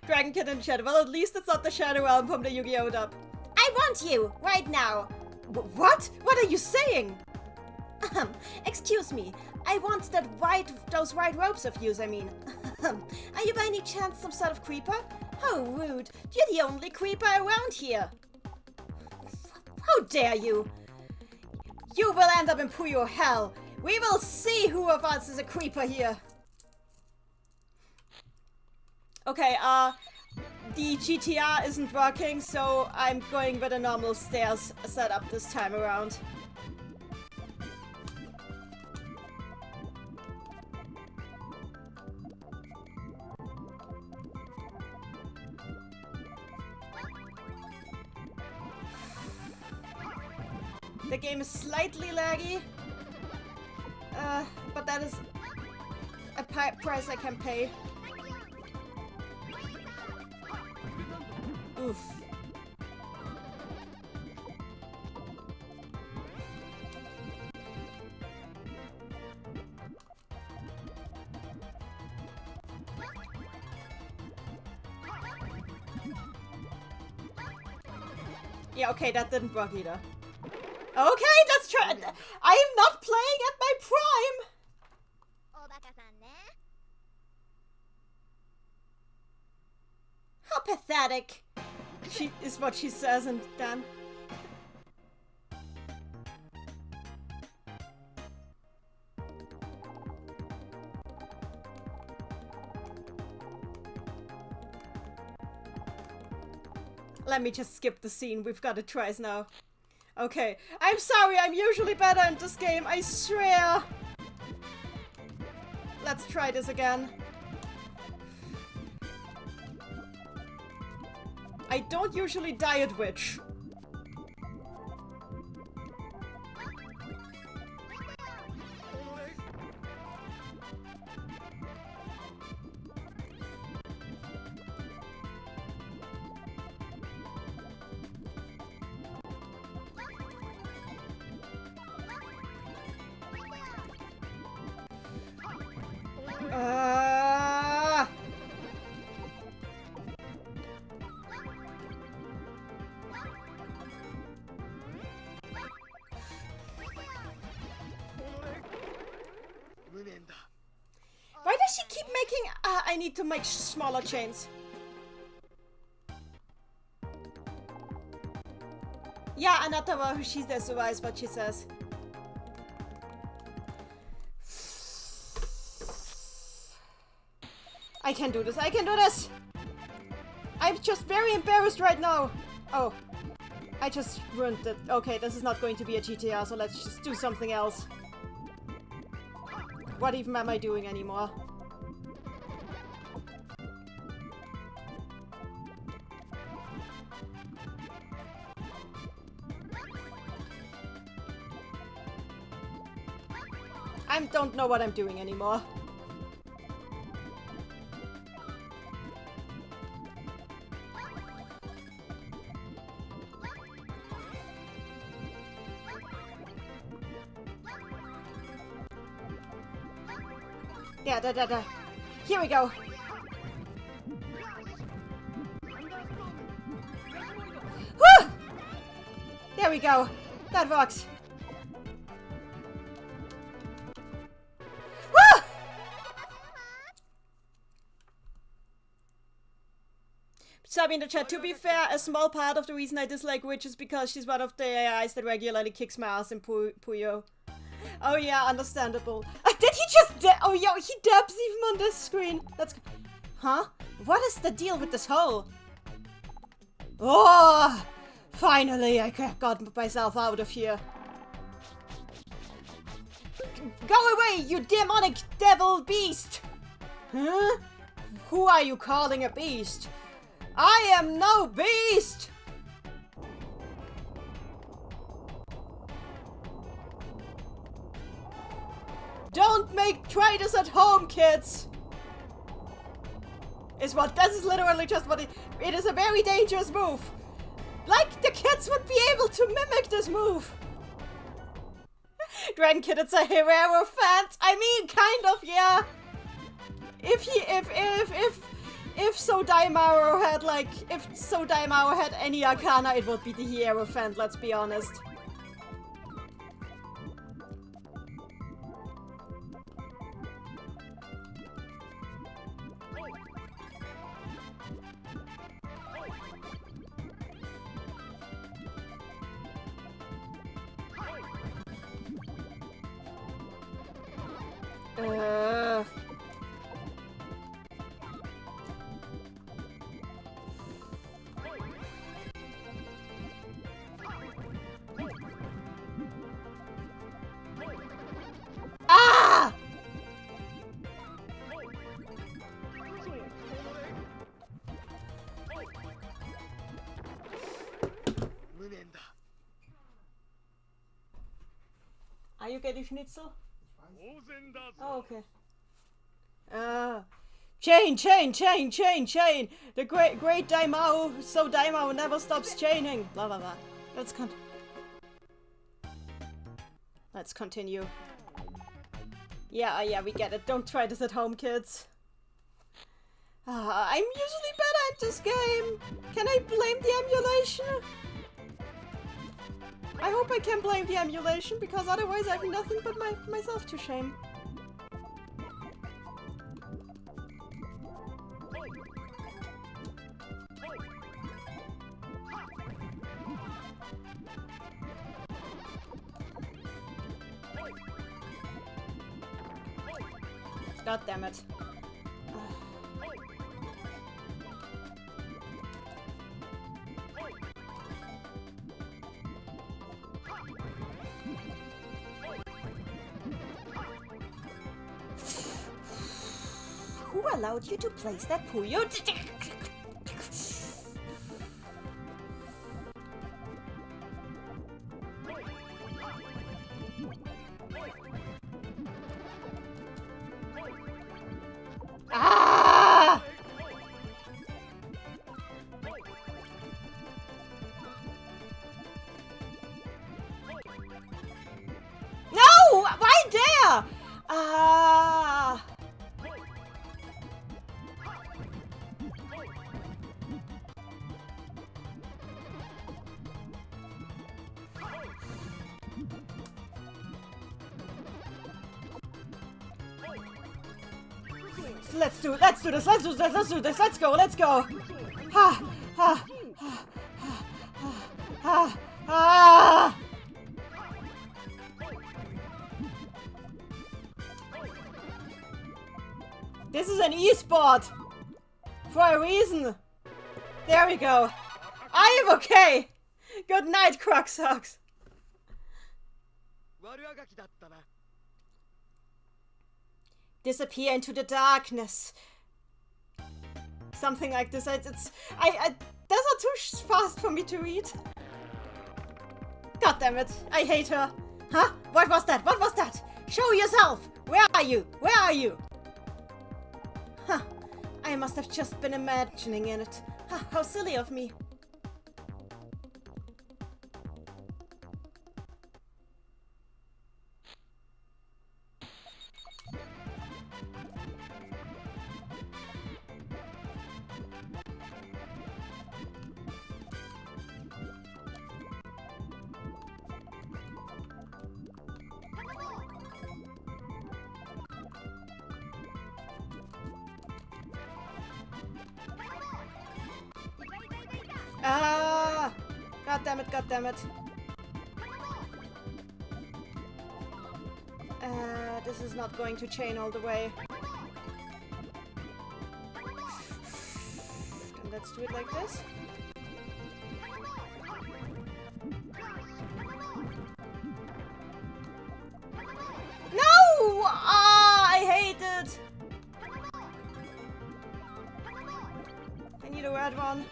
Dragon Kid in the chat. Well, at least it's not the Shadow Realm from the Yu-Gi-Oh! Dub. I want you right now. What? What are you saying? Excuse me. I want those white robes of yours, I mean. Are you by any chance some sort of creeper? How rude. You're the only creeper around here. How dare you? You will end up in Puyo hell. We will see who of us is a creeper here. Okay, the GTR isn't working, so I'm going with a normal stairs setup this time around. The game is slightly laggy, but that is a price I can pay. Oof. Yeah, okay, that didn't work either. Okay, let's try. I am not playing at my prime. How pathetic. She is what she says, and then. Let me just skip the scene. We've got it twice now. Okay. I'm sorry, I'm usually better in this game, I swear. Let's try this again. I don't usually die at Witch. I need to make smaller chains. Yeah, Anata, she's there, so is what she says. I can do this, I can do this! I'm just very embarrassed right now. Oh, I just ruined it. Okay, this is not going to be a GTR, so let's just do something else. What even am I doing anymore? I don't know what I'm doing anymore. Yeah. Here we go. Woo! There we go. That works. Woo! Sabi in the chat, to be fair, a small part of the reason I dislike Witch is because she's one of the AIs that regularly kicks my ass in Puyo. Oh yeah, understandable. Did he just oh yo, he dabs even on this screen. Let's go. Huh? What is the deal with this hole? Oh! Finally, I got myself out of here. Go away, you demonic devil beast! Huh? Who are you calling a beast? I am no beast! Don't make traitors at home, kids! This is literally just what it is a very dangerous move. Like, the kids would be able to mimic this move. Dragon Kid, it's a hero fans. I mean, kind of, yeah. If So Daimao had any arcana, it would be the Hierophant, let's be honest. Ah! Are you getting schnitzel? Oh, okay. Chain! The great Daimao, so Daimao never stops chaining. Blah blah blah. Let's continue. Yeah, we get it. Don't try this at home, kids. I'm usually better at this game. Can I blame the emulation? I hope I can blame the emulation, because otherwise I have nothing but myself to shame. God damn it. Who allowed you to place that Puyo? Ah! No! Why there? Ah! Let's do this, let's go, Ha, ha, ha, ha. This is an e-sport! For a reason! There we go! I am okay! Good night, Crocsocks! Disappear into the darkness. Something like this. Those are too fast for me to read. God damn it! I hate her. Huh? What was that? What was that? Show yourself! Where are you? Where are you? Huh. I must have just been imagining it. Huh, how silly of me. Ah! God damn it, god damn it. This is not going to chain all the way. And let's do it like this. No! Ah, I hate it! I need a red one.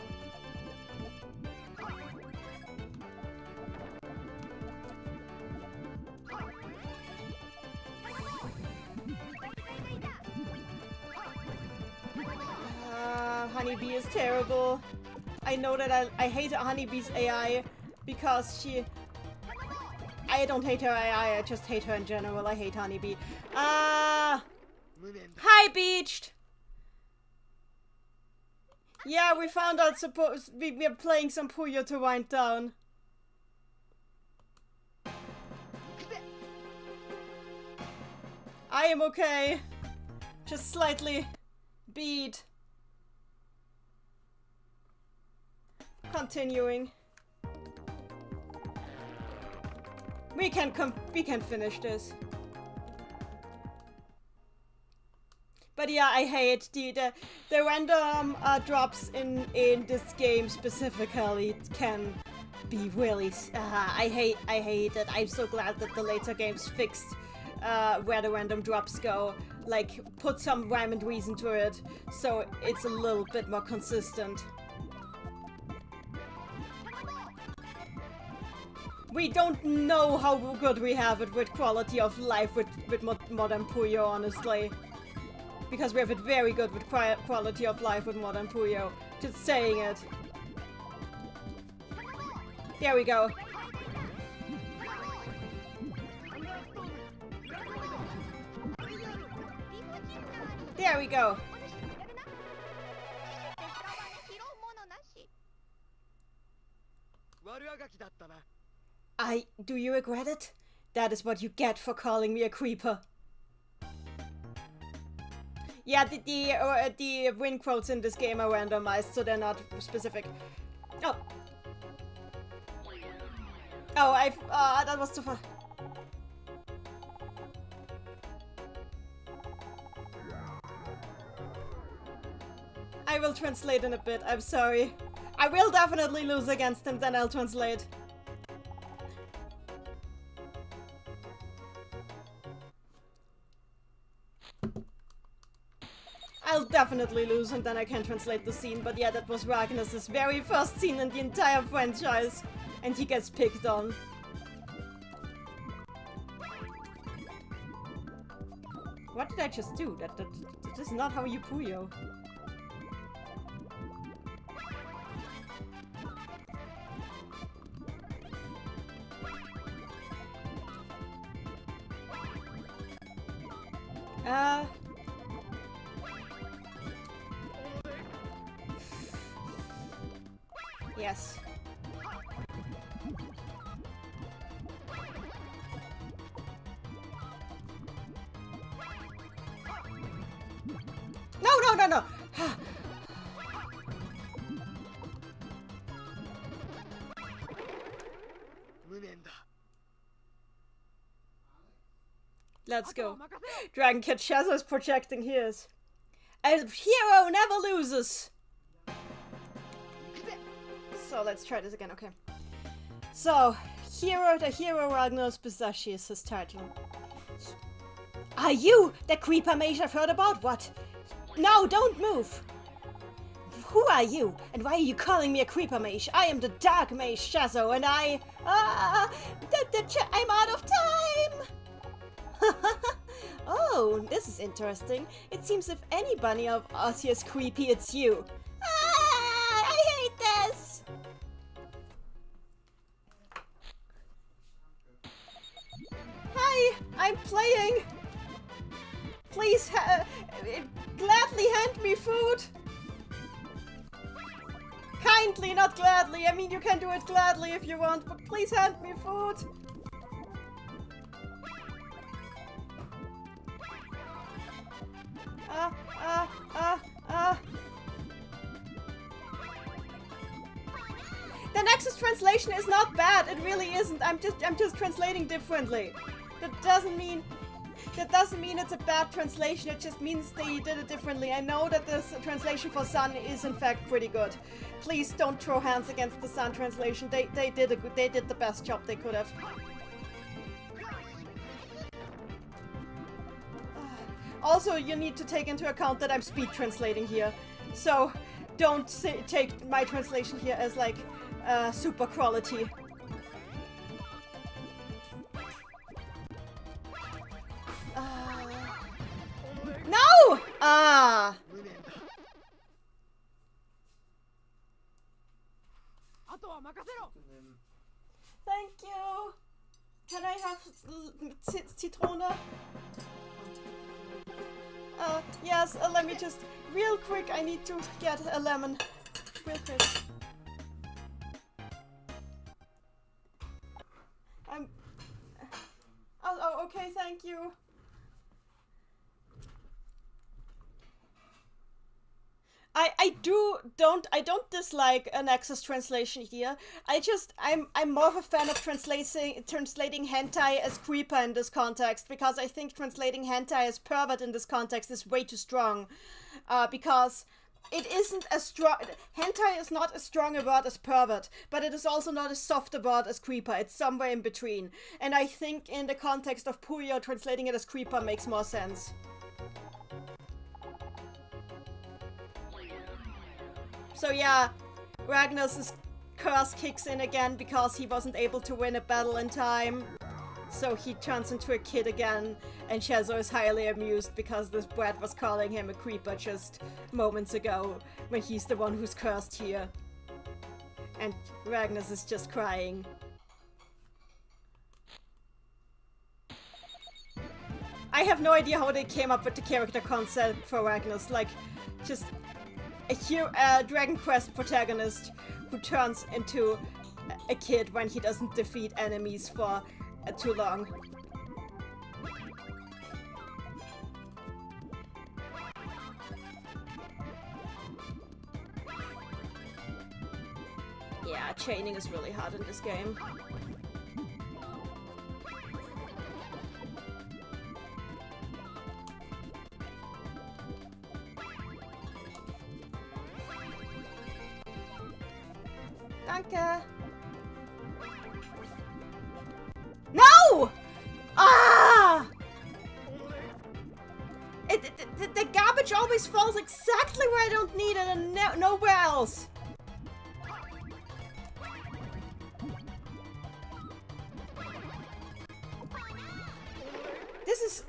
Honeybee is terrible. I know that I hate Honeybee's AI because she... I don't hate her AI, I just hate her in general. I hate Honeybee. Hi, Beached! Yeah, we found out we are playing some Puyo to wind down. I am okay. Just slightly beat. Continuing. We can finish this. But yeah, I hate the random drops in this game specifically can be really I hate it. I'm so glad that the later games fixed where the random drops go. Like, put some rhyme and reason to it so it's a little bit more consistent. We don't know how good we have it with quality of life with Modern Puyo, honestly. Because we have it very good with quality of life with Modern Puyo. Just saying it. There we go. There we go. Do you regret it? That is what you get for calling me a creeper. Yeah, the win quotes in this game are randomized, so they're not specific. Oh. Oh, that was too far. I will translate in a bit, I'm sorry. I will definitely lose against him, then I'll translate. I'll definitely lose and then I can translate the scene, but yeah, that was Ragnar's very first scene in the entire franchise. And he gets picked on. What did I just do? That is not how you Puyo. Yes. Let's go. Dragon Kid Schezo is projecting his. A hero never loses. So let's try this again, okay. So, the hero Ragnaros Bizashi is his title. Are you the creeper mage I've heard about? What? No, don't move! Who are you? And why are you calling me a creeper mage? I am the dark mage Schezo, and I'm out of time! Oh, this is interesting. It seems if anybody of us here is creepy, it's you. I hate this! Hi, I'm playing. Please, gladly hand me food. Kindly, not gladly. I mean, you can do it gladly if you want, but please hand me food. The Nexus translation is not bad. It really isn't. I'm just translating differently. That doesn't mean it's a bad translation. It just means they did it differently. I know that this translation for Sun is in fact pretty good. Please don't throw hands against the Sun translation. They did the best job they could have. Also, you need to take into account that I'm speed translating here. So, don't take my translation here as like super quality. No! Ah! Thank you! Can I have Zitrone? Yes, let me just... Real quick, I need to get a lemon. Real quick. Oh, okay, thank you. I don't dislike a Nexus translation here. I'm more of a fan of translating hentai as creeper in this context, because I think translating hentai as pervert in this context is way too strong. Because it isn't as strong. Hentai is not as strong a word as pervert, but it is also not as soft a word as creeper. It's somewhere in between. And I think in the context of Puyo, translating it as creeper makes more sense. So yeah, Ragnar's curse kicks in again because he wasn't able to win a battle in time. So he turns into a kid again, and Schezo is highly amused because this brat was calling him a creeper just moments ago, when he's the one who's cursed here. And Ragnar is just crying. I have no idea how they came up with the character concept for Ragnar. Like, just a Dragon Quest protagonist who turns into a kid when he doesn't defeat enemies for too long. Yeah, chaining is really hard in this game. Danke. No! Ah! The garbage always falls exactly where I don't need it and nowhere else. This is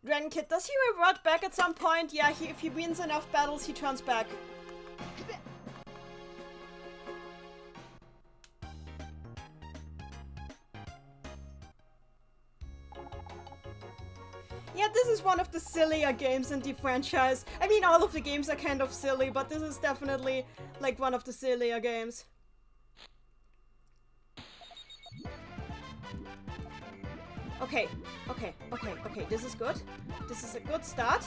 Dragon Kid, does he revert back at some point? Yeah, if he wins enough battles, he turns back. Yeah, this is one of the sillier games in the franchise. I mean, all of the games are kind of silly, but this is definitely, like, one of the sillier games. Okay, this is good. This is a good start.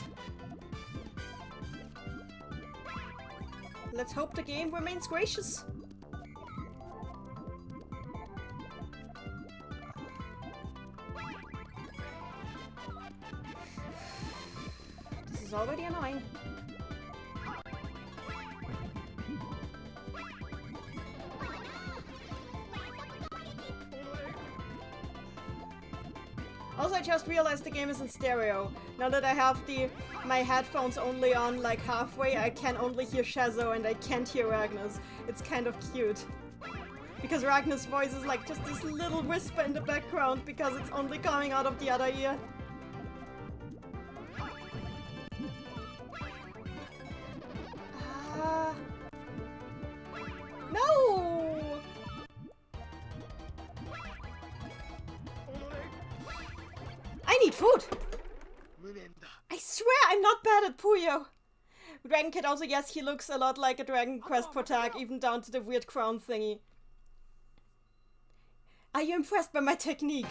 Let's hope the game remains gracious. This is already annoying. Also, I just realized the game is in stereo. Now that I have my headphones only on like halfway, I can only hear Schezo and I can't hear Ragnar's. It's kind of cute. Because Ragnar's voice is like just this little whisper in the background because it's only coming out of the other ear. No! I need food! I swear I'm not bad at Puyo! Dragon Kid also, yes, he looks a lot like a Dragon Quest protag, even down to the weird crown thingy. Are you impressed by my technique?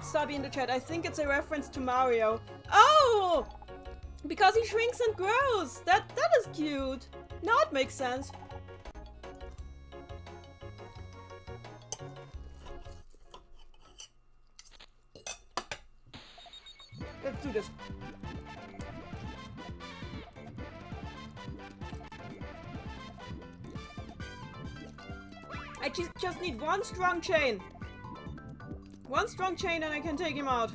Sabi in the chat, I think it's a reference to Mario. Oh! Because he shrinks and grows! That is cute! Now it makes sense. Let's do this. I just need one strong chain. One strong chain and I can take him out.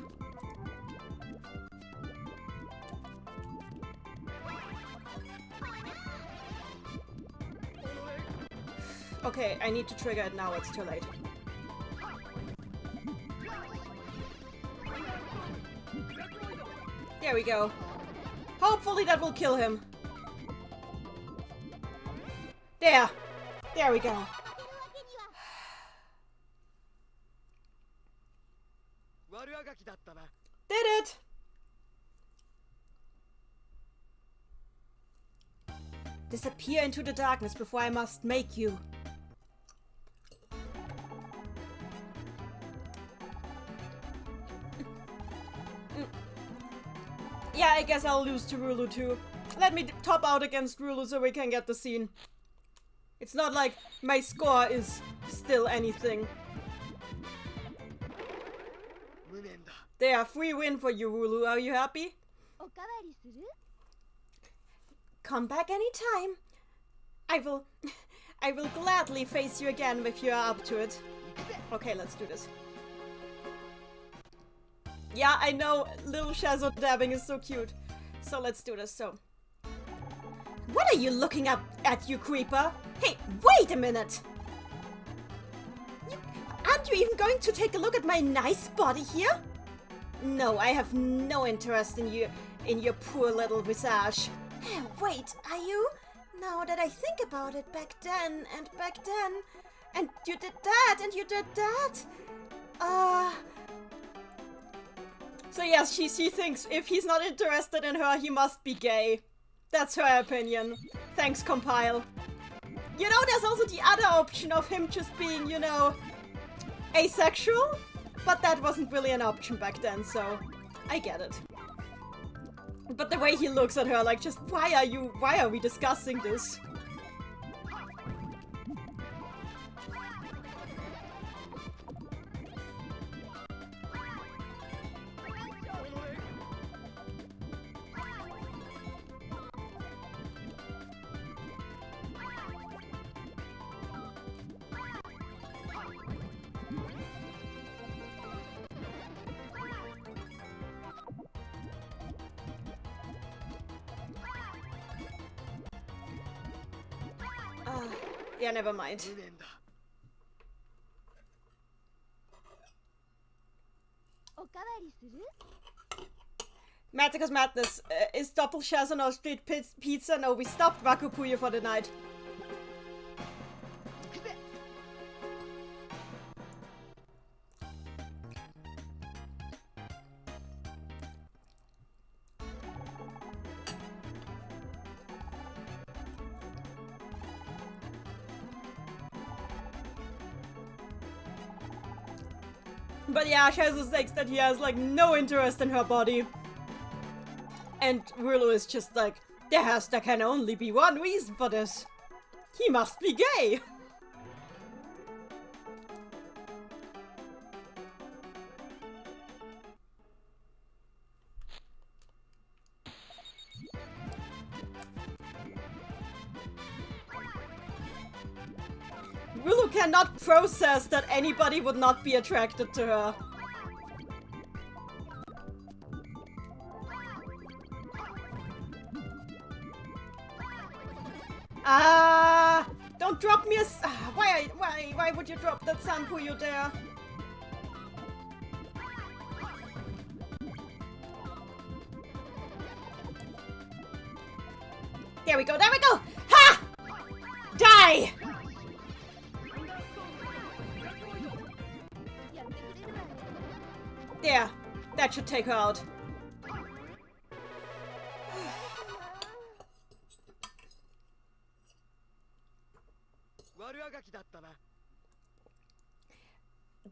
Okay, I need to trigger it now, it's too late. There we go. Hopefully that will kill him. There! There we go. Did it! Disappear into the darkness before I must make you. Yeah, I guess I'll lose to Rulu too. Let me top out against Rulu so we can get the scene. It's not like my score is still anything. There, free win for you, Rulu. Are you happy? Come back anytime. I will gladly face you again if you are up to it. Okay, let's do this. Yeah, I know, little Schezo dabbing is so cute. So let's do this, so. What are you looking up at, you creeper? Hey, wait a minute! Aren't you even going to take a look at my nice body here? No, I have no interest in your poor little visage. Wait, are you? Now that I think about it, back then, and you did that, and you did that. So yes, she thinks if he's not interested in her, he must be gay. That's her opinion. Thanks, Compile. You know, there's also the other option of him just being, you know, asexual. But that wasn't really an option back then, so I get it. But the way he looks at her, like, just why are we discussing this? Yeah, never mind. Maticus Madness. Is Doppel Schezo no street pizza? No, we stopped Waku Puyo for the night. But yeah, Schezo thinks that he has like no interest in her body. And Rulu is just like, there can only be one reason for this. He must be gay. Rulu cannot process that anybody would not be attracted to her. Don't drop me a why would you drop that Sun Puyo there? There we go, there we go! Ha! Die! There, that should take her out.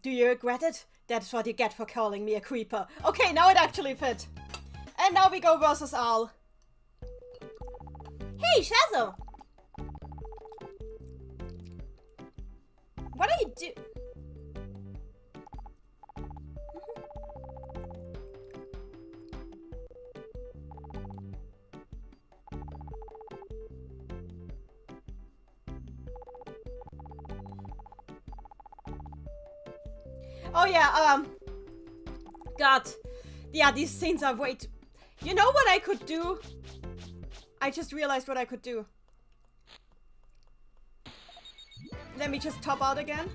Do you regret it? That's what you get for calling me a creeper. Okay, now it actually fit. And now we go versus Al. Hey, Schezo! What are you doing? Oh yeah, God. Yeah, these scenes are way too... You know what I could do? I just realized what I could do. Let me just top out again.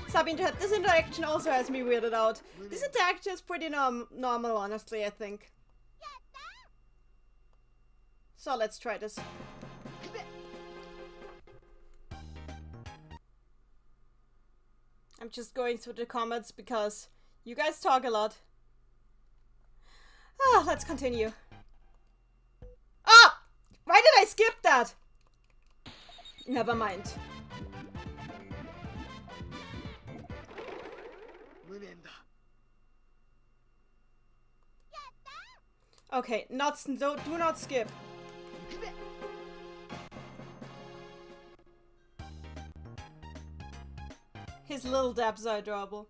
This interaction also has me weirded out. This interaction is pretty normal, honestly, I think. So let's try this. I'm just going through the comments because you guys talk a lot. Ah, let's continue. Ah! Why did I skip that? Never mind. Okay, do not skip. His little dabs are adorable.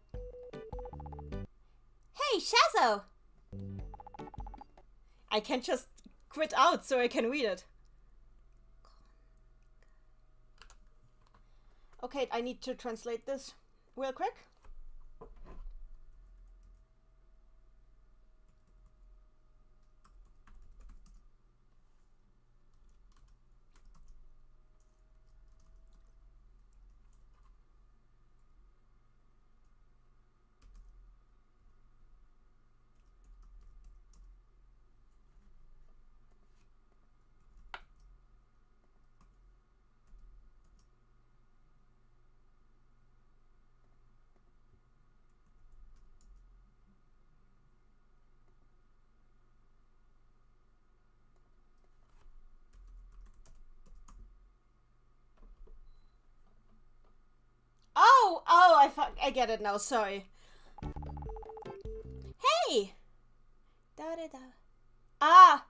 Hey, Schezo! I can just quit out so I can read it. Okay, I need to translate this real quick. I get it now, sorry. Hey! Da-da-da. Ah!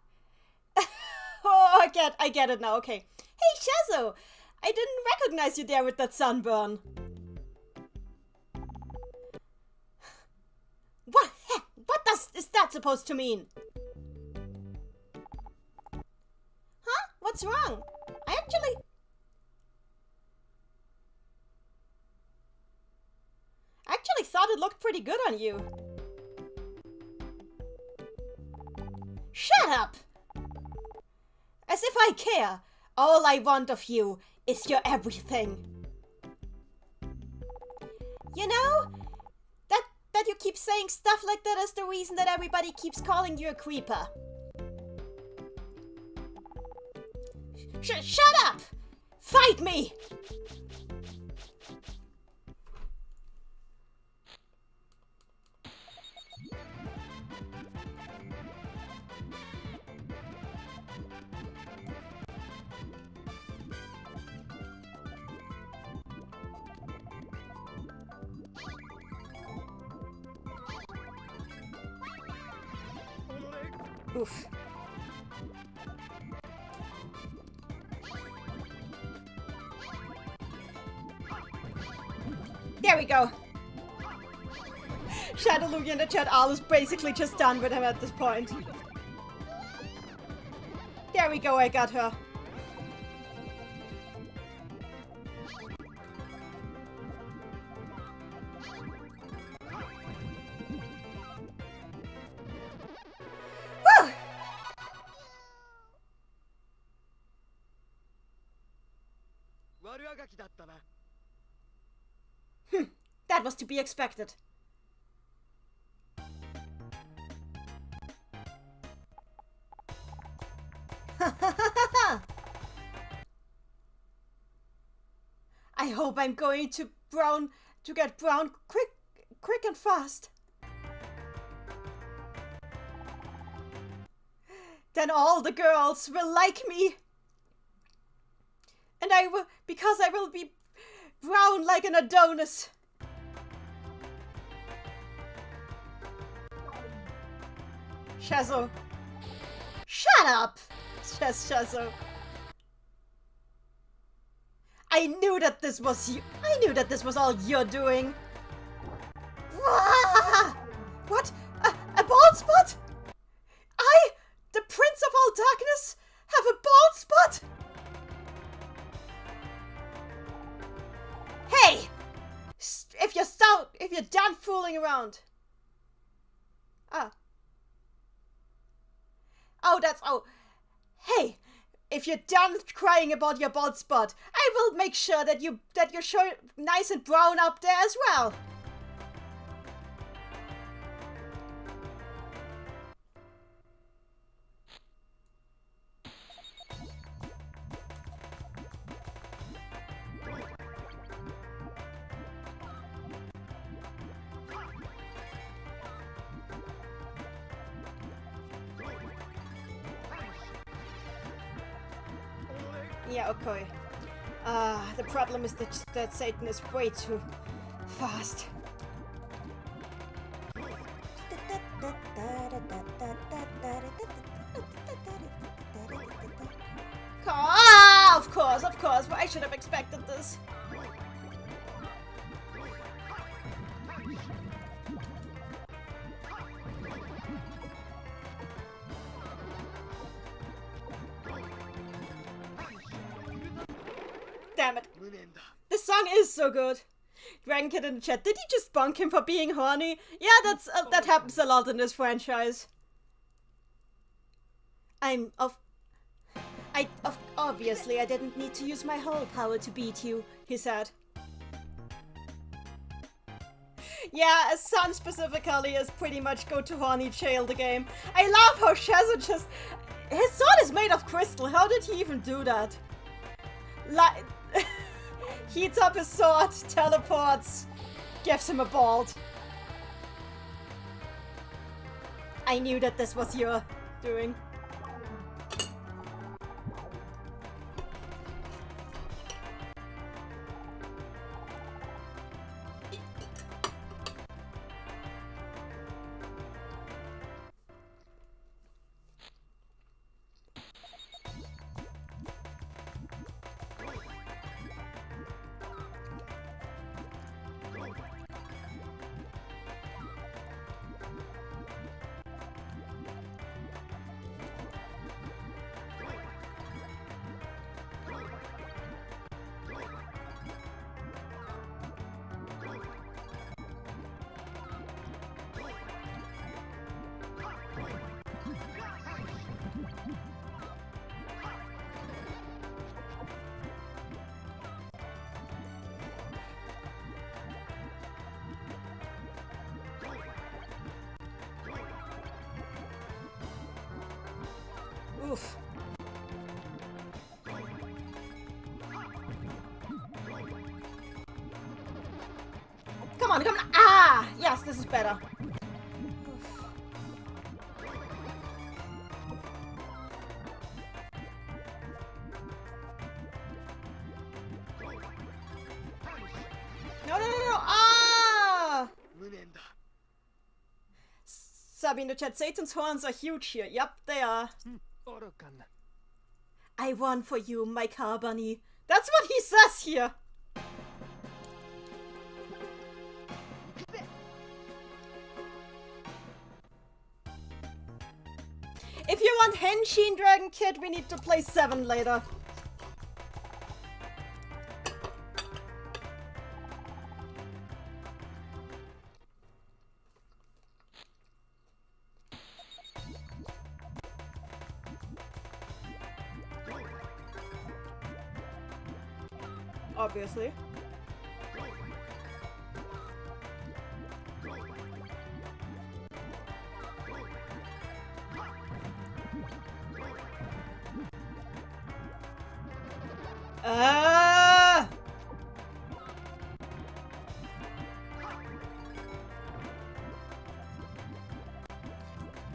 Oh, I get it now, okay. Hey, Schezo! I didn't recognize you there with that sunburn. What is that supposed to mean? Huh? What's wrong? I actually thought it looked pretty good on you. Shut up! As if I care. All I want of you is your everything. You know, that you keep saying stuff like that is the reason that everybody keeps calling you a creeper. Shut up! Fight me! Oof. There we go. Shadow Lugia in the chat, Al is basically just done with him at this point. There we go, I got her. That was to be expected. I hope I'm going to get brown quick and fast. Then all the girls will like me. And because I will be brown like an Adonis. Schezo. Shut up! Says Schezo. I knew that this was you. I knew that this was all you're doing. What? A bald spot? I, the Prince of all Darkness, have a bald spot? Hey! If you're done fooling around. Oh, hey, if you're done crying about your bald spot, I will make sure that you're nice and brown up there as well. Yeah, okay. The problem is that Satan is way too fast. Of course. I should have expected this. Damn it. This song is so good. Dragon Kid in the chat, did he just bunk him for being horny? Yeah, that happens a lot in this franchise. Obviously I didn't need to use my whole power to beat you, he said. Yeah, Sun specifically is pretty much go to horny jail the game. I love how Schezo just... His sword is made of crystal, how did he even do that? Like... Heats up his sword, teleports, gives him a bald. I knew that this was your doing. Oof. Come on, come on. Ah! Yes, this is better. Oof. No, no, no, no. Ah! Sub in the chat, Satan's horns are huge here. Yep, they are. I won for you, my car bunny. That's what he says here. If you want Henshin Dragon Kid, we need to play 7 later. Obviously.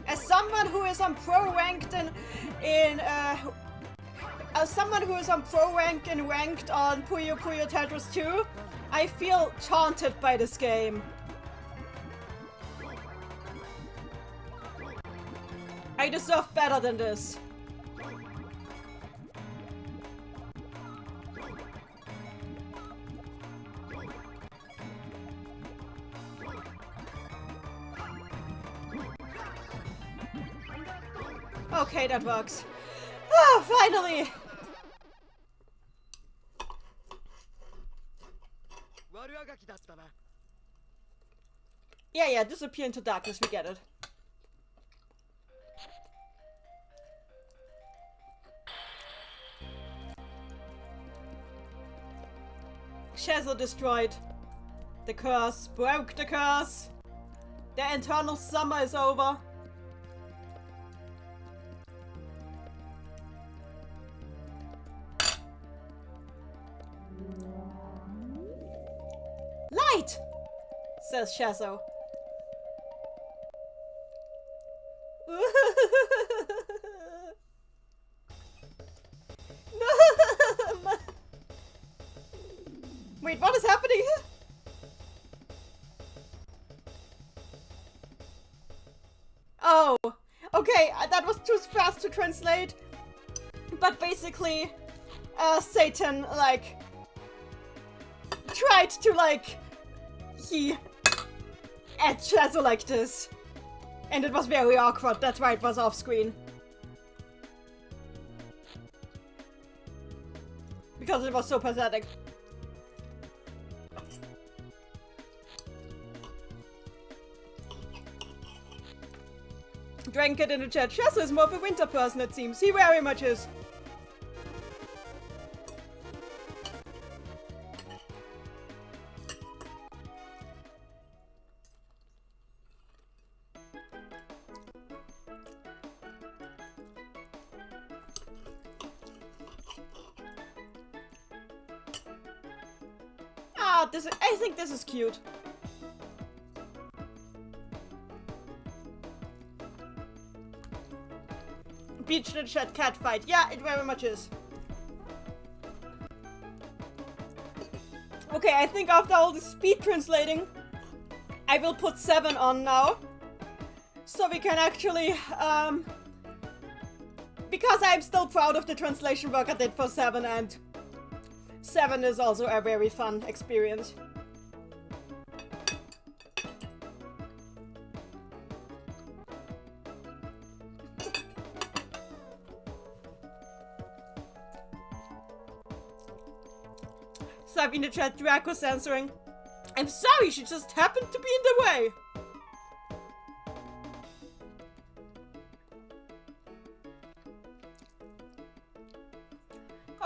As someone who is on pro ranked as someone who is on pro rank and ranked on Puyo Puyo Tetris 2, I feel taunted by this game. I deserve better than this. Okay, that works. Ah, finally! Yeah, disappear into darkness, we get it. Schezo destroyed. The curse broke the curse. The eternal summer is over. Light! Says Schezo. Wait, what is happening here? Oh, okay, that was too fast to translate. But basically, Satan, like, tried to, he at Schezo like this. And it was very awkward, that's why it was off screen. Because it was so pathetic. Drank it in the chat. Schezo is more of a winter person, it seems. He very much is. Ah, I think this is cute. Beach and chat cat fight. Yeah, it very much is. Okay, I think after all the speed translating, I will put 7 on now. So we can actually, because I'm still proud of the translation work I did for 7, and 7 is also a very fun experience. Sub in the chat, Draco censoring. I'm sorry, she just happened to be in the way.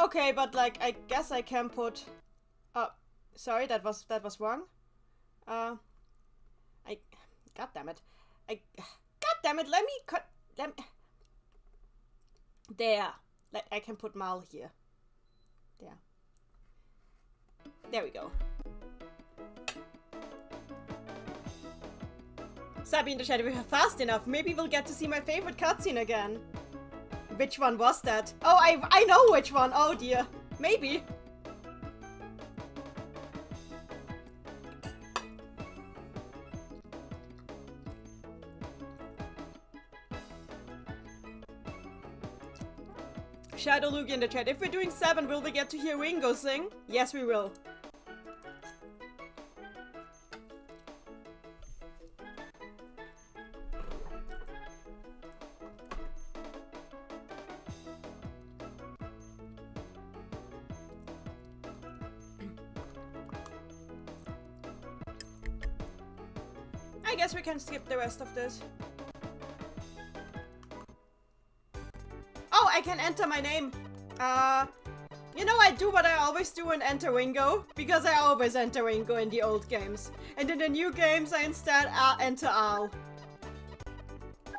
Okay, but like, I guess I can put. Sorry, that was wrong. God damn it! God damn it! Let me cut. There. Like, I can put Mal here. There. There we go. Sabi in the chat, if we are fast enough, maybe we'll get to see my favorite cutscene again. Which one was that? Oh, I know which one. Oh dear. Maybe. Shadow Lugi in the chat. If we're doing 7, will we get to hear Ringo sing? Yes, we will. I guess we can skip the rest of this. Oh, I can enter my name. You know, I do what I always do and enter Ringo, because I always enter Ringo in the old games. And in the new games, I instead enter Al.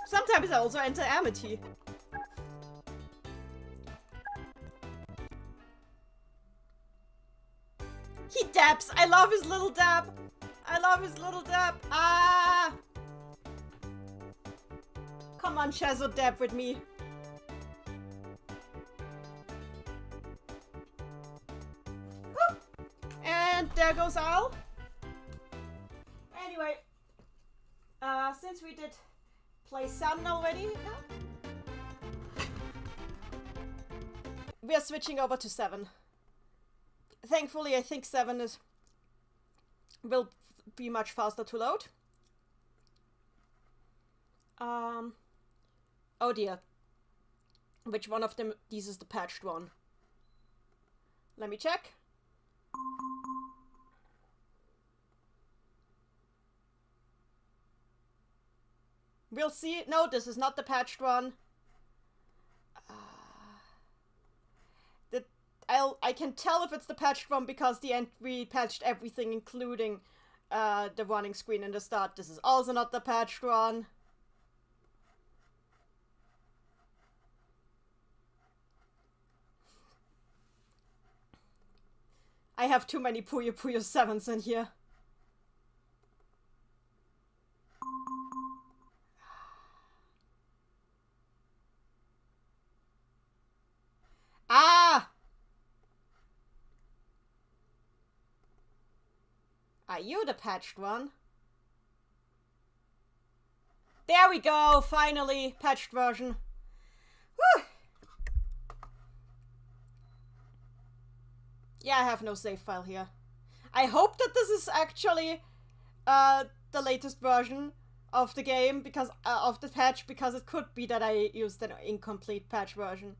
Sometimes I also enter Amity. He dabs. I love his little dab. I love his little dab. Ah! Come on, Schezo, dab with me. And there goes Al. Anyway, since we did play Sun already, we are switching over to 7. Thankfully, I think 7 will be much faster to load. Oh dear. Which one of them? These is the patched one. Let me check. We'll see. No, this is not the patched one. I can tell if it's the patched one because we patched everything, including the running screen in the start. This is also not the patched one. I have too many Puyo Puyo 7s in here. Ah! Are you the patched one? There we go! Finally! Patched version. Whew! Yeah, I have no save file here. I hope that this is actually the latest version of the game, because of the patch, because it could be that I used an incomplete patch version.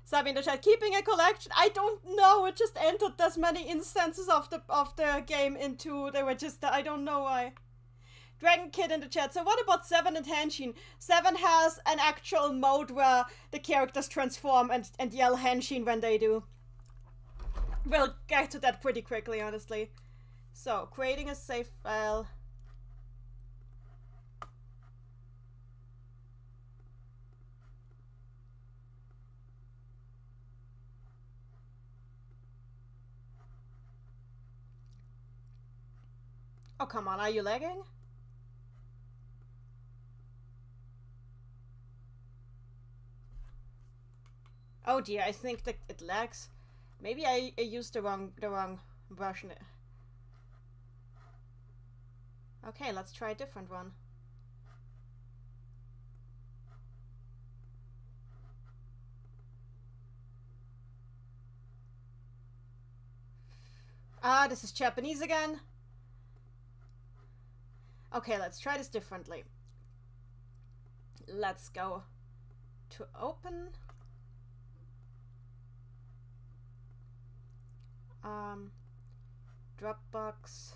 Sabi in the chat, keeping a collection? I don't know, it just entered as many instances of the game into the register. I don't know why. Dragon Kid in the chat, so what about 7 and Henshin? 7 has an actual mode where the characters transform and yell Henshin when they do. We'll get to that pretty quickly, honestly. So, creating a save file. Oh, come on, are you lagging? Oh dear, I think that it lags. Maybe I used the wrong version. Okay, let's try a different one. Ah, this is Japanese again. Okay, let's try this differently. Let's go to open. Dropbox.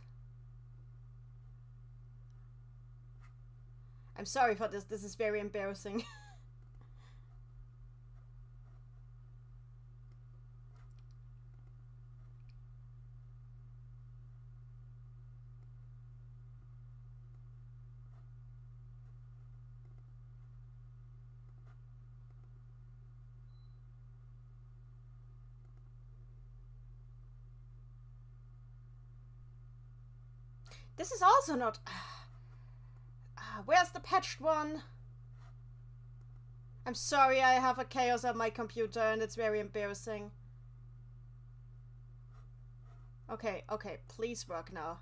I'm sorry for this. This is very embarrassing. This is also not... where's the patched one? I'm sorry, I have a chaos on my computer and it's very embarrassing. Okay, okay, please work now.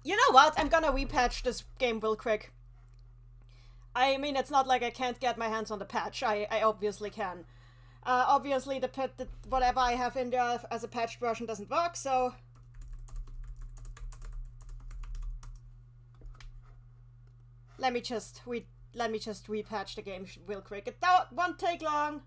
You know what? I'm gonna repatch this game real quick. I mean, it's not like I can't get my hands on the patch. I obviously can. Obviously, the whatever I have in there as a patched version doesn't work, so... Let me just repatch the game real quick. It won't take long.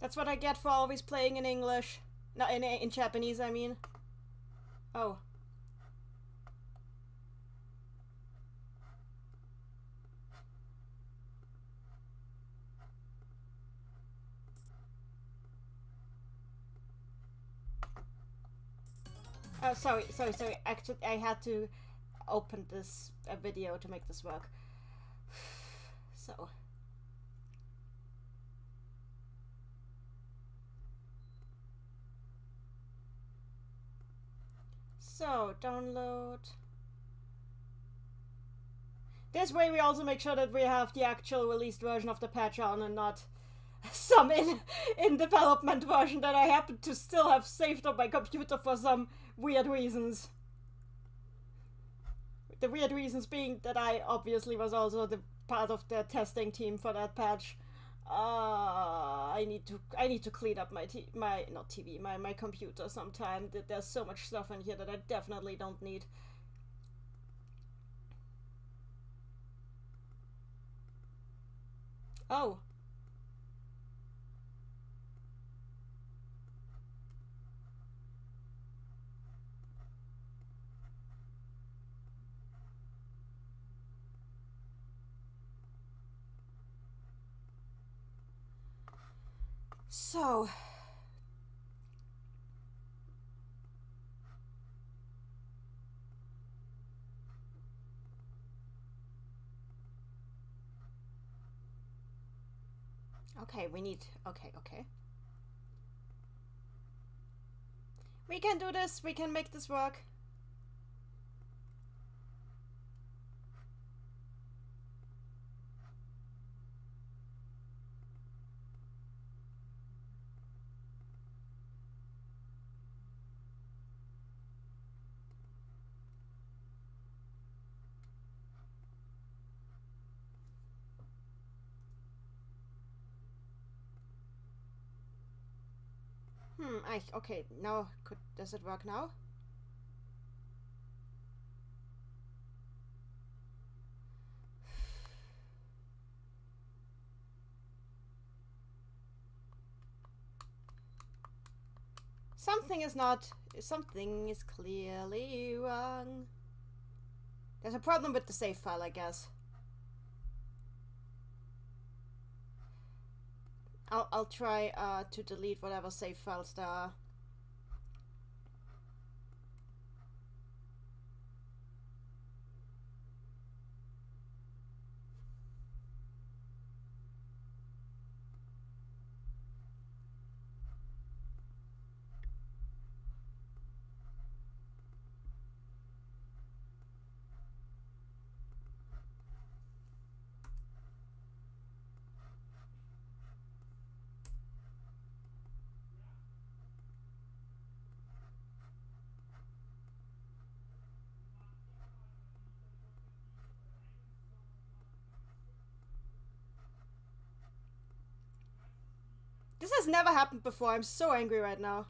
That's what I get for always playing in English. No, in Japanese, I mean. Oh. Oh, sorry. Actually, I had to open this video to make this work. So... So, download. This way we also make sure that we have the actual released version of the patch on and not some in development version that I happen to still have saved on my computer for some weird reasons. The weird reasons being that I obviously was also the part of the testing team for that patch. I need to clean up my computer sometime. There's so much stuff in here that I definitely don't need. Oh. So... Okay, we need... Okay. We can do this. We can make this work. Okay, now, does it work now? Something is clearly wrong. There's a problem with the save file, I guess. I'll try to delete whatever save files there are. This has never happened before. I'm so angry right now.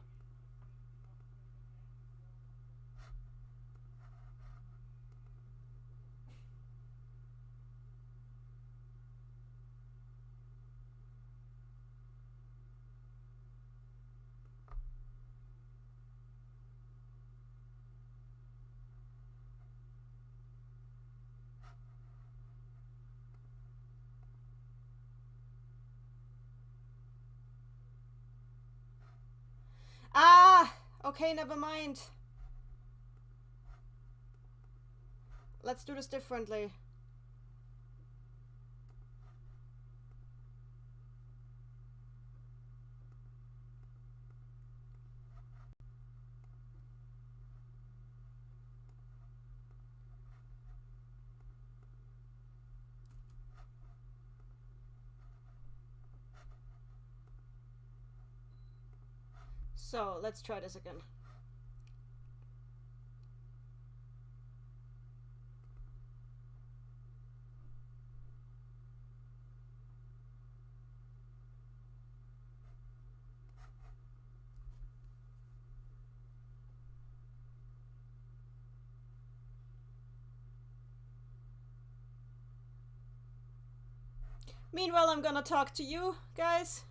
Okay, never mind. Let's do this differently. So, let's try this again. Meanwhile, I'm gonna talk to you guys.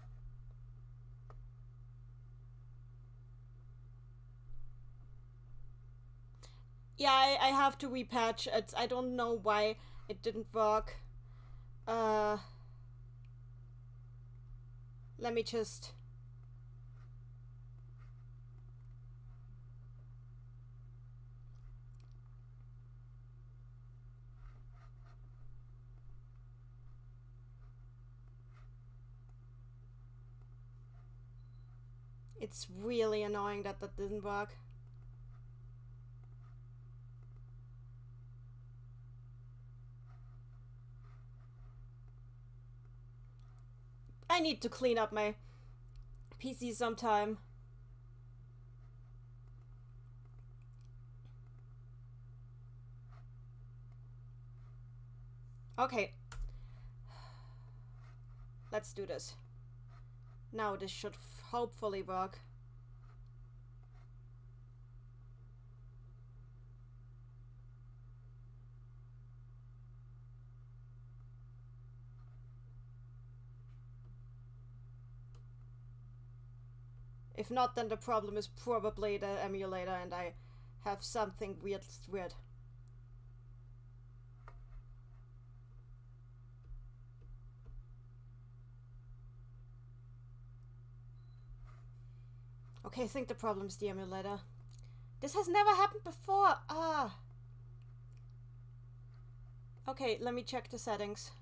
Yeah, I have to repatch. I don't know why it didn't work. Let me just... It's really annoying that that didn't work. I need to clean up my PC sometime. Okay. Let's do this. Now this should hopefully work. If not, then the problem is probably the emulator and I have something weird. Okay, I think the problem is the emulator. This has never happened before. Ah. Okay, let me check the settings.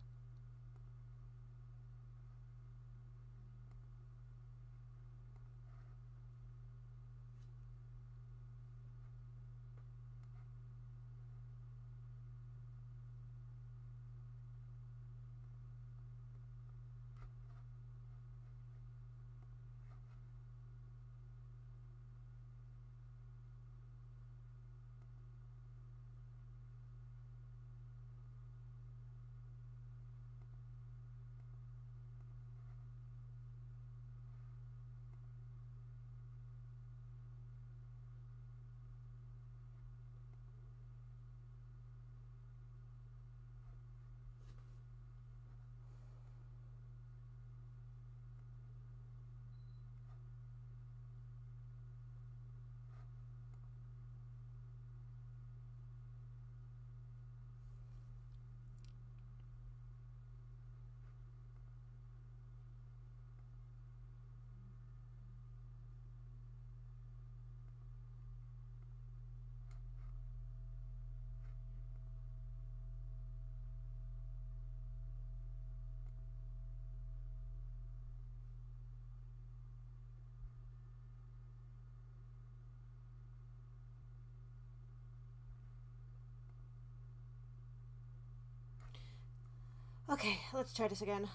Okay, let's try this again.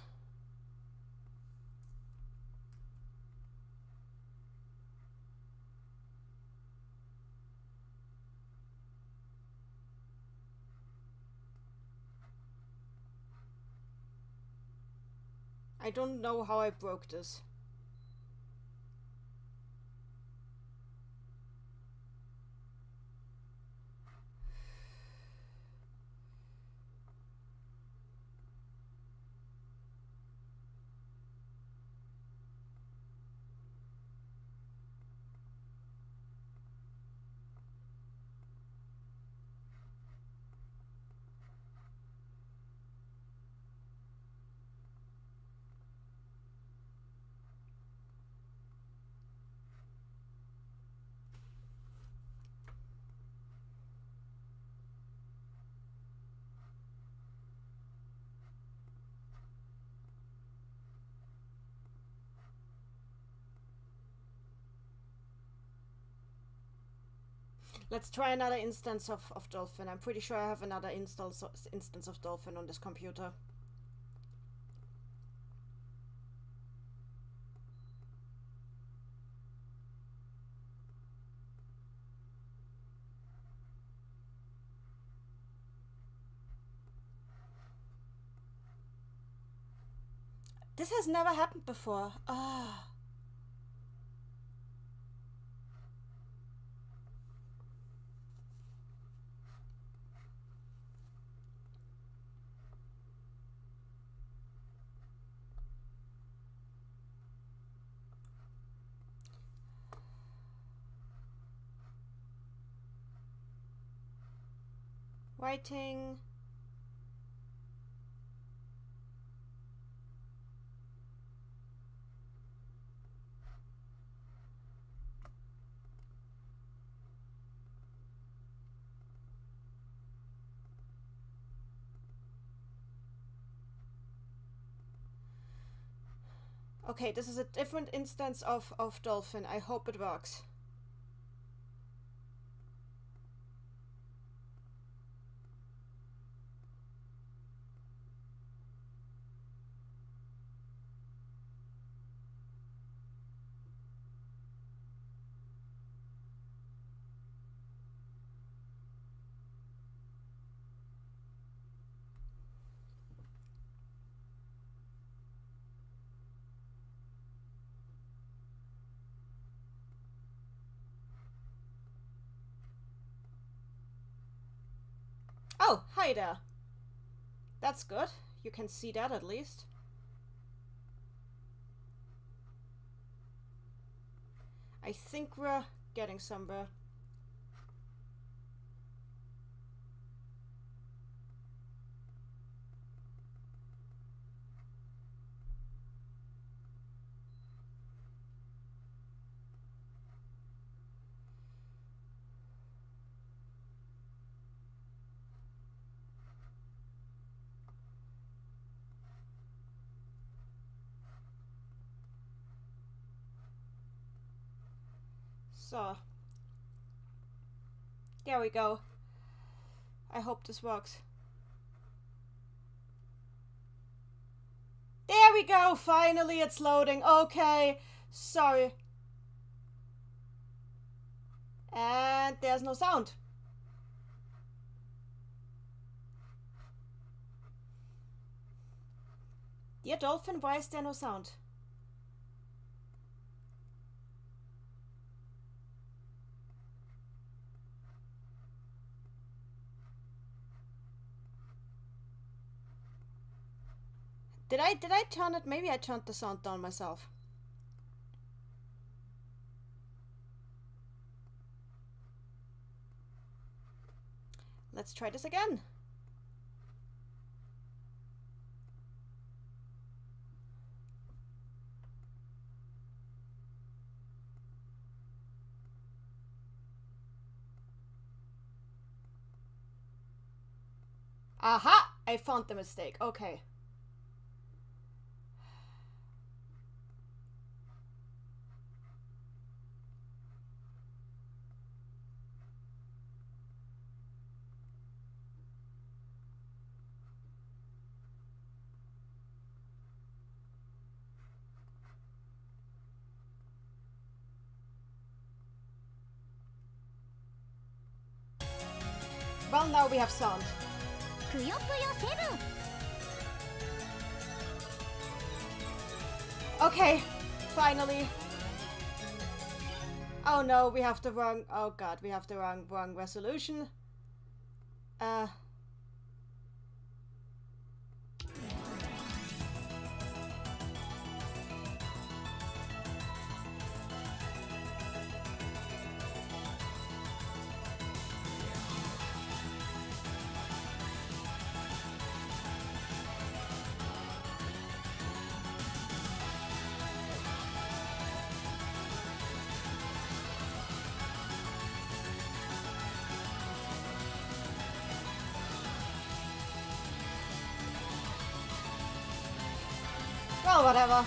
I don't know how I broke this. Let's try another instance of Dolphin. I'm pretty sure I have another instance of Dolphin on this computer. This has never happened before. Ah. Writing. Okay, this is a different instance of Dolphin. I hope it works. Oh, hi there. That's good. You can see that at least. I think we're getting somewhere. So, there we go. I hope this works. There we go! Finally it's loading. Okay, sorry. And there's no sound. Dear Dolphin, why is there no sound? Did I turn it? Maybe I turned the sound down myself. Let's try this again. Aha! I found the mistake. Okay. Well, now we have sound. Puyo Puyo 7. Okay, finally. Oh no, we have the wrong... Oh god, we have the wrong resolution. Well, whatever.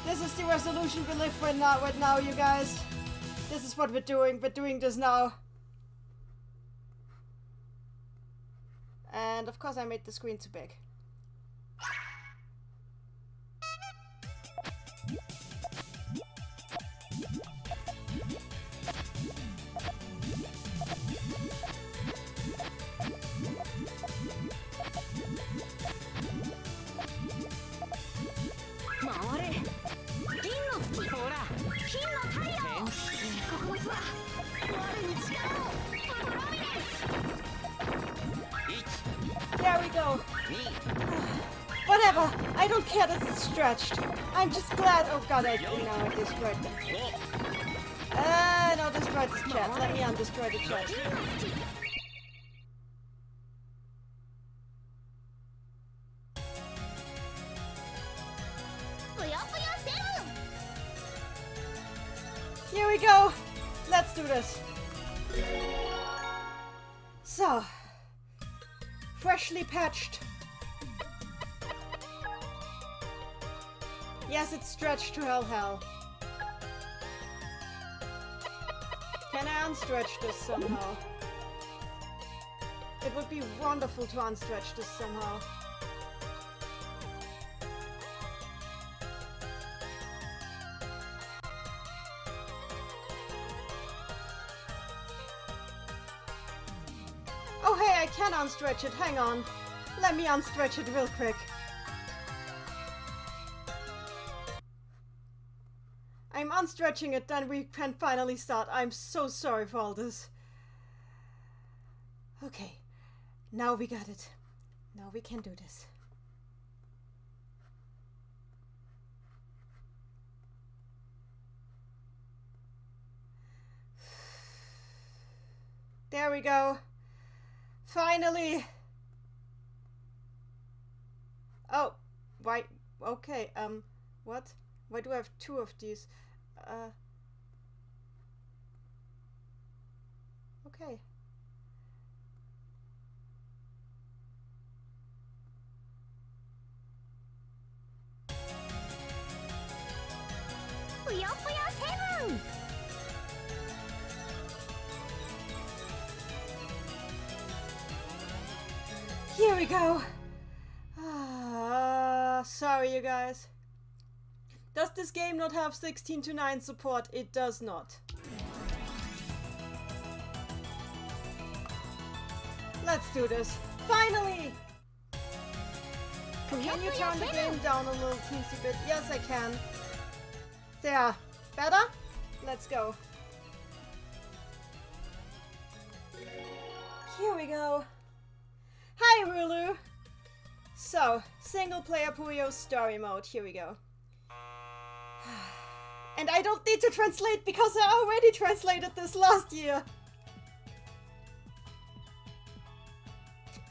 This is the resolution we live with now, you guys. This is what we're doing. We're doing this now. of course I made the screen too big. There we go. Whatever. I don't care that it's stretched. I'm just glad. Oh god, I destroyed them. No, destroy this chat. Let me undestroy the chat. Here we go. Let's do this. So, freshly patched. Yes, it's stretched to hell. Can I unstretch this somehow? It would be wonderful to unstretch this somehow. Oh hey, I can unstretch it. Hang on. Let me unstretch it real quick. I'm unstretching it, then we can finally start. I'm so sorry for all this. Okay. Now we got it. Now we can do this. There we go. Finally! Oh, why? Okay, what? Why do I have two of these? Okay. Puyo Puyo 7! Here we go. Sorry, you guys. Does this game not have 16:9 support? It does not. Let's do this. Finally! Can you turn the game down a little teensy bit? Yes, I can. There. Better? Let's go. Here we go. Hi, Rulu! So, single player Puyo story mode. Here we go. And I don't need to translate because I already translated this last year.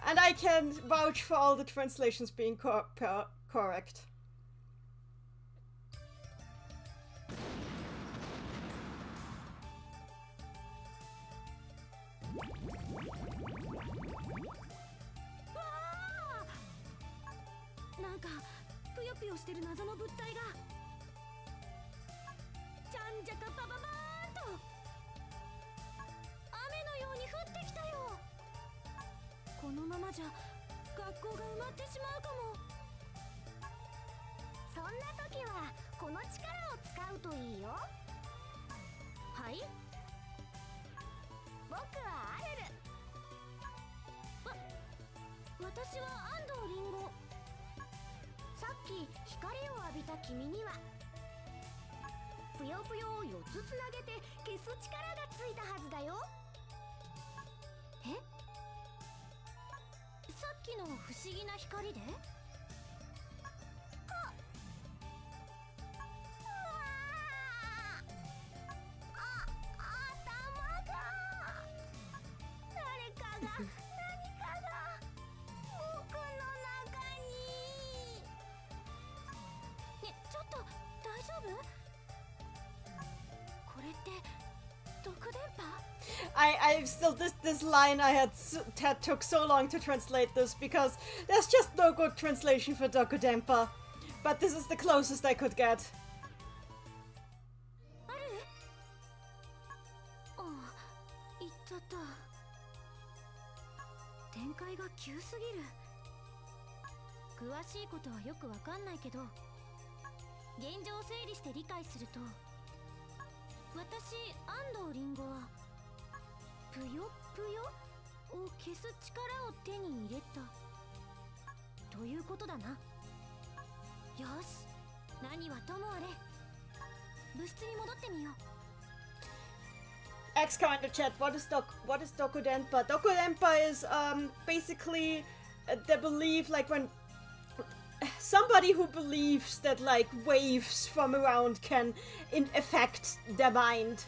And I can vouch for all the translations being correct. Puyo Puyo してる謎の物体がちゃんじゃかパパバーンと雨のように降ってきたよ。このままじゃ学校が埋まってしまうかも。そんな時はこの力を使うといいよ。はい、僕はアルル。私は安藤りんご。さっき光を浴びた君にはぷよぷよを4つつなげて消す力がついたはずだよ。え？さっきの不思議な光で？頭が誰かが何かが僕の中に。ね、ちょっと大丈夫？これって毒電波？ I still this line I had took so long to translate this because there's just no good translation for Dokudempa, but this is the closest I could get. ある？ああ、行っちゃった。天開が急すぎる。詳しいことはよくわかんないけど、現状を整理して理解すると、私安藤リンゴはぷよぷよを消す力を手に入れたということだな。よし、何はともあれ、部室に戻ってみよう。X in the chat. What is Dokudenpa? Dokudenpa is basically the belief, like when somebody who believes that like waves from around can affect their mind.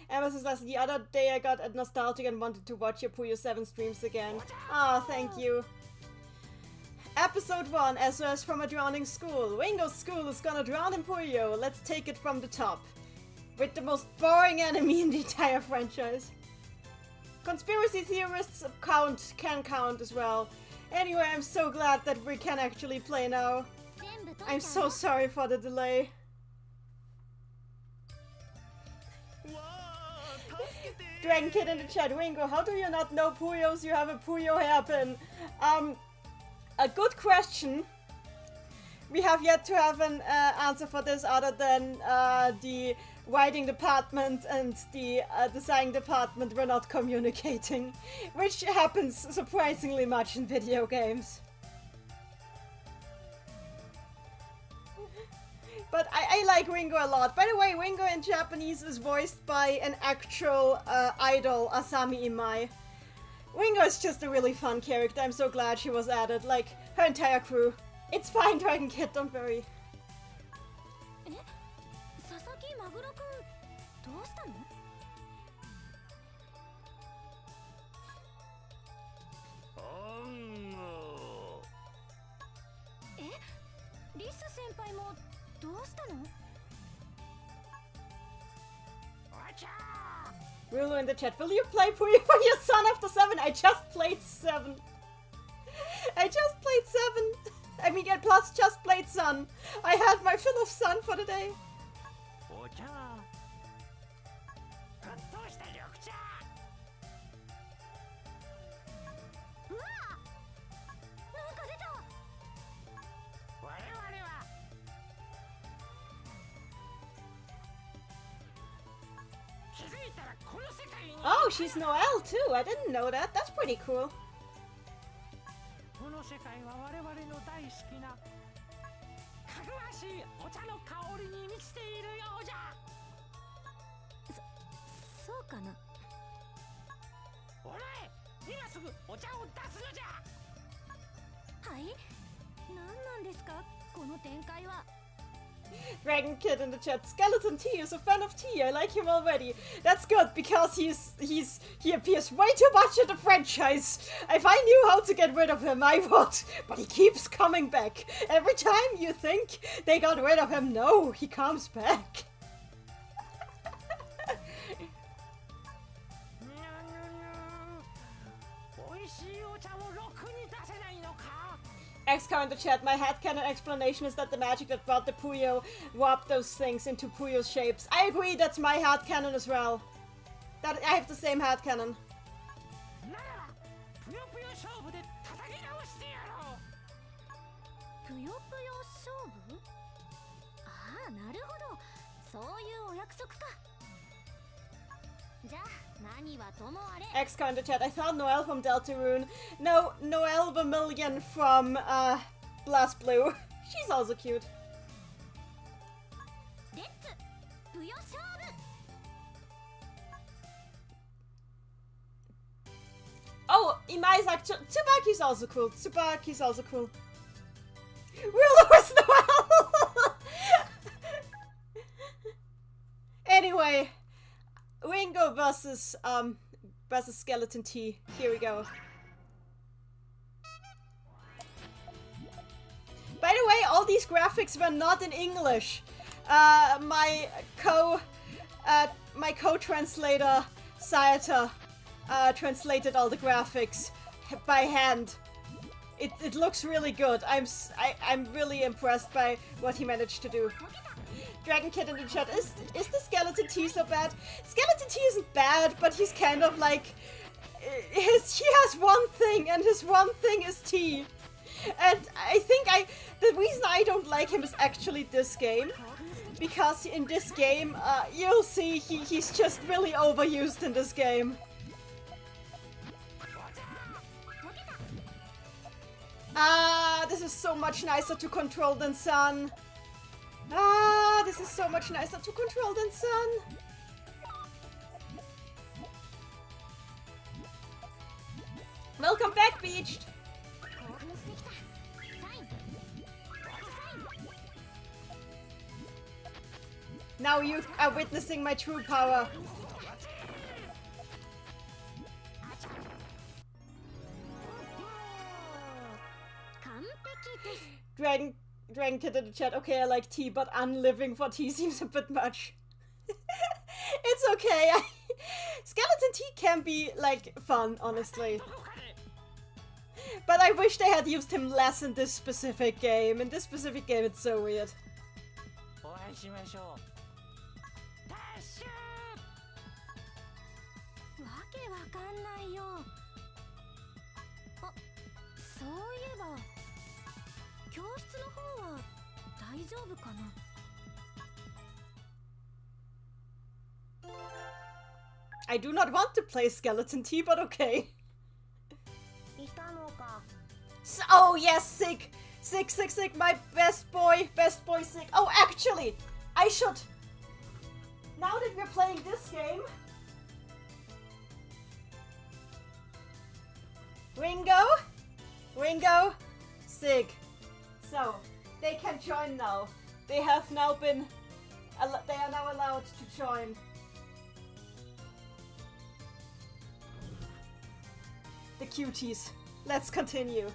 Emma says, the other day I got nostalgic and wanted to watch your Puyo 7 streams again. Ah, thank you. Episode 1, SOS from a drowning school. Wingo's school is gonna drown in Puyo. Let's take it from the top. With the most boring enemy in the entire franchise. Conspiracy theorists can count as well. Anyway, I'm so glad that we can actually play now. I'm so sorry for the delay. Dragon Kid in the chat. Wingo, how do you not know Puyos? You have a Puyo hairpin. A good question. We have yet to have an answer for this other than the writing department and the design department were not communicating, which happens surprisingly much in video games. But I like Ringo a lot. By the way, Ringo in Japanese is voiced by an actual idol, Asami Imai. Ringo is just a really fun character. I'm so glad she was added, like her entire crew. It's fine, Dragon Kid, don't worry. Rulu in the chat. Will you play Puyo Puyo Sun after 7? I just played 7. I just played 7. I mean, and plus just played Sun. I had my fill of Sun for the day. Oh, she's Noelle too. I didn't know that. That's pretty cool. Dragon Kid in the chat. Skeleton T is a fan of tea. I like him already. That's good because he appears way too much in the franchise. If I knew how to get rid of him, I would. But he keeps coming back. Every time you think they got rid of him, no, he comes back. XCOM in the chat. My headcanon explanation is that the magic that brought the Puyo warped those things into Puyo's shapes. I agree, that's my headcanon as well. That I have the same headcanon. XCOM in the chat. I thought Noelle from Deltarune. No, Noelle Vermilion from Blast Blue. She's also cute. Oh, Imai's actually... Tsubaki's also cool. Tsubaki's also cool. Ruler was Noelle! Anyway, Ringo versus Skeleton T. Here we go. By the way, all these graphics were not in English. My co-translator Sayata translated all the graphics by hand. It looks really good. I'm really impressed by what he managed to do. Dragon Kid in the chat, is the Skeleton T so bad? Skeleton T isn't bad, but he's kind of like... he has one thing, and his one thing is T. And I think the reason I don't like him is actually this game. Because in this game, you'll see he's just really overused in this game. This is so much nicer to control than Sun. This is so much nicer to control than Sun. Welcome back, Beached. Now you are witnessing my true power. Dragon Kid in the chat. Okay, I like T, but unliving for T seems a bit much. It's okay. Skeleton T can be, like, fun, honestly. But I wish they had used him less in this specific game. In this specific game, it's so weird. I do not want to play Skeleton T, but okay. So, oh yes, Sig, my best boy, Sig. Oh, actually, I should. Now that we're playing this game, Ringo, Sig. So they can join now. They have now been. They are now allowed to join. The cuties. Let's continue.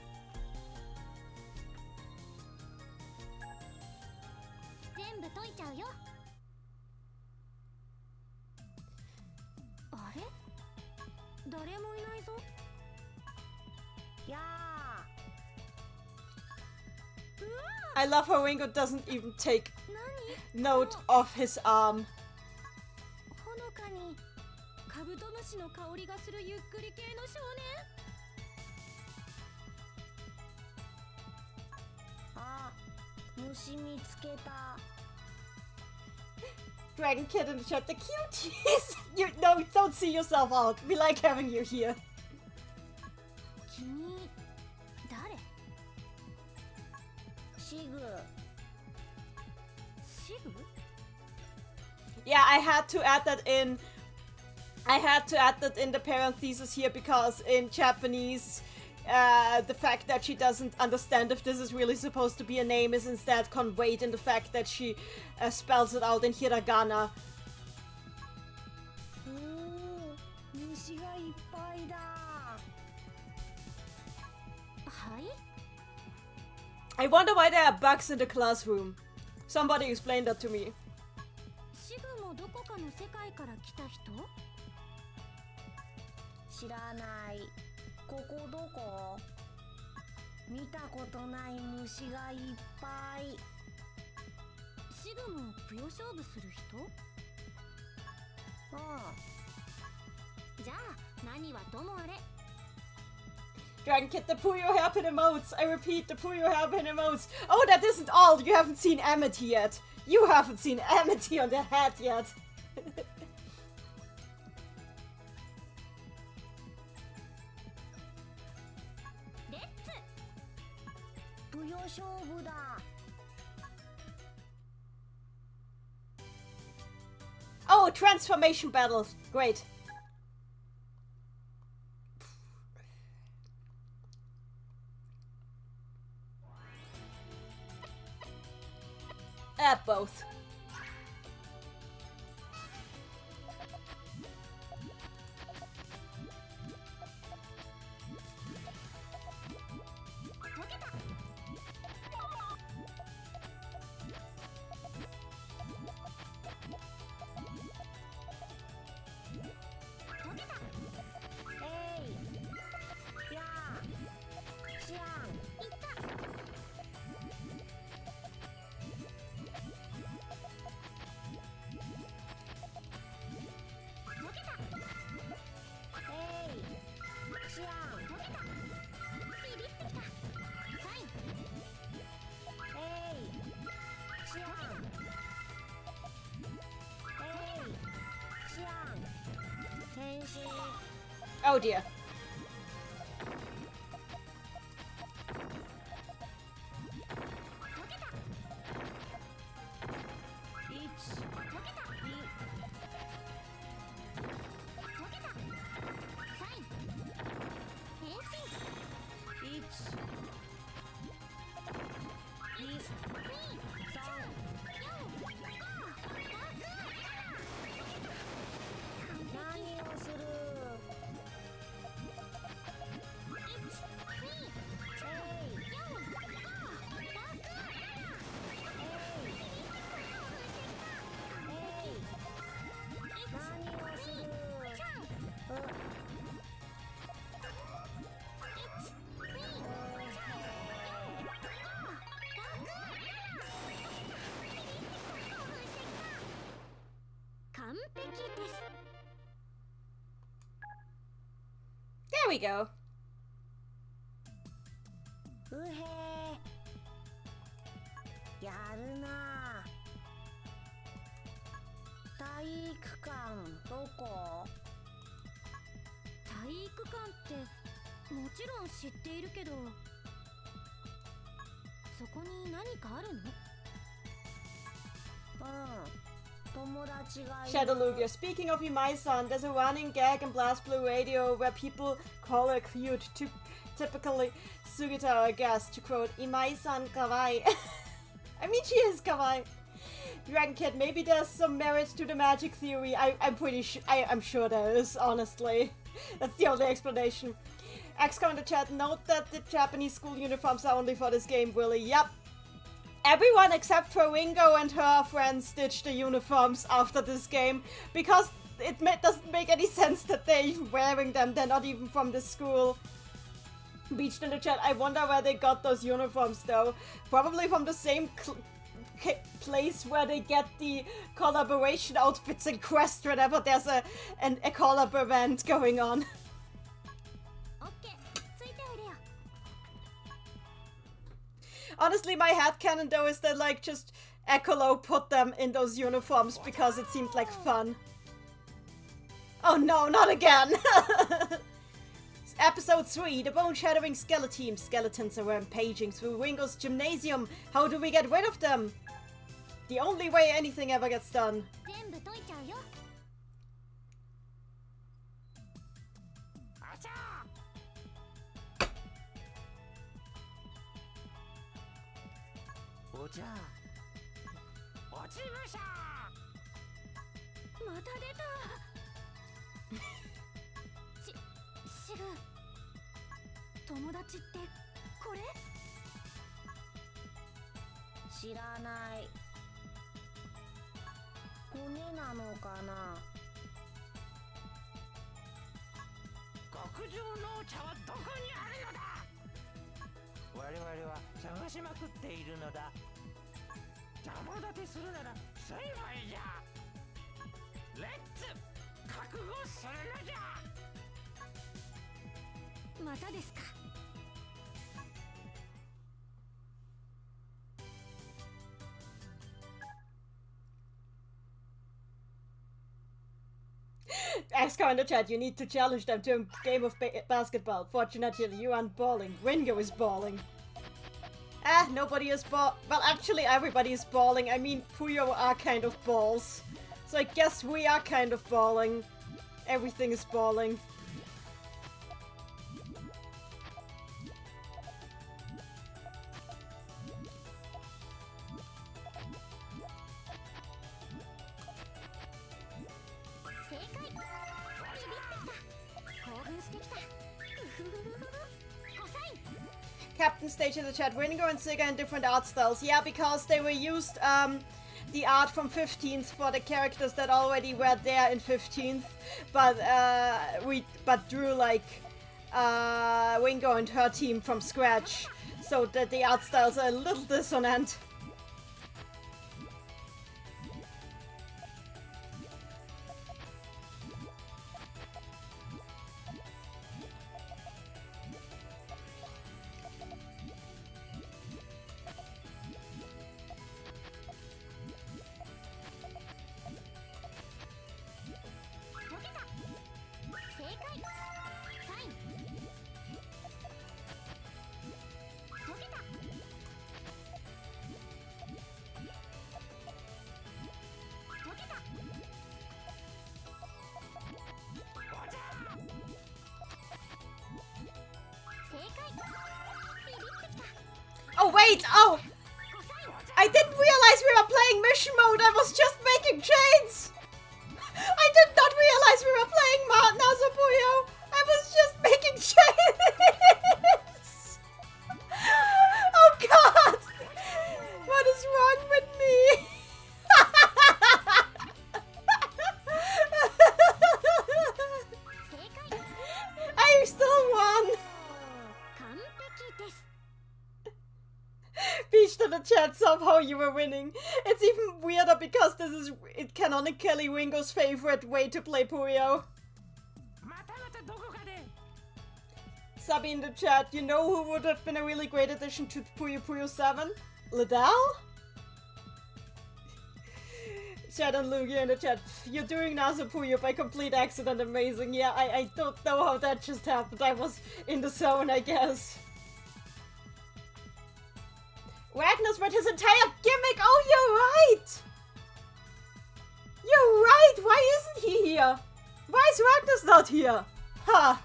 I love how Ringo doesn't even take note of his arm. Dragon Kid in the chat, the cuties! No, don't see yourself out. We like having you here. Yeah, I had to add that in. I had to add that in the parentheses here because in Japanese, the fact that she doesn't understand if this is really supposed to be a name is instead conveyed in the fact that she spells it out in hiragana. I wonder why there are bugs in the classroom. Somebody explain that to me. Dragon Kid, the Puyo hairpin emotes. I repeat, the Puyo hairpin emotes. Oh, that isn't all. You haven't seen Amity yet. You haven't seen Amity on the head yet. Oh, transformation battles. Great. Both. Oh dear. There we go. うへー、やるなあ。体育館どこ？体育館ってもちろん知っているけど、そこに何かあるの？友達がいる。 Shadow Lugia, speaking of Imai-san, there's a running gag in Blast Blue Radio where people call her cute, typically Sugita, I guess, to quote, Imai-san kawaii. I mean, she is kawaii. Dragon Kid, maybe there's some merit to the magic theory. I'm pretty sure, I'm sure there is, honestly. That's the only explanation. XCOM in the chat, note that the Japanese school uniforms are only for this game, Willy. Yep. Everyone except for Ringo and her friends stitched the uniforms after this game, because it doesn't make any sense that they're even wearing them. They're not even from the school. Beached in the chat, I wonder where they got those uniforms though. Probably from the same place where they get the collaboration outfits in Quest whenever there's a collab event going on. Honestly, my headcanon though is that like just Ecolo put them in those uniforms because it seemed like fun. Oh no, not again! Episode 3, the bone-shattering skeleton. Skeletons are rampaging through Ringo's gymnasium. How do we get rid of them? The only way anything ever gets done. XCOM in the chat, you need to challenge them to a game of basketball. Fortunately, you aren't balling. Ringo is balling. Nobody is well, actually everybody is balling. I mean, Puyo are kind of balls. So I guess we are kind of balling. Everything is balling. Captain Stage in the chat, Ringo and Sega in different art styles. Yeah, because they were used the art from 15th for the characters that already were there in 15th, but we drew like Ringo and her team from scratch, so that the art styles are a little dissonant. Wait, oh! I didn't realize we were playing mission mode, I was just making chains! I did not realize we were playing Nazo Puyo! I was just making chains! Oh god! What is wrong with me? I still won! Beach to the chat, somehow you were winning. It's even weirder because this is canonically Wingo's favorite way to play Puyo. Sabi in the chat, you know who would have been a really great addition to Puyo Puyo 7? Liddell? Chat and Lugia in the chat, you're doing Nazo Puyo by complete accident, amazing. Yeah, I don't know how that just happened. I was in the zone, I guess. Ragnar's read his entire gimmick! Oh, you're right! You're right! Why isn't he here? Why is Ragnar's not here? Ha!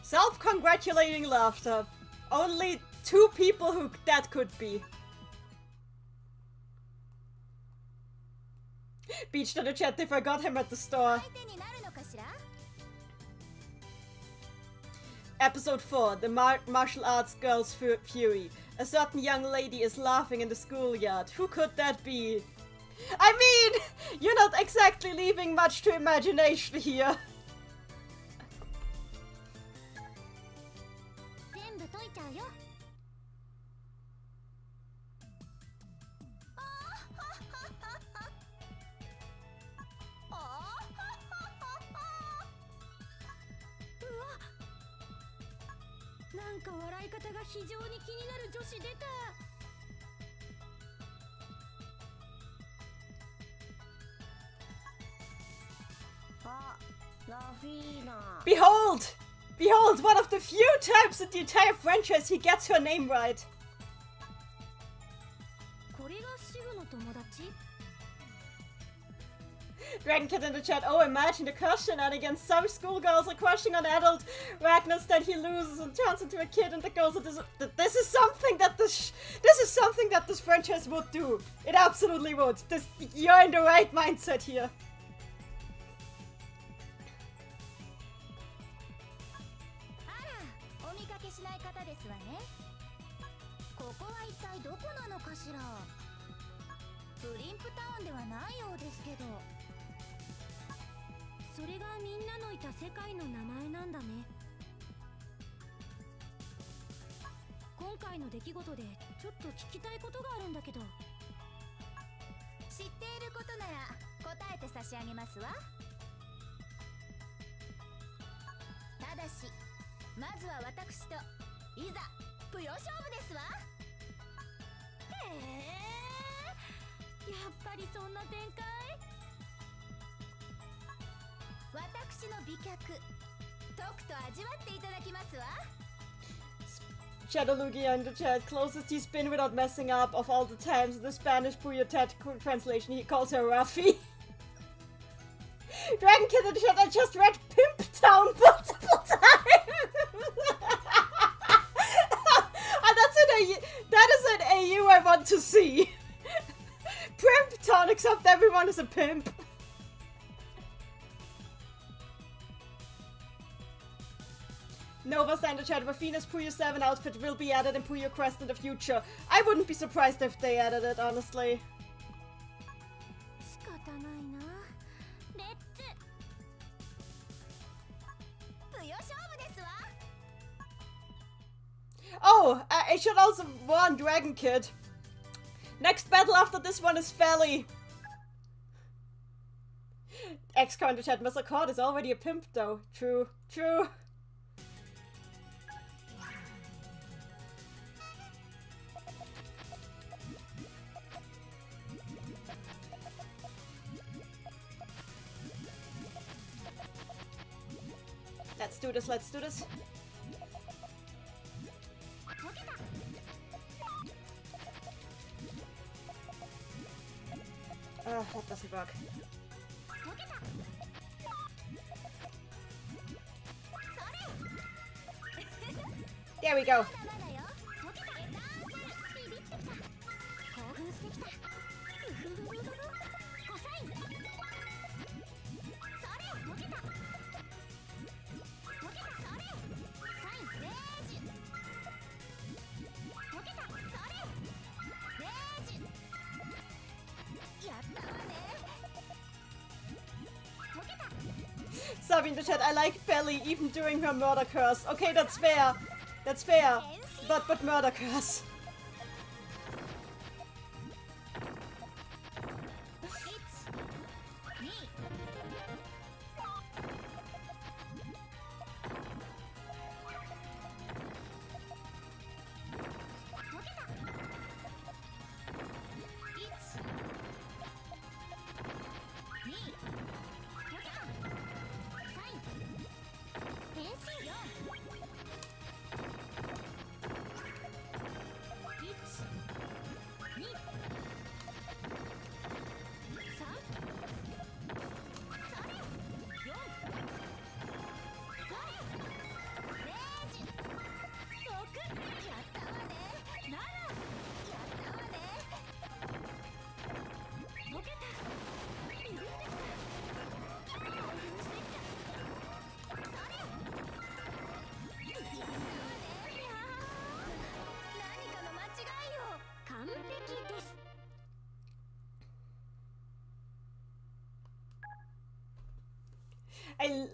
Self-congratulating laughter. Only 2 people who that could be. Beach to the chat, they forgot him at the store. Episode 4, the martial arts girl's fury. A certain young lady is laughing in the schoolyard. Who could that be? I mean, you're not exactly leaving much to imagination here. Behold! Behold, one of the few times in the entire franchise he gets her name right. Dragon Kid in the chat, oh, imagine the crush shenanigans. Some schoolgirls are crushing on adult Ragnar's, then he loses and turns into a kid, and the girls are this is something that this franchise would do. It absolutely would. You're in the right mindset here. Shadow Lugia in the chat, closest he's been without messing up of all the times in the Spanish Puyo translation, he calls her Ruffy. Dragon Kid in the chat, I just read Pimp Town multiple times! And that is an AU I want to see. Pimp Town, except everyone is a pimp. Nova in the chat, Rafina's Puyo 7 outfit will be added in Puyo Quest in the future. I wouldn't be surprised if they added it, honestly. Oh, I should also warn Dragon Kid. Next battle after this one is Felly. X-Car in the chat, Mr. Cord is already a pimp though. True, true. Let's do this, let's do this. That doesn't work. There we go. Sabi in the chat, I like Felly even during her murder curse. Okay, that's fair. That's fair. But murder curse.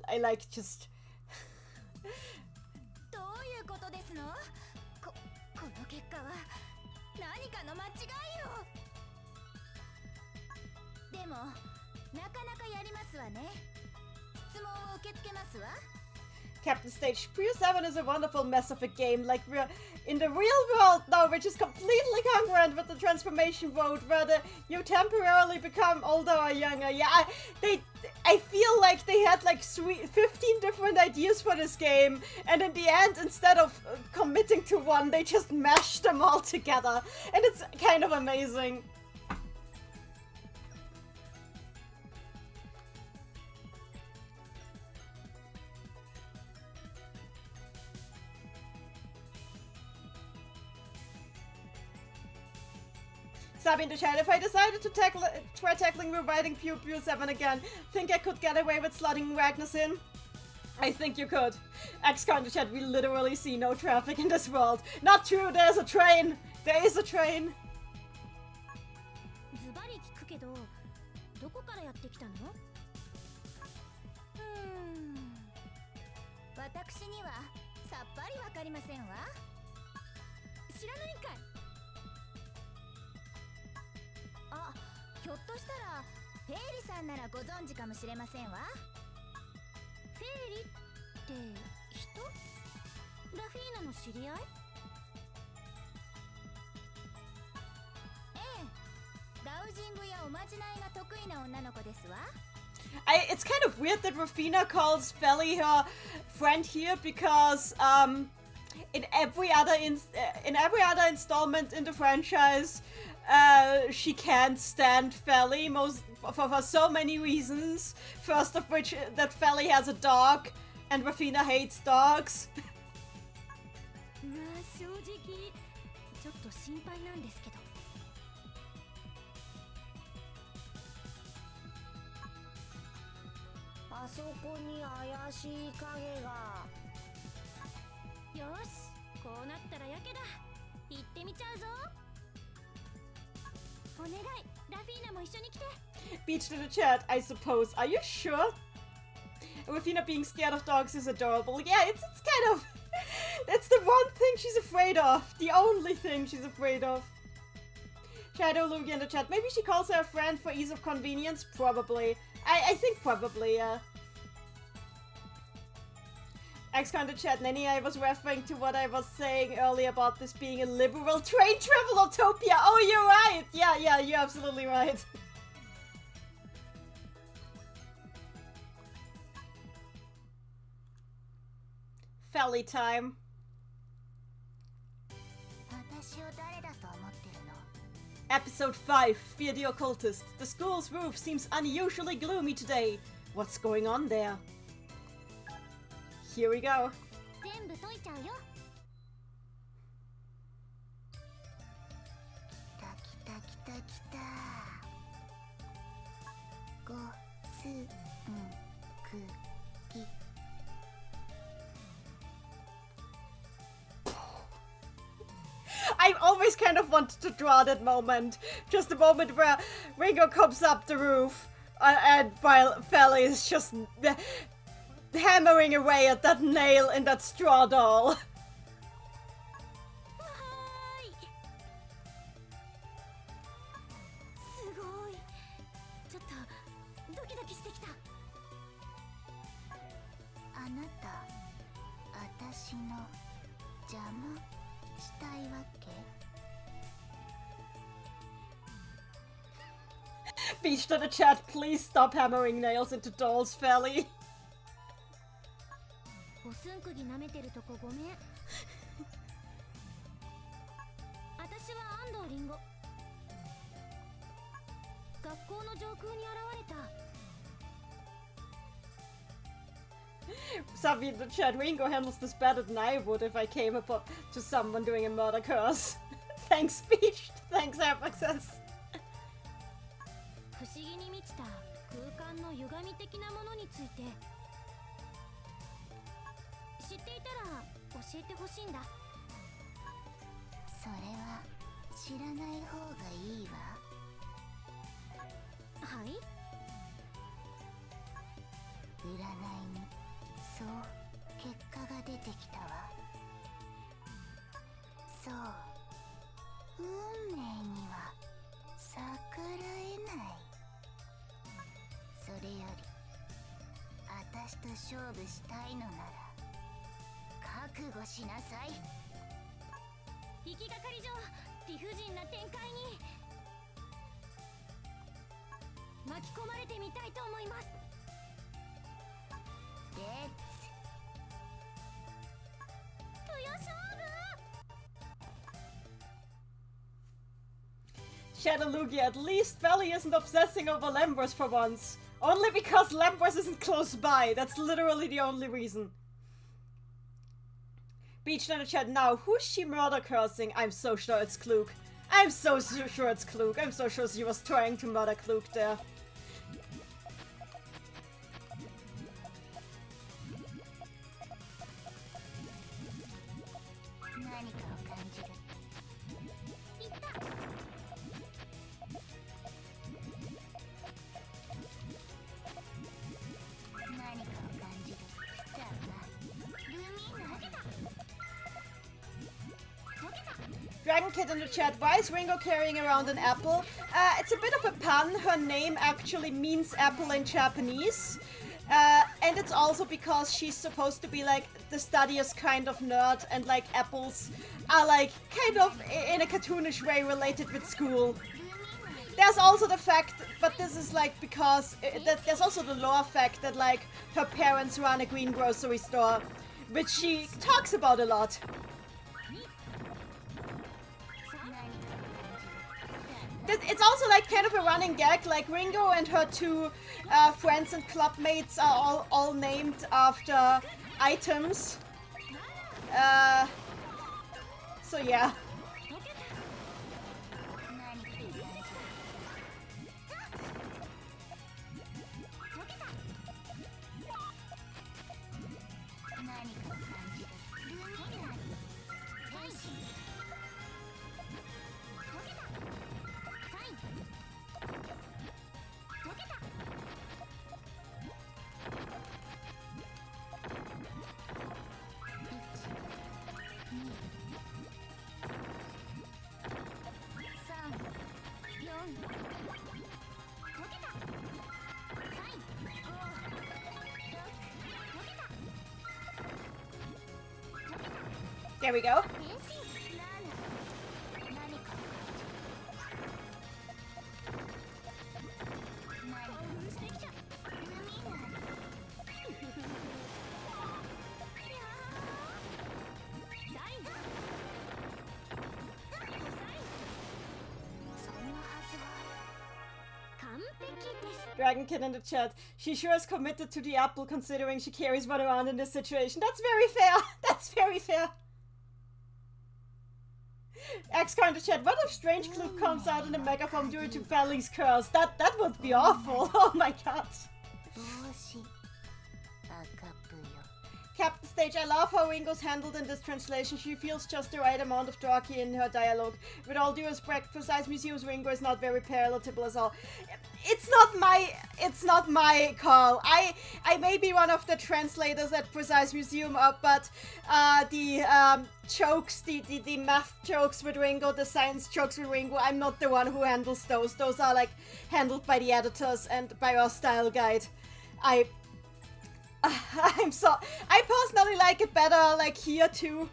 I like just どういうことですの？この結果は何かの間違いよ。でもなかなかやりますわね。質問を受け付けますわ。 Captain Stage. Puyo 7 is a wonderful mess of a game, like we're in the real world now, which is completely congruent with the transformation mode, where you temporarily become older or younger. Yeah, I feel like they had like 15 different ideas for this game, and in the end, instead of committing to one, they just mashed them all together, and it's kind of amazing. Sabi in the chat, if I decided to try tackling rewriting Puyo Puyo 7 again, think I could get away with slotting Magnus in? I think you could. XCon in the chat, we literally see no traffic in this world. Not true, there's a train! There is a train! ズバリ聞くけど、どこからやってきたの？私にはさっぱりわかりませんわ。知らないんかい。あ、ひょっとしたらフェイリさんならご存知かもしれませんわ。フェイリって人？ラフィーナの知り合い？ええ、ダウジングやおまじないが得意な女の子ですわ。It's kind of weird that Rafina calls Felly her friend here because in every other installment in the franchise, she can't stand Felly for so many reasons. First of which, that Felly has a dog, and Rafina hates dogs. 正直ちょっと心配なんですけど。あそこに怪しい影が。よし、こうなったらやけだ。行ってみちゃうぞ。お願い、ラフィーナも一緒に来て。Beach to the chat, I suppose. Are you sure? Rafina being scared of dogs is adorable. Yeah, it's kind of... That's the one thing she's afraid of. The only thing she's afraid of. Shadow Lugia in the chat. Maybe she calls her a friend for ease of convenience? Probably. I think probably, yeah. XCon in the chat. Nanny, I was referring to what I was saying earlier about this being a liberal train travel utopia. Oh, you're right. Yeah, you're absolutely right. Felly time. 私を誰だと思ってるの？ Episode 5, Fear the Occultist. The school's roof seems unusually gloomy today. What's going on there? Here we go. 全部解いちゃうよ。きたきたきたきた。ごすんくぎ。I always kind of wanted to draw that moment. Just the moment where Ringo comes up the roof and while Felly is just hammering away at that nail in that straw doll. わーい。すごい。ちょっとドキドキしてきた。あなた、私の邪魔したいわけBeach to the chat, please stop hammering nails into dolls, Felly. おすんくぎ舐めてるとこごめん。私は安藤りんご。学校の上空に現れた。Sabi in the chat, Ringo handles this better than I would if I came up to someone doing a murder curse. Thanks, Beach. Thanks, Apaxes. 不思議に満ちた空間の歪み的なものについて知っていたら教えてほしいんだ。それは知らない方がいいわ。はい？占いにそう結果が出てきたわ。そう運命には逆らえない。それより私と勝負したいのなら覚悟しなさい。行きがかり上理不尽な展開に巻き込まれてみたいと思います。レッツプヨ勝負。 Shadow Lugia, at least Felly isn't obsessing over Lambros for once. Only because Lambros isn't close by. That's literally the only reason. Beach in the chat now. Who's she murder cursing? I'm so sure it's Klug. I'm so sure it's Klug. I'm so sure she was trying to murder Klug there. Dragon Kid in the chat, why is Ringo carrying around an apple? It's a bit of a pun. Her name actually means apple in Japanese. And it's also because she's supposed to be like the studious kind of nerd, and like apples are like kind of in a cartoonish way related with school. There's also the fact, but this is like because there's also the lore fact that like her parents run a green grocery store, which she talks about a lot. It's also like kind of a running gag, like Ringo and her two friends and clubmates are all named after items. So yeah. There we go. Dragon Kid in the chat. She sure is committed to the apple considering she carries one around in this situation. That's very fair. That's very fair. X-Car in the chat. What if Strange Clue comes out in the megaform due to Valley's curse? That would be awful. Oh my god. Captain Stage, I love how Ringo's handled in this translation. She feels just the right amount of dorky in her dialogue. With all due respect, Precise Museum's Ringo is not very palatable at all. It's not my call. I may be one of the translators at Precise Museum, but the jokes, the math jokes with Ringo, the science jokes with Ringo, I'm not the one who handles those. Those are like handled by the editors and by our style guide. I personally like it better like here too.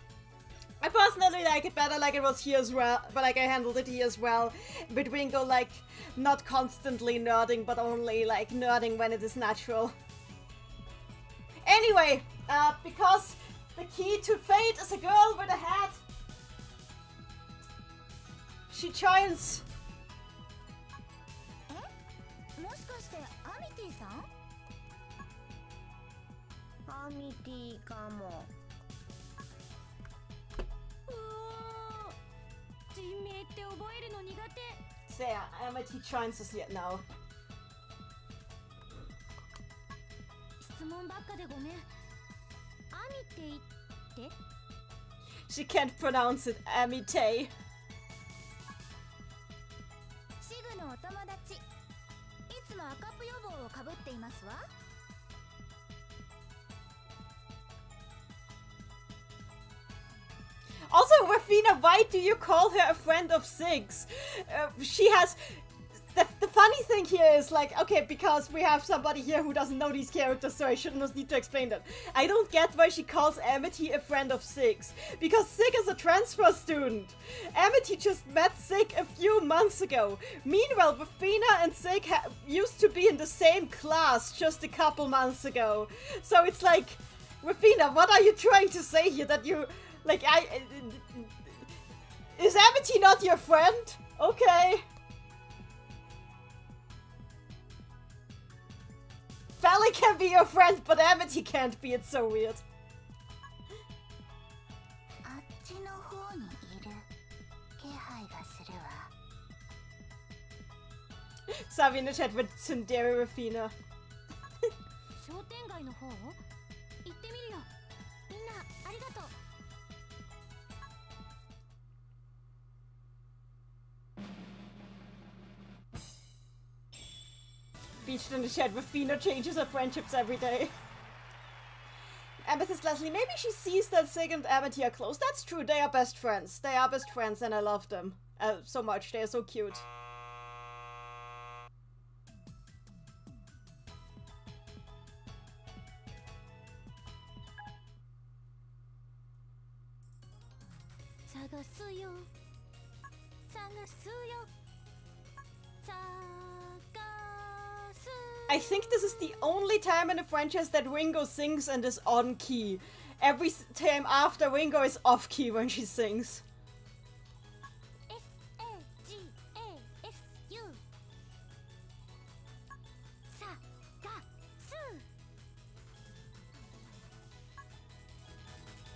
I personally like it better like it was here as well, but like I handled it here as well. With Ringo like not constantly nerding, but only like nerding when it is natural. Anyway, because the key to fate is a girl with a hat, she joins. もしかしてアミティさん？アミティかも。うおー、人名って覚えるの苦手。So yeah, Amity joins us yet now. 質問ばっかでごめん。アミティって？ She can't pronounce it. Amite. シグのお友達。いつも赤ぷ予防をかぶっていますわ。Also, Rafina, why do you call her a friend of Six? She has... The funny thing here is, like, okay, because we have somebody here who doesn't know these characters, so I shouldn't need to explain that. I don't get why she calls Amity a friend of Six. Because Sig is a transfer student. Amity just met Sig a few months ago. Meanwhile, Rafina and Sig used to be in the same class just a couple months ago. So it's like, Rafina, what are you trying to say here? That you... Like, is Amity not your friend? Okay. Valley can be your friend, but Amity can't be. It's so weird. あっちの方にいる気配がするわ。Savi in the chat with Tsundere Rafina. 商店街の方？行ってみるよ。みんなありがとう。 Featured in the chat, Rafina changes her friendships every day. Amethyst Leslie, maybe she sees that Sig and Amity are close. That's true, they are best friends. They are best friends and I love them so much. They are so cute. I think this is the only time in the franchise that Ringo sings and is on key. Every time after, Ringo is off key when she sings. S-A-G-A-S-U さがすっ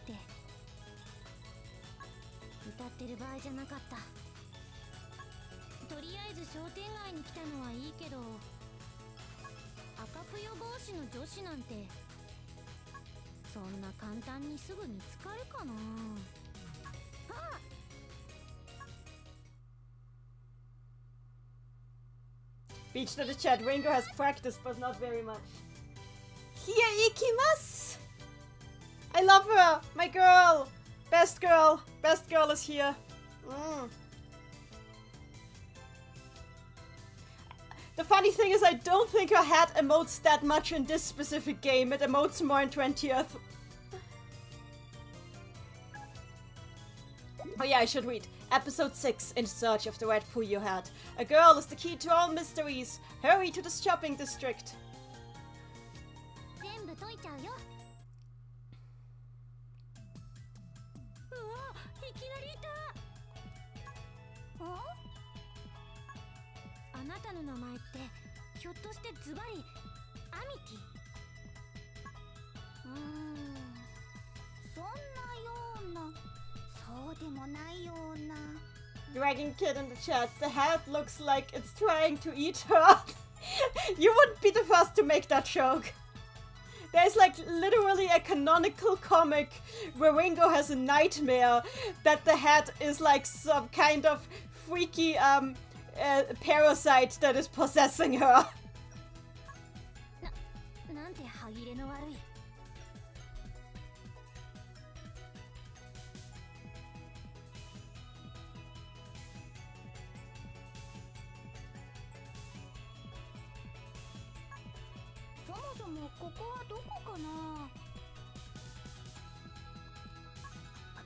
て歌ってる場合じゃなかった。とりあえず商店街に来たのはいいけど、赤ぷよ帽子の女子なんてそんな簡単にすぐ見つかるかな。あっ、 Beach to the chat, Ringo has practiced but not very much. Here ikimasu! I love her! My girl! Best girl! Best girl is here. The funny thing is I don't think her hat emotes that much in this specific game. It emotes more in 20th. Oh yeah, I should read. Episode 6, In Search of the Red Puyo Hat. A girl is the key to all mysteries. Hurry to the shopping district. 全部解いちゃうよ。うわ、いきなりいた。あなたの名前ってひょっとしてズバリアミティ。そんなような、そうでもないような。 Dragon Kid in the chat. The head looks like it's trying to eat her. You wouldn't be the first to make that joke. There's like literally a canonical comic where Ringo has a nightmare that the head is like some kind of freaky parasite that is possessing her. なんて歯切れの悪い。そもそもここはどこかな。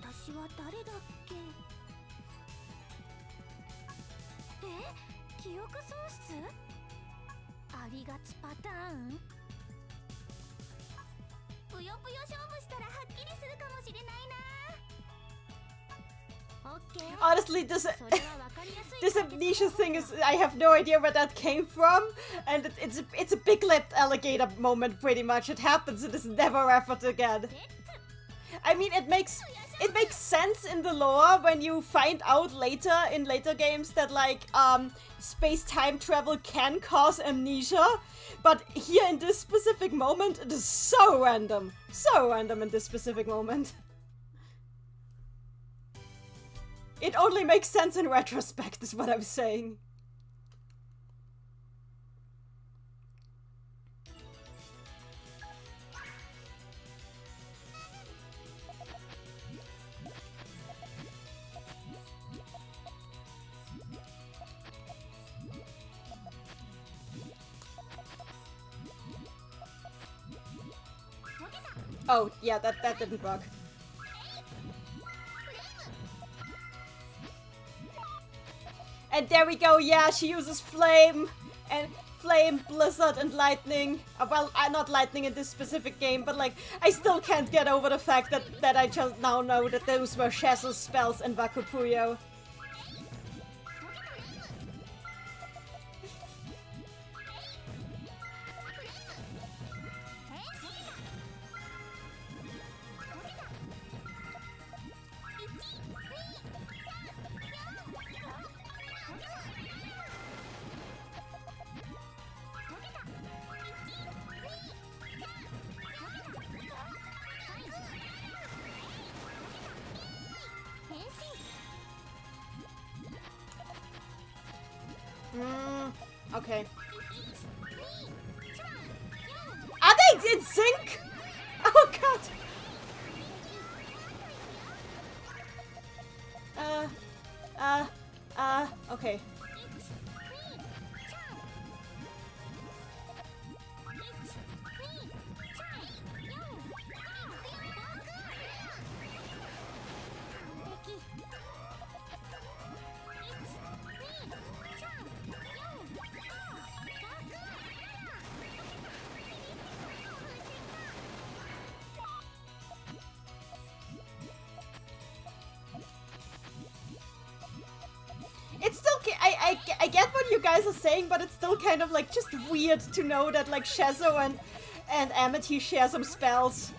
私は誰だっけ。記憶喪失？ありがちパターン？ぷよぷよ勝負したらはっきりするかもしれないな。オッケー。Honestly, this amnesia thing is, I have no idea where that came from, and it's a big-lipped alligator moment pretty much. It happens and is never ever again. I mean, it makes sense in the lore when you find out later in later games that like space-time travel can cause amnesia, but here in this specific moment it is so random in this specific moment. It only makes sense in retrospect is what I'm saying. Oh, yeah, that didn't work. And there we go, yeah, she uses flame, blizzard, and lightning. Well, not lightning in this specific game, but like, I still can't get over the fact that I just now know that those were Schezo's spells in Waku Puyo. Okay. Are they in sync? Oh god! Okay. I get what you guys are saying, but it's still kind of like just weird to know that like Schezo and Amity share some spells.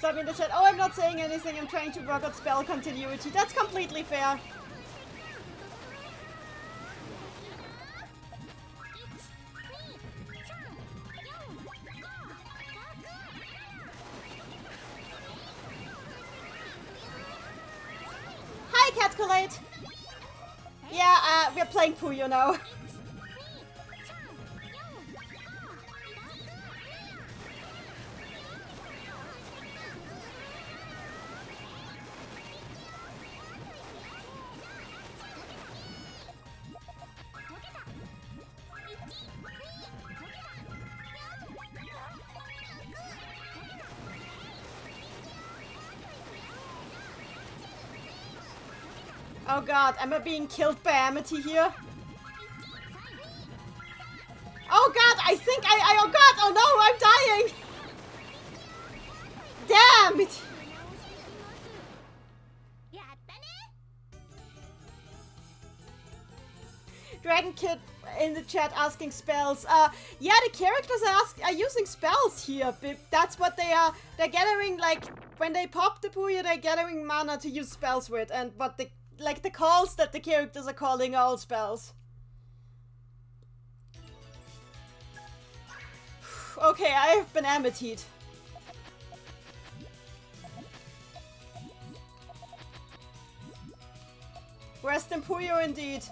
Sub in the chat, oh, I'm not saying anything, I'm trying to work out spell continuity. That's completely fair. Hi, Catcolate! Yeah, we're playing Puyo now. Oh god, am I being killed by Amity here? Oh god, I think oh god, oh no, I'm dying! Damn it! Dragon Kid in the chat asking spells. Yeah, the characters are using spells here. That's what they are. They're gathering, like, when they pop the Puyo, they're gathering mana to use spells with. And what the, like, the calls that the characters are calling are all spells. Okay, I have been amitied. Rest in Puyo indeed.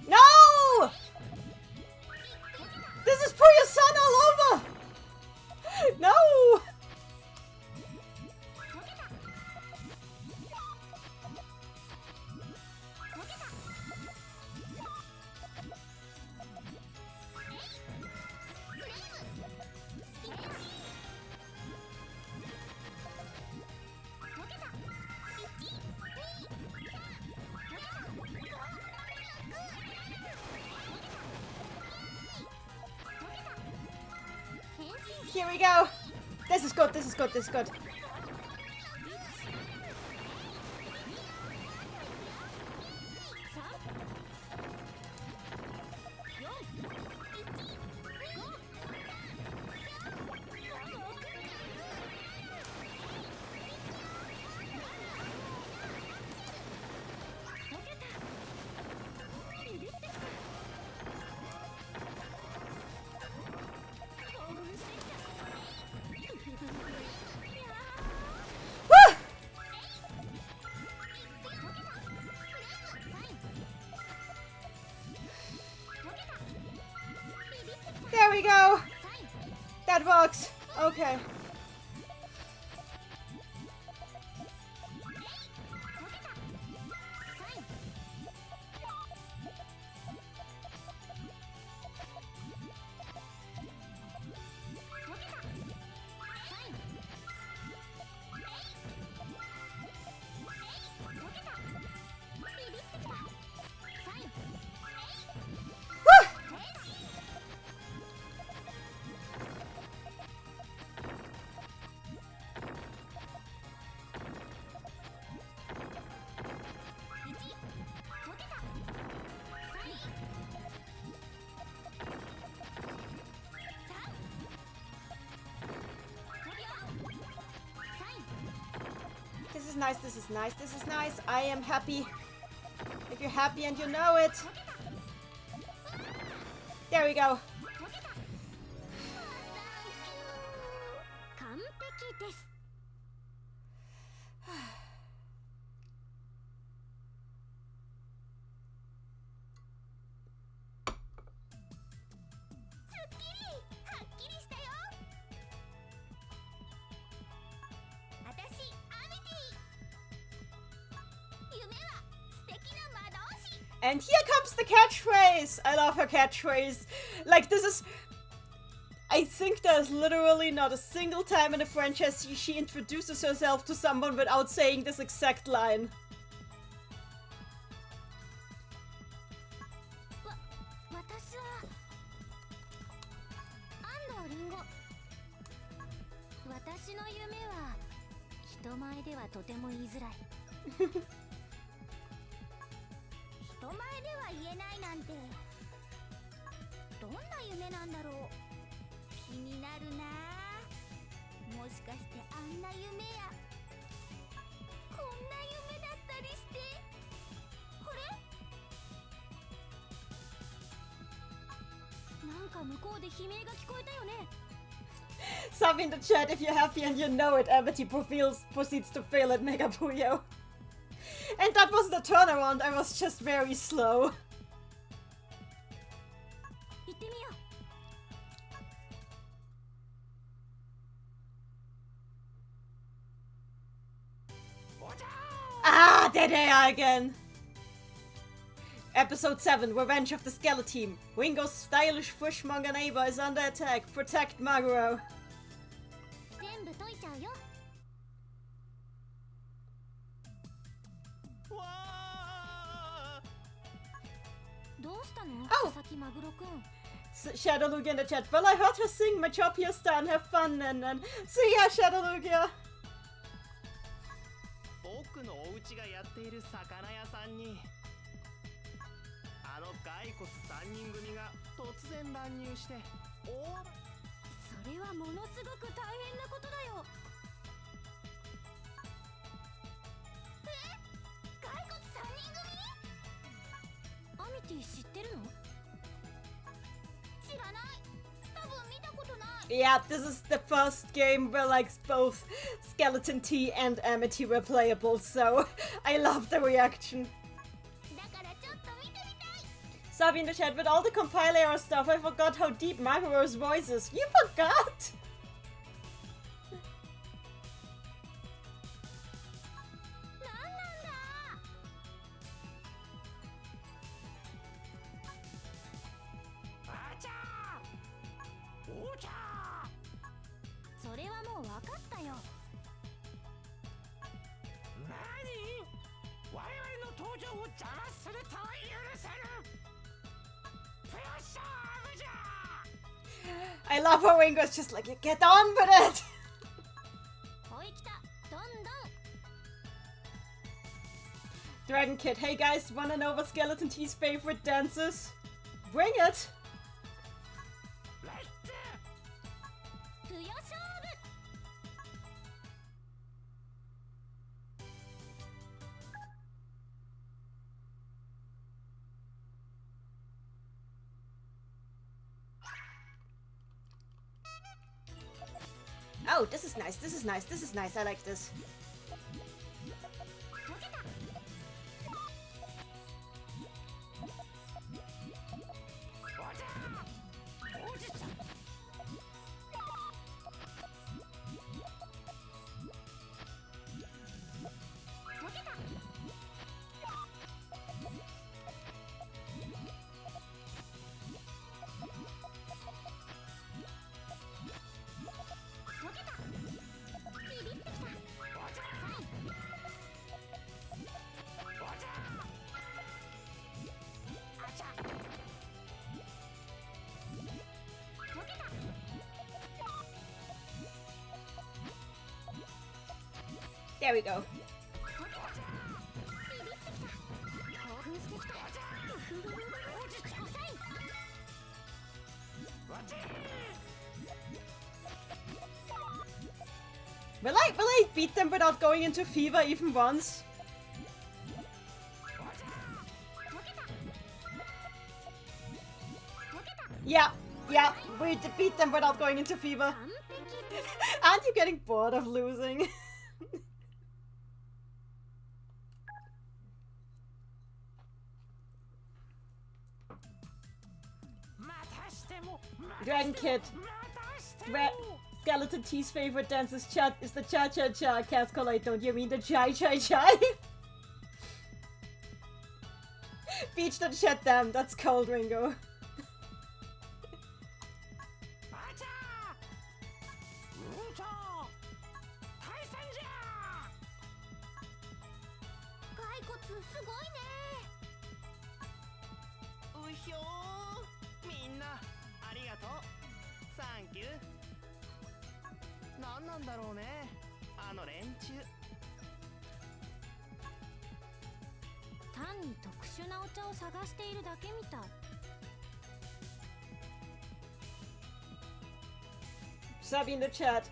No! This is Puyo's son all over! No! Here we go. This is good, this is good, this is good. There we go. That works. Okay. This is nice, this is nice, this is nice. I am happy. If you're happy and you know it. There we go. And here comes the catchphrase! I love her catchphrase. Like, this is... I think there's literally not a single time in the franchise she introduces herself to someone without saying this exact line. どんな夢なんだろう。気になるな。もしかしてあんな夢やこんな夢だったりして。あれ、なんか向こうで悲鳴が聞こえたよね。Sub in the chat if you're happy and you know it. Amity proceeds to fail at Mega Puyo. And that was the turnaround. I was just very slow. 行ってみよう。 Ah, there they are again. Episode 7, Revenge of the Skeleton. Ringo's stylish fishmonger neighbor is under attack. Protect Maguro. 全部解いちゃうよ。どうしたの、佐々木マグロくん。 Shadow Lugia in the chat. Well, I heard her sing. My job here, star, and have fun. And see ya, Shadow Lugia. 僕のお家がやっている魚屋さんにあの骸骨3人組が突然乱入してそれはものすごく大変なことだよ。骸骨3人組？アミティ知ってるの？知らない。多分見たことない。 Yeah, this is the first game where like both Skeleton T and Amity were playable, so I love the reaction. だからちょっと見てみたい。 Sabi in the chat, with all the compiler stuff, I forgot how deep Maguro's voice is. You forgot? なんなんだ。あちゃーおちゃそれはもう分かったよ。ーなに我々の登場を邪魔するとは許せぬプレッシャーブじゃ I love how Ringo's just like, get on with it! おい来た。どんどん。 Dragon Kid, hey guys, wanna know what Skeleton T's favorite dance is? Bring it! レッツぷよ勝負。 Oh, this is nice, this is nice, this is nice, I like this. 解けた。 おちゃーおじちゃん 解けた。 解けた。ビビってきた。おちゃーおちゃーあちゃ 解けた。 There we go. 解けた。ビビってきた。興奮してきた。おじちゃん。サイン。 おちゃ Will I beat them without going into fever even once? 解けた。解けた。 Yeah, yeah, we beat them without going into fever. 完璧です。 Aren't you getting bored of losing? Dragon Kid. Skeleton T's favorite dance is the cha-cha-cha. Cats collide, don't you mean the chai-chai-chai? Beach that shut down, that's cold, Ringo. あちゃーうんちゃー対戦じゃ骸骨すごいね。うひょーみんなありがとうサンキューなんなんだろうねあの連中単に特殊なお茶を探しているだけみたい。Sabi in the chat.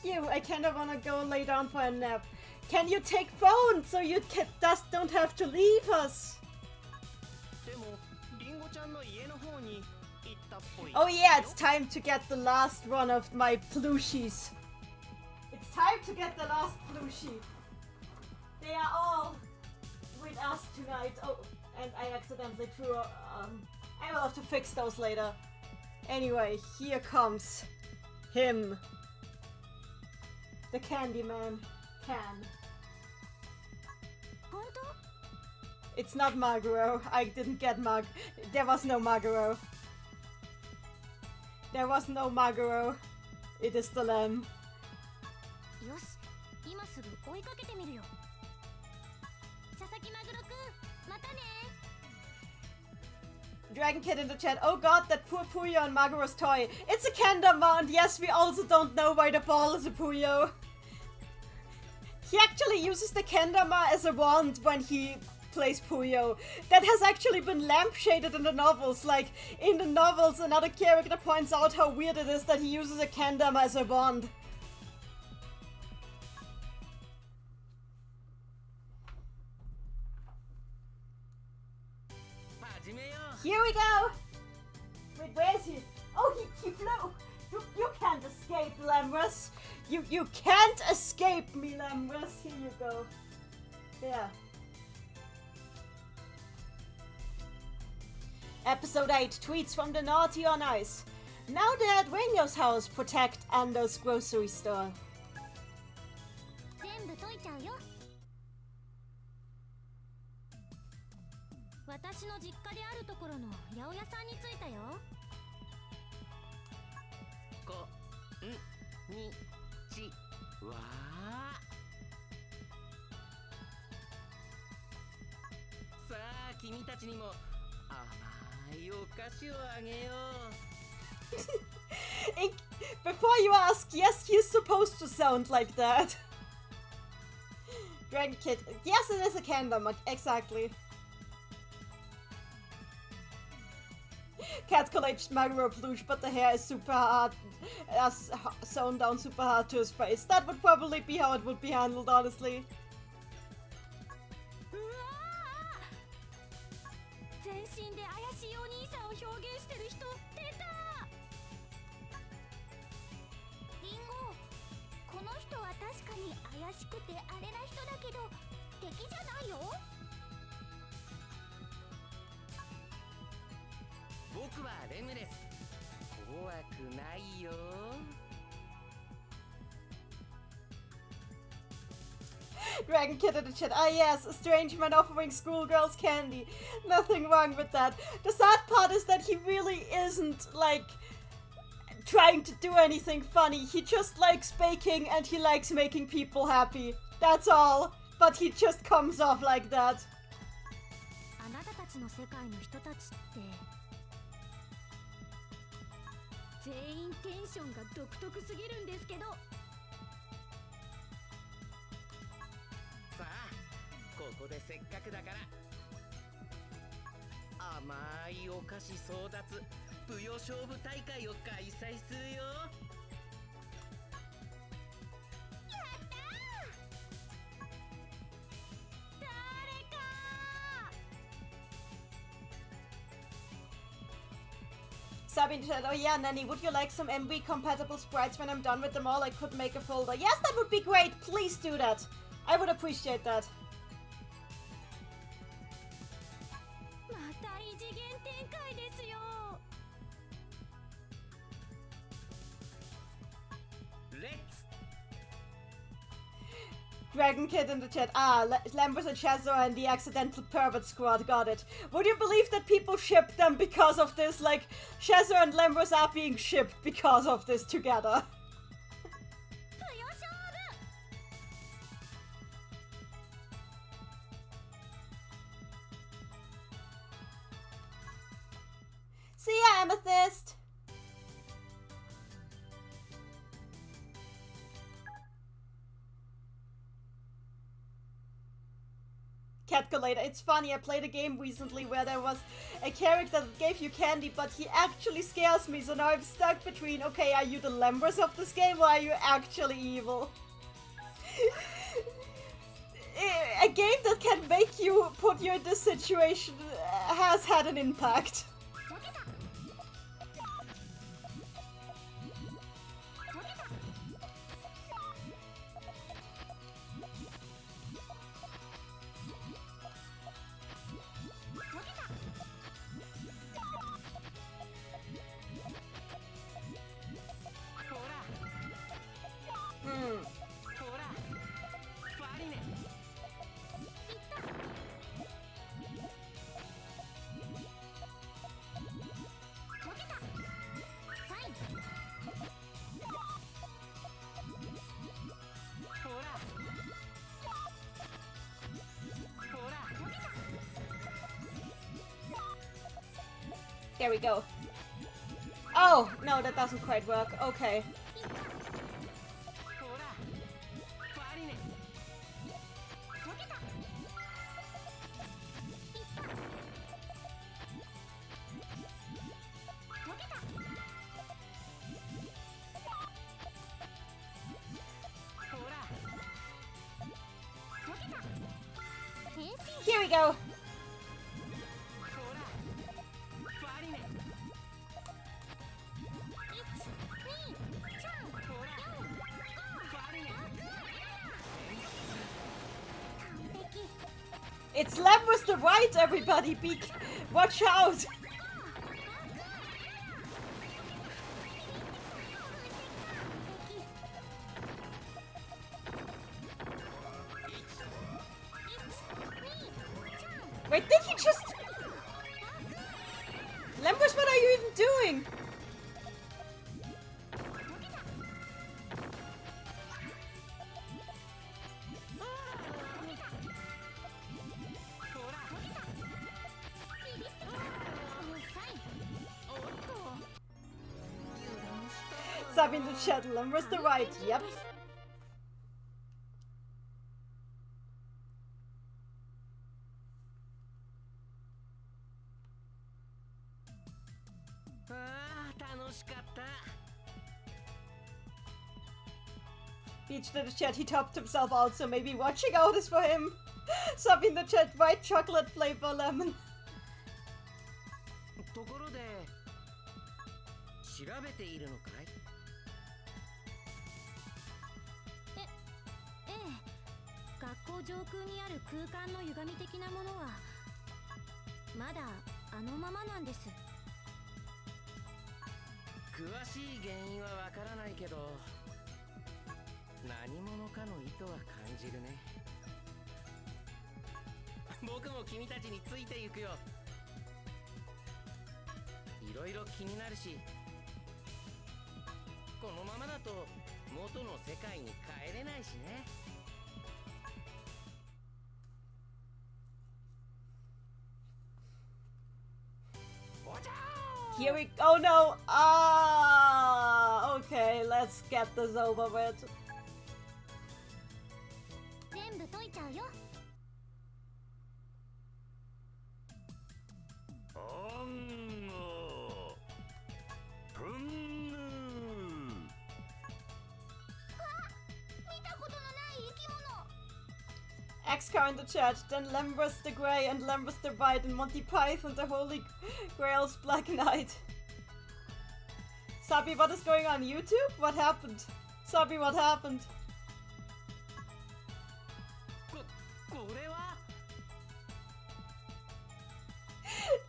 Phew, I kinda wanna go lay down for a nap. Can you take phone so you don't have to leave us? Oh yeah, it's time to get the last one of my plushies. It's time to get the last plushie. They are all with us tonight. Oh, and I accidentally threw I will have to fix those later. Anyway, here comes him. The Candyman can. It's not Maguro. I didn't get There was no Maguro. There was no Maguro. It is the lamb. Dragon Kid in the chat. Oh god, that poor Puyo and Maguro's toy. It's a Kendama, and yes, we also don't know why the ball is a Puyo. He actually uses the Kendama as a wand when he plays Puyo. That has actually been lampshaded in the novels. Like, in the novels, another character points out how weird it is that he uses a Kendama as a wand. Here we go! Wait, where is he? Oh, he flew! You can't escape, Lamrus! You can't escape me, Lamrus! Here you go. There. Episode 8, tweets from the Naughty on Ice. Now they're at Ringo's house, protect Ando's grocery store. 全部解いちゃうよ。私の実家であるところの八百屋さんに着いたよ。こんにちは。さあ君たちにも甘いお菓子をあげよう。Before you ask, yes, he's supposed to sound like that. Dragon Kid. Yes, it is a Kendama, exactly. Cat collects Maguro plush, but the hair is super hard, sewn down super hard to his face. That would probably be how it would be handled, honestly. 全身で怪しいお兄さんを表現してる人出た。リンゴ、この人は確かに怪しくてあれな人だけど敵じゃないよ。僕はレムです。怖くないよ。Dragon Kid in the chat. Ah yes, a strange man offering schoolgirls candy. Nothing wrong with that. The sad part is that he really isn't, like, trying to do anything funny. He just likes baking and he likes making people happy. That's all. But he just comes off like that. あなたたちの世界の人たちって全員テンションが独特すぎるんですけど。さあここでせっかくだから甘いお菓子争奪ぷよ勝負大会を開催するよ。やったー。誰かSabine said, oh yeah, Nanny, would you like some MV compatible sprites when I'm done with them all? I could make a folder. Yes, that would be great. Please do that. I would appreciate that. また異次元展開ですよ。レッツ Dragon Kid in the chat. Ah, Lambert and Schezo and the Accidental Pervert Squad, got it. Would you believe that people ship them because of this? Like, Schezo and Lambert are being shipped because of this together. ぷよ勝負。See ya, Amethyst! Calculator. It's funny, I played a game recently where there was a character that gave you candy, but he actually scares me, so now I'm stuck between, okay, are you the Lembers of this game or are you actually evil? A game that can make you put you in this situation has had an impact. There we go. Oh, no, that doesn't quite work. Okay. Here we go. It's Lembers the right, everybody! Watch out! Wait, did he just... Lembers, what are you even doing? Sub in the chat, Lembers the right, yep. Beach in the chat, he topped himself out, so maybe watching out is for him. Sub in the chat, white chocolate flavor lemon. Here we... Oh no! Ah, okay, let's get this over with. X-Car in the chat, then Lembers the Grey and Lembers the White and Monty Python the Holy Grail's Black Knight. Sabi, what is going on? YouTube? What happened? Sabi, what happened?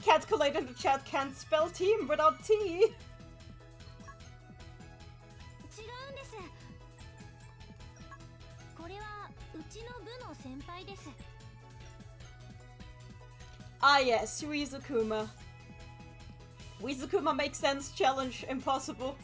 Catcolate in the chat can't spell team without T. Ah yes, Suizukuma. Suizukuma makes sense, challenge impossible.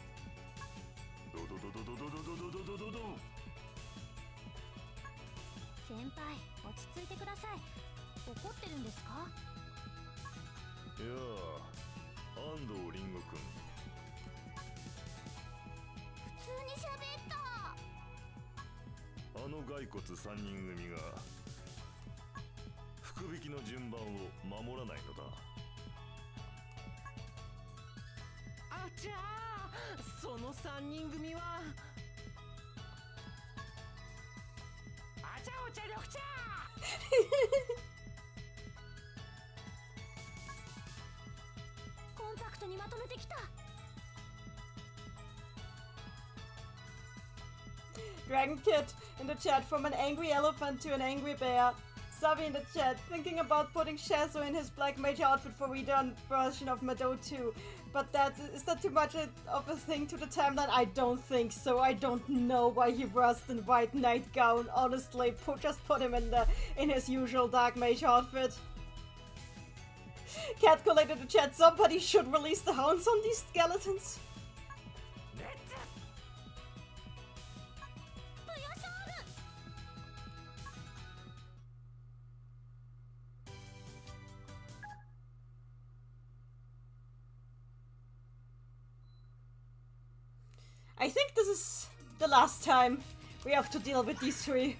の順番を守らないのだ。あちゃー、その3人組はあちゃおちゃ緑茶コンパクトにまとめてきた。 Dragon Kid in the chat, from an angry elephant to an angry bear. Savi in the chat, thinking about putting Schezo in his black mage outfit for redone version of Mado 2. But is that too much of a thing to the timeline? I don't think so. I don't know why he was in white nightgown. Honestly, just put him in his usual dark mage outfit. Cat collected the chat. Somebody should release the hounds on these skeletons. I think this is the last time we have to deal with these three.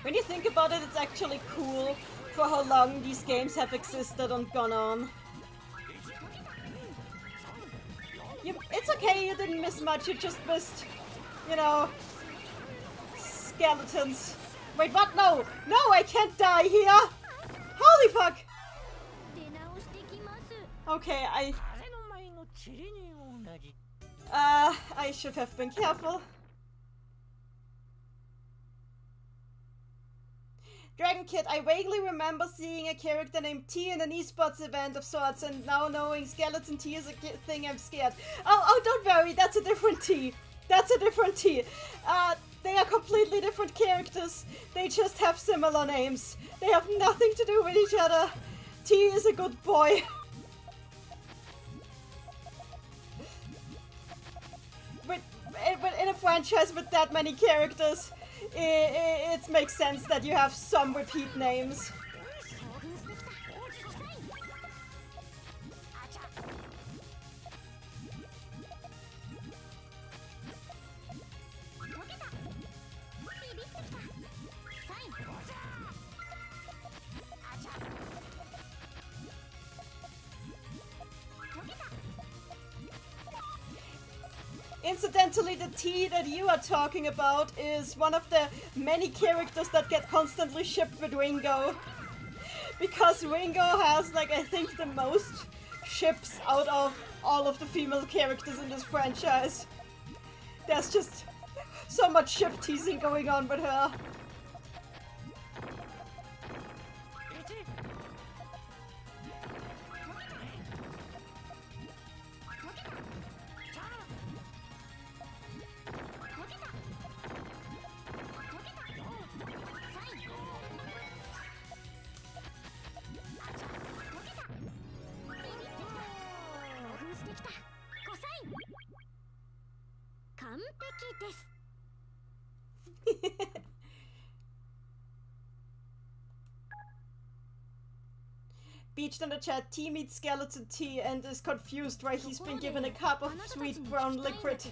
When you think about it, it's actually cool for how long these games have existed and gone on. It's okay, you didn't miss much, you just missed, you know, skeletons. Wait, what? No! No, I can't die here! Holy fuck! Okay, I should have been careful. Dragon Kid, I vaguely remember seeing a character named T in an esports event of sorts, and now knowing Skeleton T is a thing, I'm scared. Oh, don't worry, that's a different T. That's a different T. They are completely different characters. They just have similar names. They have nothing to do with each other. T is a good boy. But in a franchise with that many characters, it makes sense that you have some repeat names. Incidentally, the T that you are talking about is one of the many characters that get constantly shipped with Ringo. Because Ringo has, like, I think the most ships out of all of the female characters in this franchise. There's just so much ship teasing going on with her. Beached in the chat, T meets Skeleton T and is confused why he's been given a cup of sweet brown liquid.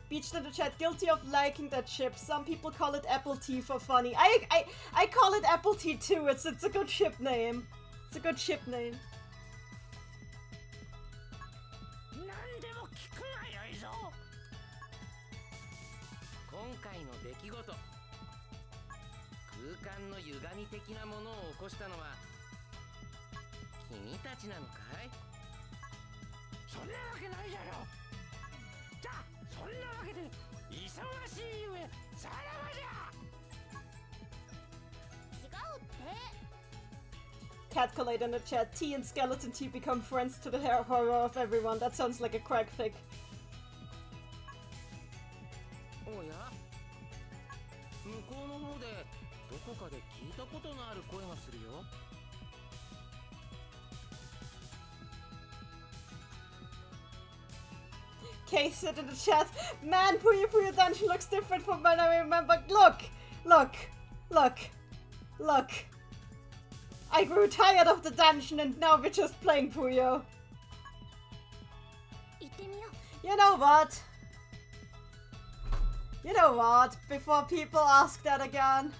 Beached in the chat, guilty of liking that chip. Some people call it apple tea for funny. I call it apple tea too. It's a good ship name. It's a good ship name. 今回の出来事、空間の歪み的なものを起こしたのは君たちなのかい？そんなわけないじゃろ。じゃあそんなわけで忙しいゆえさらばじゃ。違うって。 Catcalate in the chat. T and Skeleton T become friends to the horror of everyone. That sounds like a crack fic. おや、向こうの方でどこかで聞いたことのある声がするよ。Kay said in the chat, man, Puyo Puyo dungeon looks different from when I remember. Look! Look! Look! Look! I grew tired of the dungeon and now we're just playing Puyo. 行ってみよう。 You know what? You know what? Before people ask that again.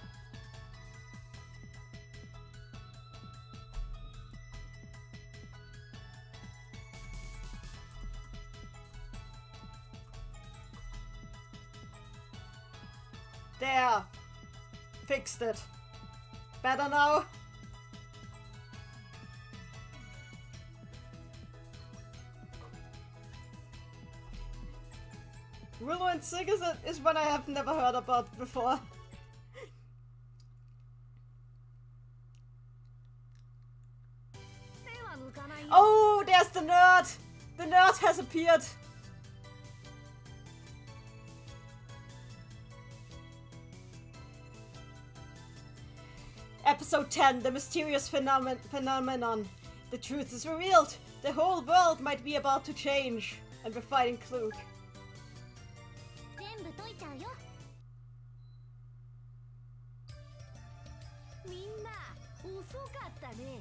There. Fixed it. Better now? Ruined Sig is one I have never heard about before. Oh, there's the nerd! The nerd has appeared! Episode 10, the mysterious phenomenon. The truth is revealed. The whole world might be about to change. And we're fighting Klug. 全部解いちゃうよ。みんな遅かったね。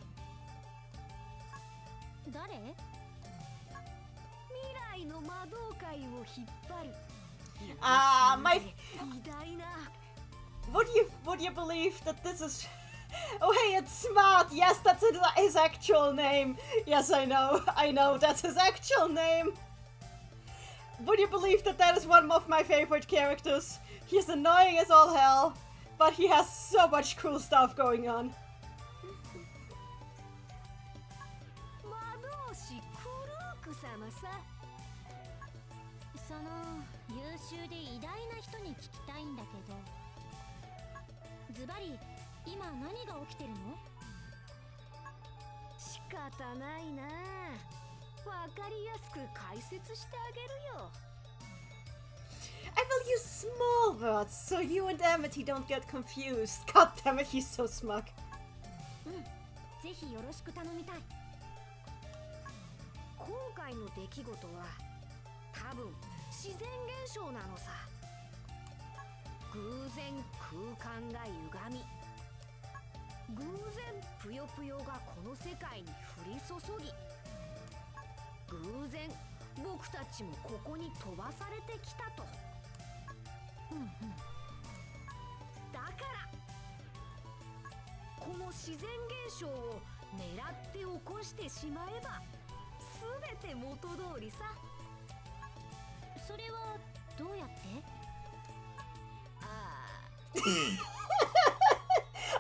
誰？未来の魔導界を引っ張る。My. 偉大な。 Would you believe that this is? Oh hey, it's Smart. Yes, that's his actual name. Yes, I know, that's his actual name. Would you believe that that is one of my favorite characters? He's annoying as all hell, but he has so much cool stuff going on. 魔導士クルーク様さ。その優秀で偉大な人に聞きたいんだけど、ズバリ今何が起きてるの？仕方ないな。わかりやすく解説してあげるよ。I will use small words so you and Amity don't get confused. God damn it, he's so smug. うん、ぜひよろしく頼みたい。今回の出来事は多分自然現象なのさ。偶然空間が歪み、偶然ぷよぷよがこの世界に降り注ぎ、偶然僕たちもここに飛ばされてきたと。だからこの自然現象を狙って起こしてしまえば全て元通りさ。それはどうやって？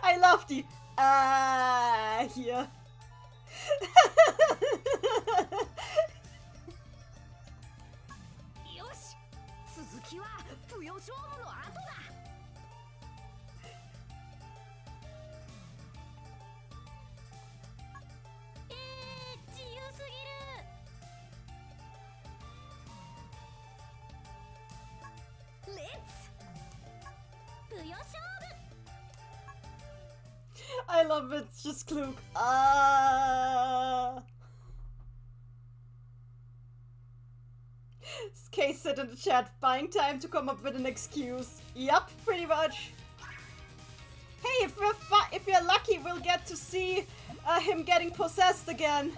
I love the here. よし、続きはぷよ勝負の後だ。自由すぎる。レッツぷよ勝負。 I love it, just Klug. Case said in the chat, buying time to come up with an excuse. Yup, pretty much. Hey, if we're lucky, we'll get to see him getting possessed again.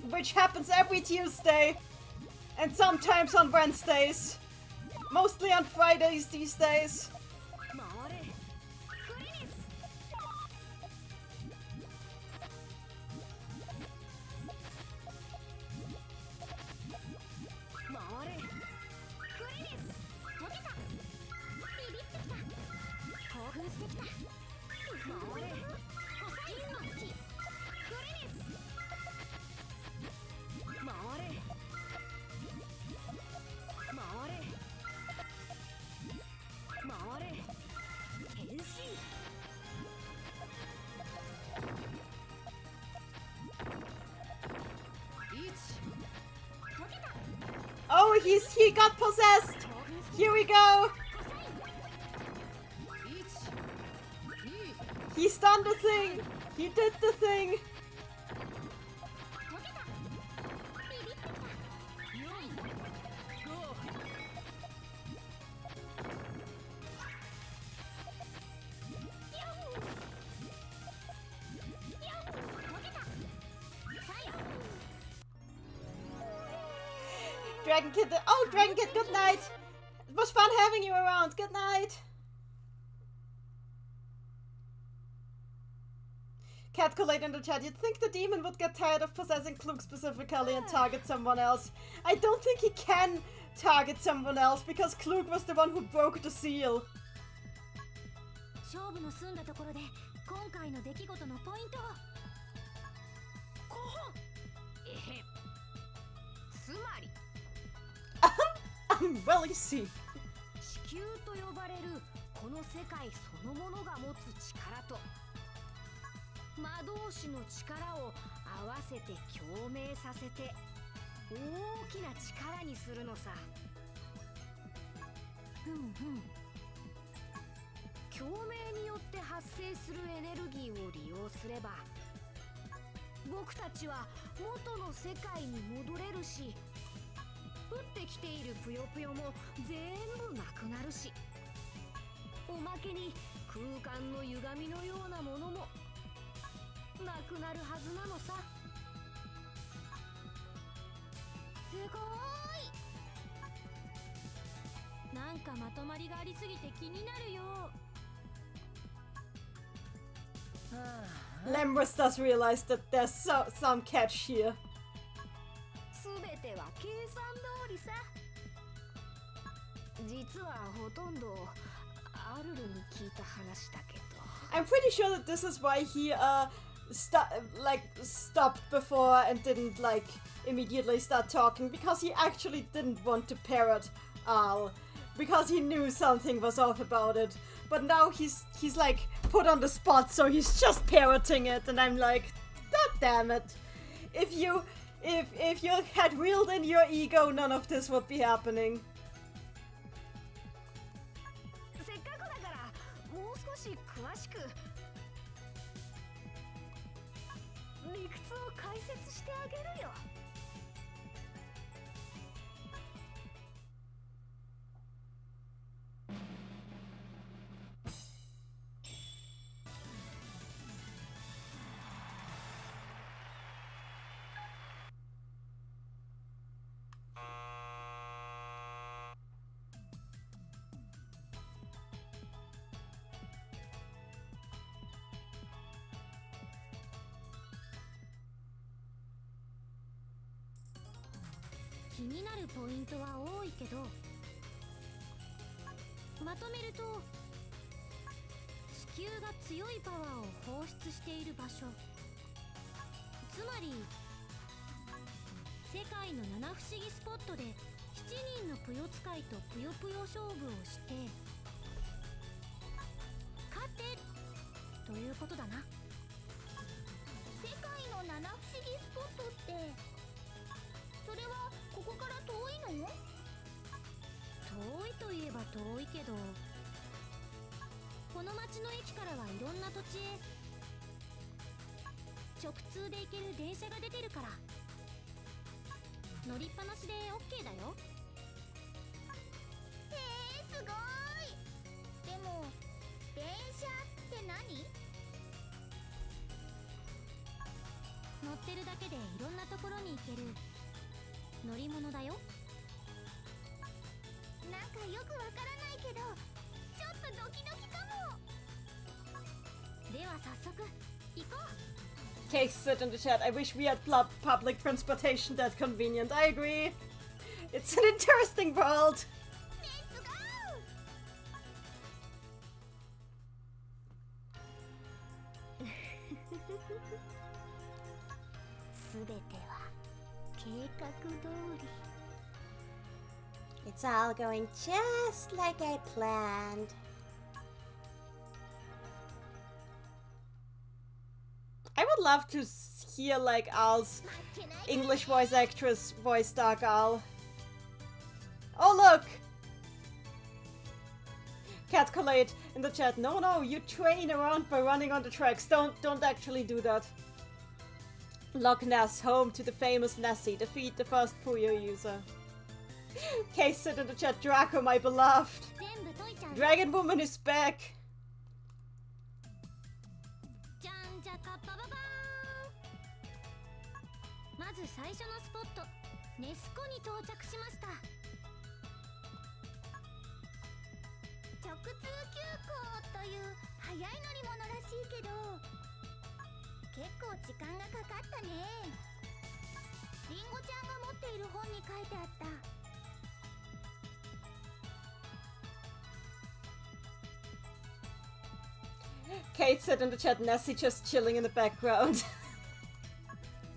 Which happens every Tuesday. And sometimes on Wednesdays. Mostly on Fridays these days. 回れクリニス。he got possessed. Here we go. He's done the thing. He did the thing. Dragon Kid, oh, Dragon Kid, good night. It was fun having you around. Good night. Catcolate in the chat. You'd think the demon would get tired of possessing Klug specifically and target someone else. I don't think he can target someone else because Klug was the one who broke the seal. 勝負の済んだところで今回の出来事のポイントを5本つまり Well, you see. 地球と呼ばれるこの世界そのものが持つ力と魔導士の力を合わせて共鳴させて大きな力にするのさ。共鳴によって発生するエネルギーを利用すれば僕たちは元の世界に戻れるし降ってきているぷよぷよも全部なくなるしおまけに空間の歪みのようなものもなくなるはずなのさ。すごーい。なんかまとまりがありすぎて気になるよ。Lembrus does realize that there's some catch here. すべては計算通りさ。実はほとんどアルルに聞いた話だけど。I'm pretty sure that this is why he stopped before and didn't like immediately start talking because he actually didn't want to parrot Al because he knew something was off about it. But now he's like put on the spot, so he's just parroting it, and I'm like, God damn it! If you had reeled in your ego, none of this would be happening. せっかくだからもう少し詳しく理屈を解説してあげるよ。気になるポイントは多いけどまとめると地球が強いパワーを放出している場所つまり世界の七不思議スポットで7人のぷよ使いとぷよぷよ勝負をして勝てということだな。世界の七不思議スポットってそれはここから遠いの？遠いといえば遠いけどこの町の駅からはいろんな土地へ直通で行ける電車が出てるから乗りっぱなしで OK だよ。へえ、すごい。でも電車って何？乗ってるだけでいろんなところに行ける乗り物だよ。なんかよくわからないけどちょっとドキドキかも。では早速行こう。 Cake said in the chat, I wish we had public transportation that convenient. I agree. It's an interesting world. Let's go! すべては計画通り。It's all going just like I planned. I would love to hear like Al's English voice actress voice Dark Al. Oh, look! Cat Collate in the chat. No, you train around by running on the tracks. Don't actually do that. Loch Ness, home to the famous Nessie. Defeat the first Puyo user. Case said in the chat, Draco, my beloved. 全部解いちゃうよ。 Dragon Woman is back. じゃんじゃかバババーン。まず最初のスポット、ネス湖に到着しました。直通急行という速い乗り物らしいけど、結構時間がかかったね。リンゴちゃんが持っている本に書いてあった。 Kate said in the chat, Nessie just chilling in the background.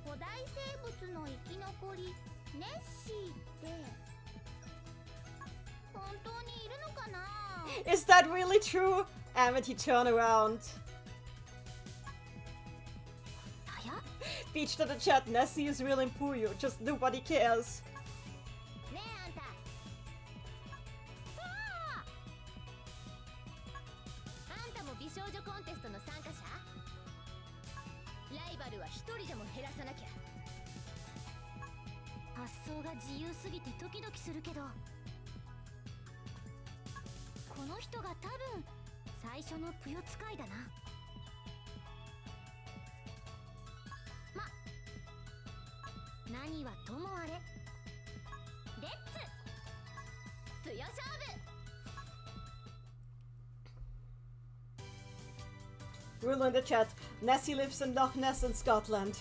古代生物の生き残り、ネッシーって本当にいるのかな？ Is that really true? Amity, turn around. はや？ Beach in the chat, Nessie is real in Puyo, just nobody cares. ねえあんた。わあ！あんたも美少女コンテストの参加者？ライバルは一人でも減らさなきゃ。発想が自由すぎてドキドキするけど、この人が多分最初のぷよ使いだな。ま、何はともあれ、レッツぷよ勝負。 Rule in the chat, Nessie lives in Loch Ness in Scotland.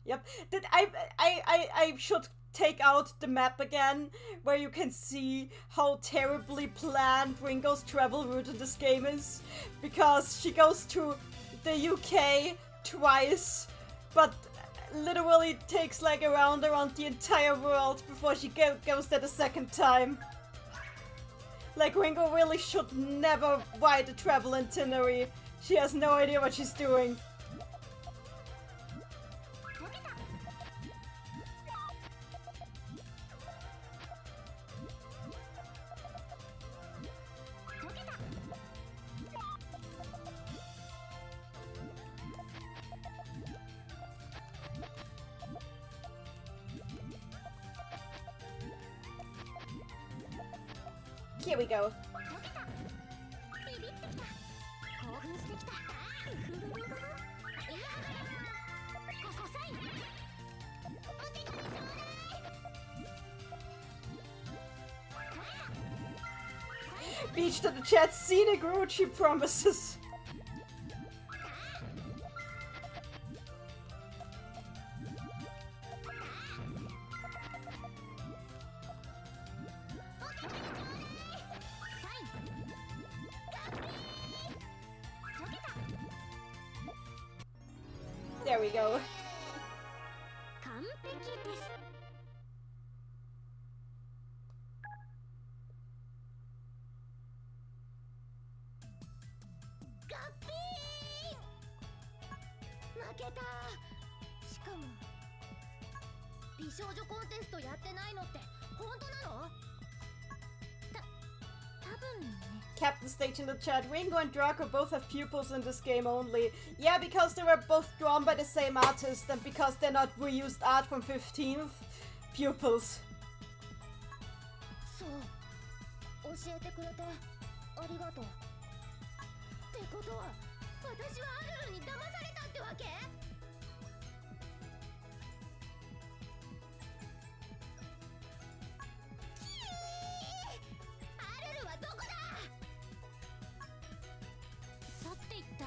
Yep, I should take out the map again, where you can see how terribly planned Ringo's travel route in this game is, because she goes to the UK twice, but literally takes like around the entire world before she goes there the second time. Like, Ringo really should never write a travel itinerary. She has no idea what she's doing. Here we go. ビビってきた。興奮してきた。いやここサイン。お手紙ちょうだい。 Beach to the chat, scenic route, she promises. There we go. 完璧です。ガッピーン！負けた。しかも美少女コンテストやってないのって本当なの？多分ね。 Captain Stage in the chat, Ringo and Draco both have pupils in this game only. Yeah, because they were both drawn by the same artist and because they're not reused art from 15th pupils. そう教えてくれてありがとう。ってことは私はアルルに騙されたってわけ？アルルはどこだ？去っていった。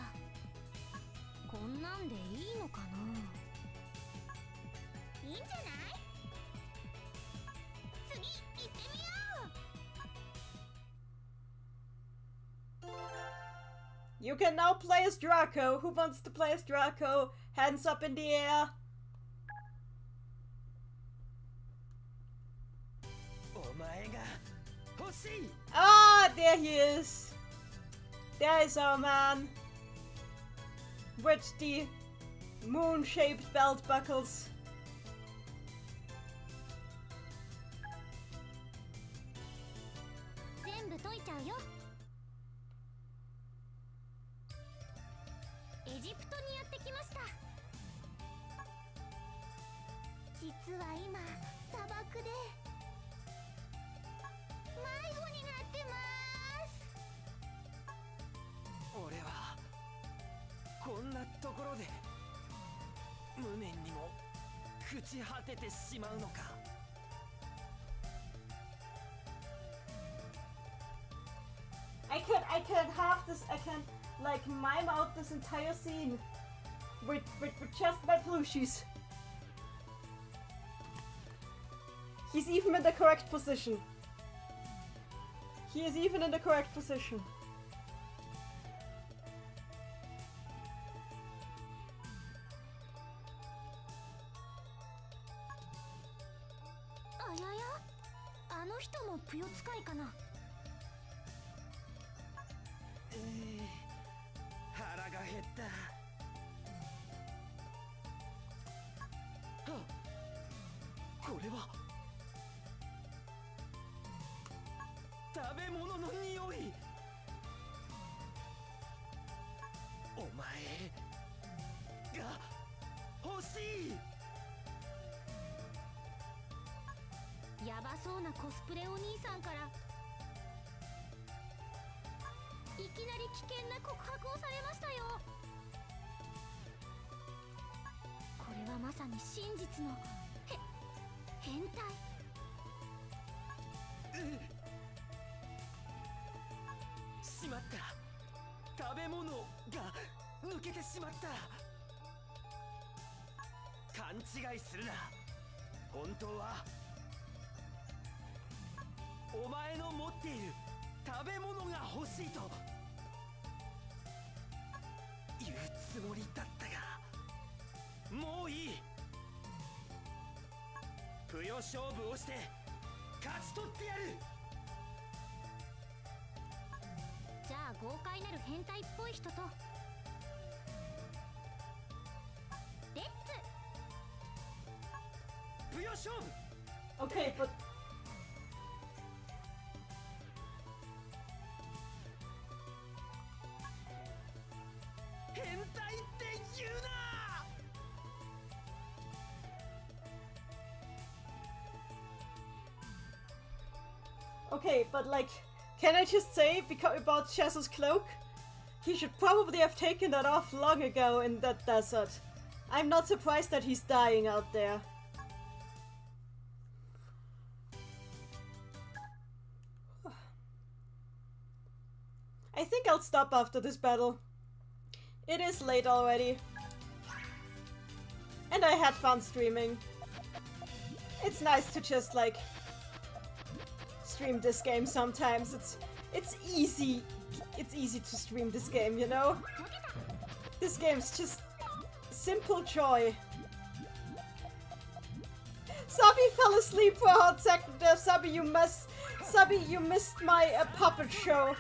こんなんでいいのかな？いいんじゃない？次行ってみよう。 You can now play as Draco. Who wants to play as Draco? Hands up in the air. お前が欲しい。 Ah, there he is. There is our man. With the moon-shaped belt buckles. 実は今砂漠で迷子になってます。俺はこんなところで無念にも朽ち果ててしまうのか。I can have this. I can like mime out this entire scene with just my plushies. He's even in the correct position. He is even in the correct position. あやや、あの人もぷよ使いかな。腹が減った。はっ、これは食べ物の匂い。お前が欲しい。やばそうなコスプレお兄さんからいきなり危険な告白をされましたよ。これはまさに真実の変態。しまった。食べ物が抜けてしまった。勘違いするな。本当はお前の持っている食べ物が欲しいと言うつもりだったが、もういい。ぷよ勝負をして勝ち取ってやる。じゃあ豪快なる変態っぽい人とレッツ。ぷよ勝負。 Okay, but 変態って言うな。okay, but like, can I just say about Schezo's cloak? He should probably have taken that off long ago in that desert. I'm not surprised that he's dying out there. I think I'll stop after this battle. It is late already. And I had fun streaming. It's nice to just like stream this game sometimes. It's easy. It's easy to stream this game, you know? This game's just simple joy. Sabi fell asleep for a hot second there. Sabi, you missed my puppet show.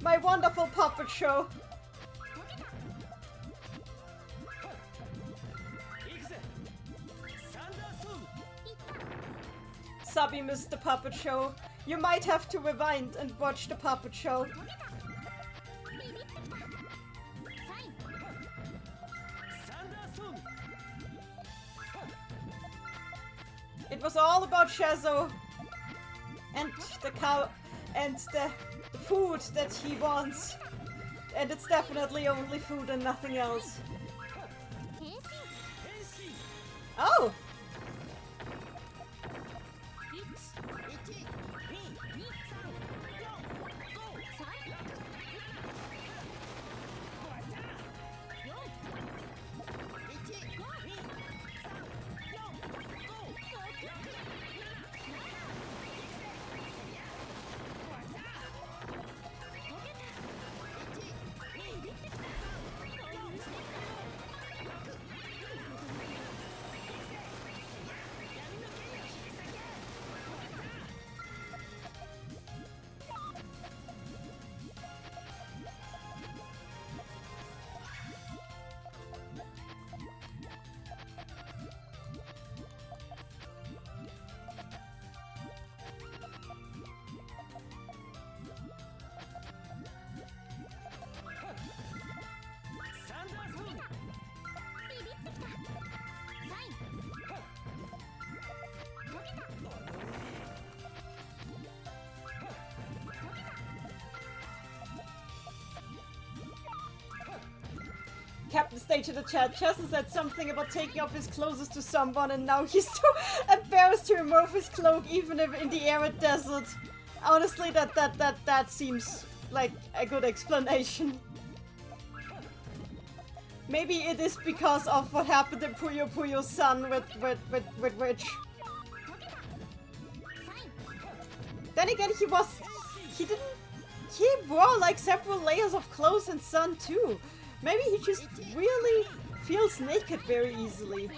My wonderful puppet show. Sabi missed the puppet show. You might have to rewind and watch the puppet show. It was all about Schezo and the cow and the food that he wants. And it's definitely only food and nothing else. Oh! Captain stayed to the chat. Schezo said something about taking off his clothes to someone and now he's too embarrassed to remove his cloak even if in the arid desert. Honestly, that seems like a good explanation. Maybe it is because of what happened in Puyo Puyo's son with Rich. Then again, he wore like several layers of clothes in Sun too. Maybe he just really feels naked very easily.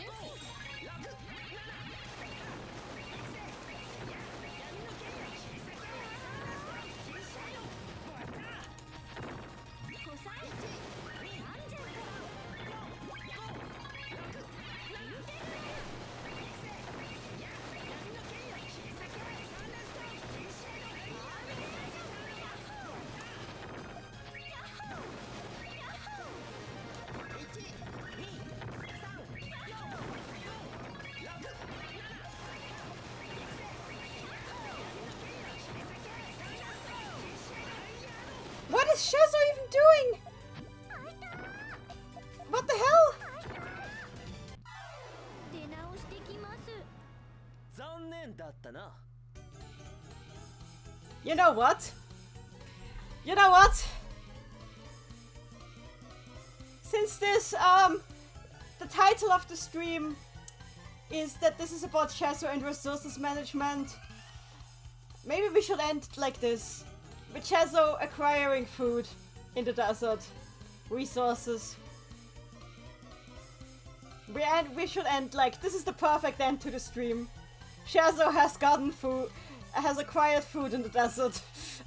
What is Schezo even doing? What the hell? 出直してきます。残念だったな。 You know what? You know what? Since this, the title of the stream is that this is about Schezo and resources management, maybe we should end like this. With Schezo acquiring food in the desert. Resources. We should end like, this is the perfect end to the stream. Schezo has gotten food, has acquired food in the desert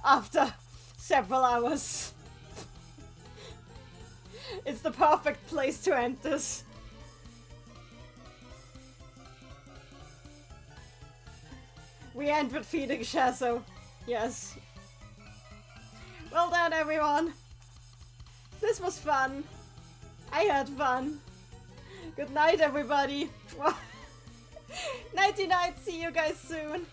after several hours. It's the perfect place to end this. We end with feeding Schezo. Yes. Well done, everyone. This was fun. I had fun. Good night, everybody. Nighty night. See you guys soon.